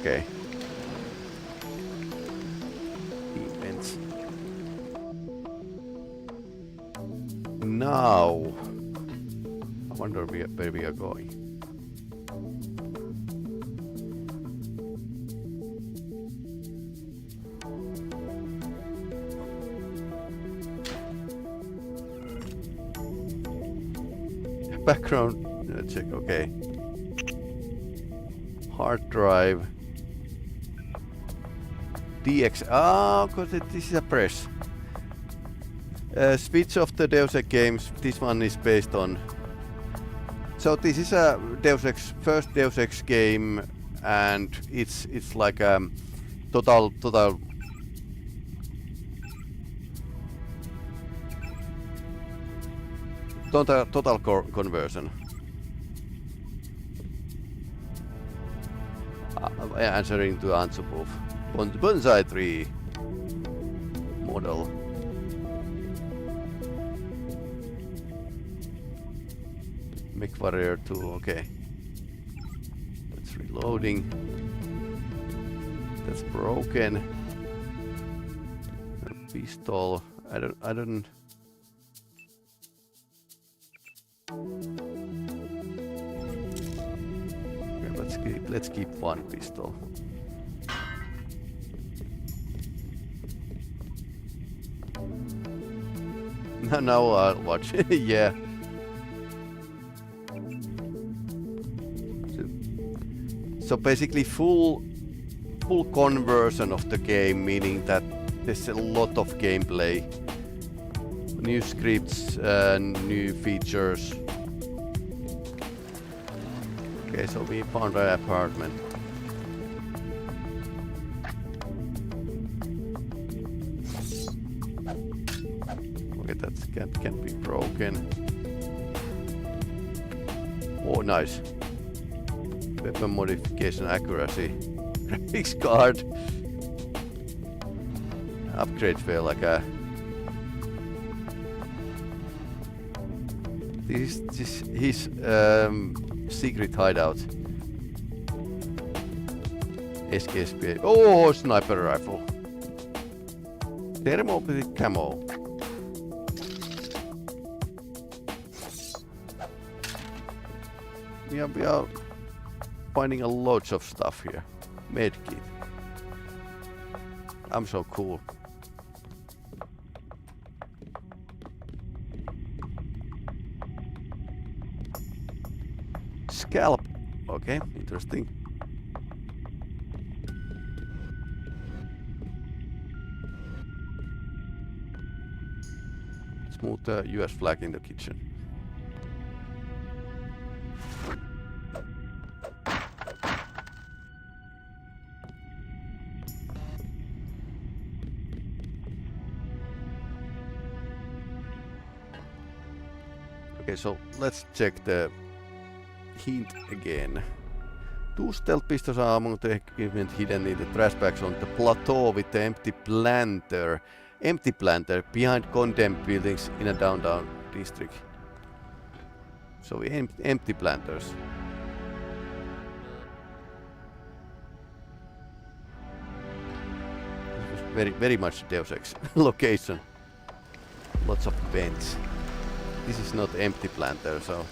Okay. Events. Now, I wonder where we are going. Background check. Okay. Hard drive. DX. Ah, because this is a press. Switch of the Deus Ex games. This one is based on. So this is a Deus Ex first Deus Ex game, and it's like total conversion. Answering to Antsupov. Bonsai tree model. Mech Warrior 2, okay. That's reloading. That's broken. A pistol. I don't okay, let's keep one pistol. Now I'll watch. Yeah. So basically full conversion of the game, meaning that there's a lot of gameplay, new scripts, new features. Okay, so we found an apartment. Okay, that can be broken. Oh, nice. Weapon modification accuracy. Graphics card. Upgrades were like a. This is his secret hideout. SKSP. Oh, sniper rifle. Thermoplastic camo. We are finding a loads of stuff here. Medkit. I'm so cool. Scalp. Okay, interesting. move the US flag in the kitchen. Okay, so let's check the hint again. 2 stealth pistols are among the equipment hidden in the trash bags on the plateau with the empty planter behind condemned buildings in a downtown district. So empty planters. This was very much Deus Ex location. Lots of vents. This is not empty planter, so.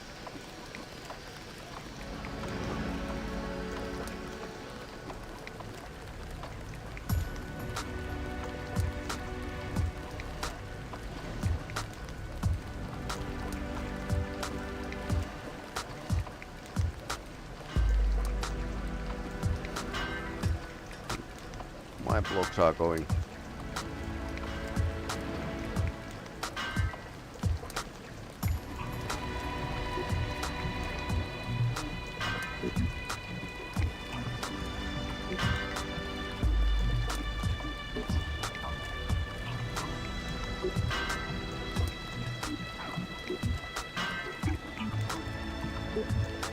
My blocks are going.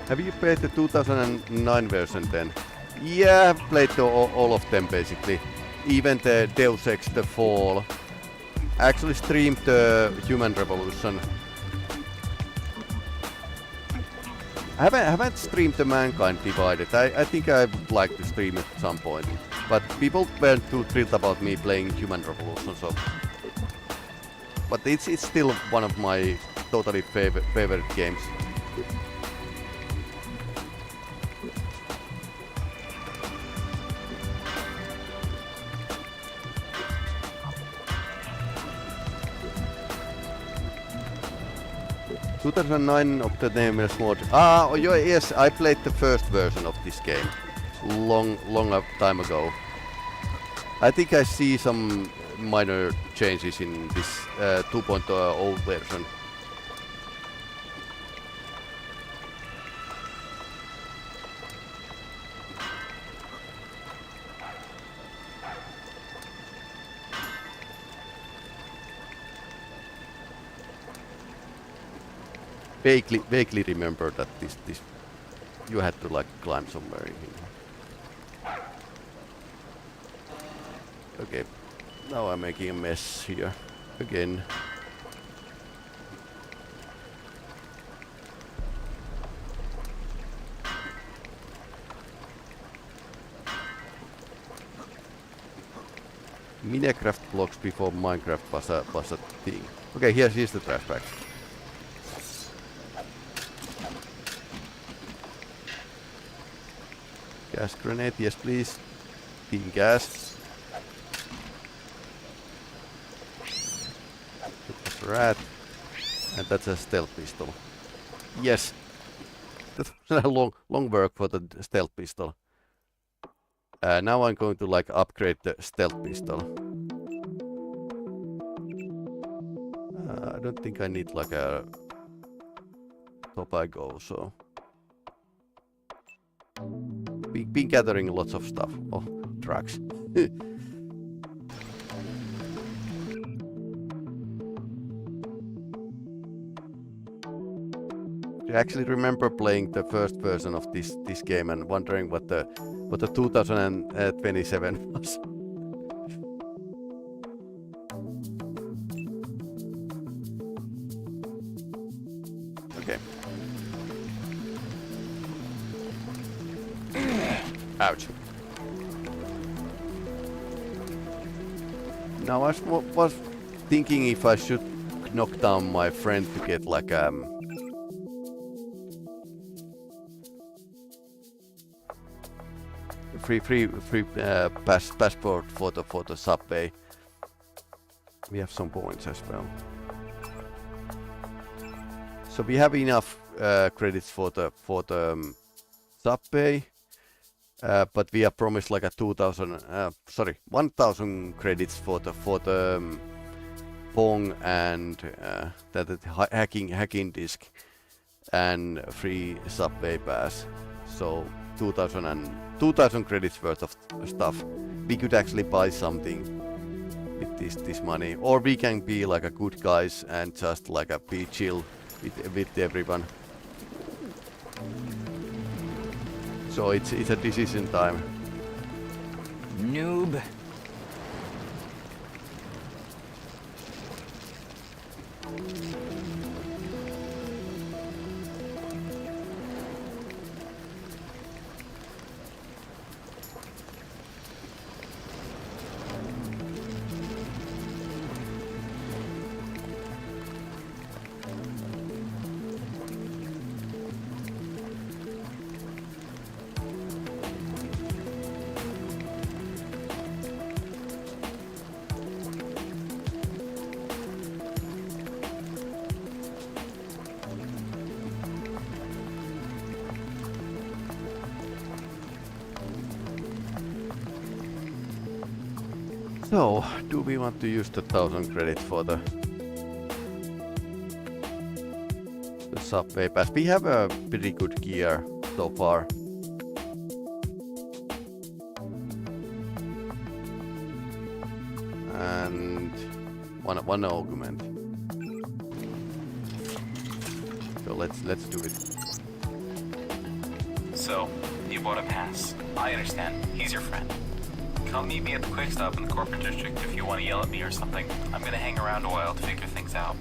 Have you played the 2009 version then? Yeah, I've played all of them basically. Even the Deus Ex The Fall. Actually streamed the Human Revolution. I haven't streamed the Mankind Divided. I think I would like to stream it at some point. But people weren't too thrilled about me playing Human Revolution, so. But it's still one of my totally favorite games. of the Nameless Mod. Yes, I played the first version of this game long time ago. I think I see some minor changes in this 2.0 version. Vaguely remember that this you had to like climb somewhere in here. Okay, now I'm making a mess here again. Minecraft blocks before Minecraft was a thing. Okay, here's the trash bags. Gas grenade, yes please. Team gas. That's a rat. And that's a stealth pistol. Yes. That was a long work for the stealth pistol. Now I'm going to like upgrade the stealth pistol. I don't think I need like a top I go, so. Been gathering lots of stuff. Oh, trucks. I actually remember playing the first version of this game and wondering what the 2027 was. Okay. Ouch. Now I was thinking if I should knock down my friend to get like free passport for the subway. We have some points as well. So we have enough credits for the subway. But we are promised like a 1,000 credits for the Fong and that hacking disk and free subway pass. So 2000 credits worth of stuff. We could actually buy something with this money, or we can be like a good guys and just like a be chill with everyone. So it's a decision time. Noob. So, do we want to use the 1000 credits for the subway pass? We have a pretty good gear so far. And one argument. So let's do it. So, you bought a pass. I understand. He's your friend. Come meet me at the quick stop in the corporate district if you want to yell at me or something. I'm gonna hang around a while to figure things out.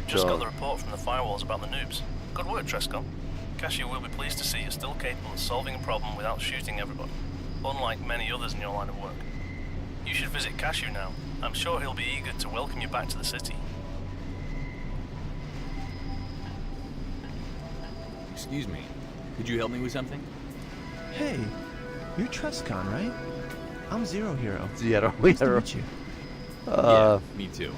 Just got the report from the firewalls about the noobs. Good work, Trestkon. Cashew will be pleased to see you're still capable of solving a problem without shooting everybody, unlike many others in your line of work. You should visit Cashew now. I'm sure he'll be eager to welcome you back to the city. Excuse me. Could you help me with something? Hey, you're Trestkon, right? I'm Zero Hero. Zero Nice to Hero. meet you. Yeah, me too.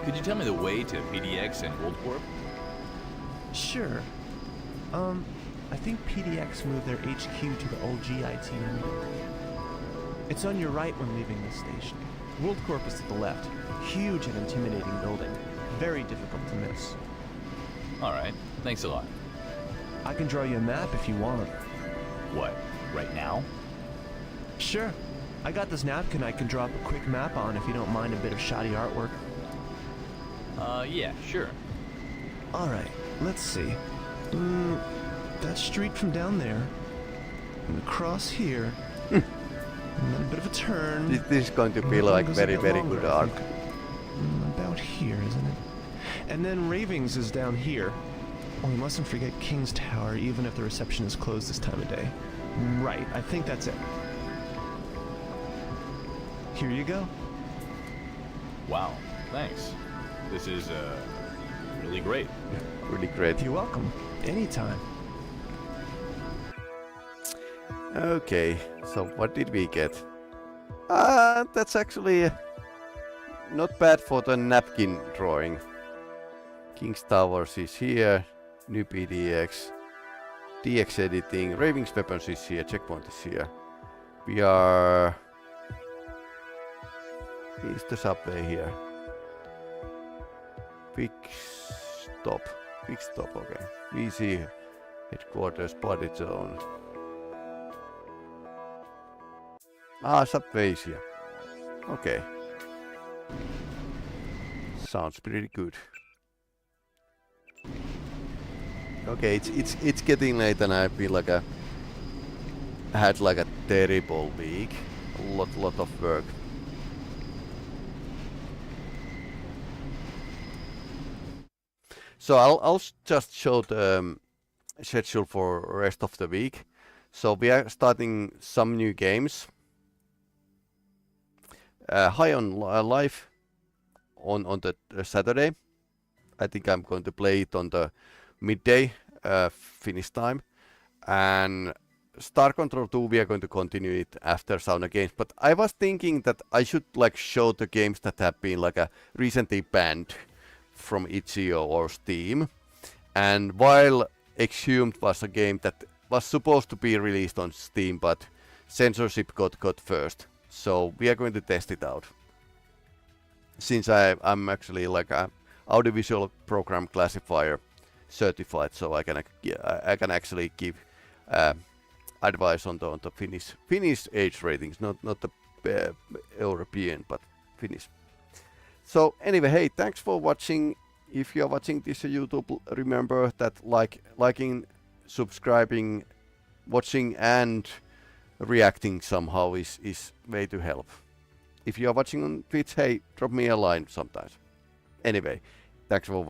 Could you tell me the way to PDX and WorldCorp? Sure. I think PDX moved their HQ to the old GITNM. It's on your right when leaving this station. WorldCorp is to the left. Huge and intimidating building. Very difficult to miss. Alright, thanks a lot. I can draw you a map if you want. What, right now? Sure. I got this napkin I can drop a quick map on if you don't mind a bit of shoddy artwork. Yeah, sure. Alright, let's see. That street from down there. And across here. And then a bit of a turn. This is going to be like very good art. About here, isn't it? And then Ravings is down here. Oh, we mustn't forget King's Tower, even if the reception is closed this time of day. Right, I think that's it. Here you go. Wow, thanks. This is, really great. Really great. You're welcome. Anytime. Okay, so what did we get? That's actually not bad for the napkin drawing. King's Towers is here, new PDX, DX editing, Raving's weapons is here, checkpoint is here. We are... Is the subway here? Big stop, okay. VC headquarters, party zone. Subway is here. Okay. Sounds pretty good. Okay, it's getting late and I feel like I had like a terrible week. A lot of work. So I'll just show the schedule for rest of the week. So we are starting some new games. High on Life on the Saturday. I think I'm going to play it on the midday Finnish time. And Star Control 2 we are going to continue it after Sauna Games. But I was thinking that I should like show the games that have been like recently banned from itch.io or Steam. And while Exhumed was a game that was supposed to be released on Steam but censorship got first. So we are going to test it out. Since I'm actually like a audiovisual program classifier certified, so I can actually give advice on the Finnish age ratings, not the European, but Finnish. So anyway, hey, thanks for watching. If you're watching this on YouTube, remember that liking, subscribing, watching and reacting somehow is way to help. If you're watching on Twitch, hey, drop me a line sometimes. Anyway, thanks for watching.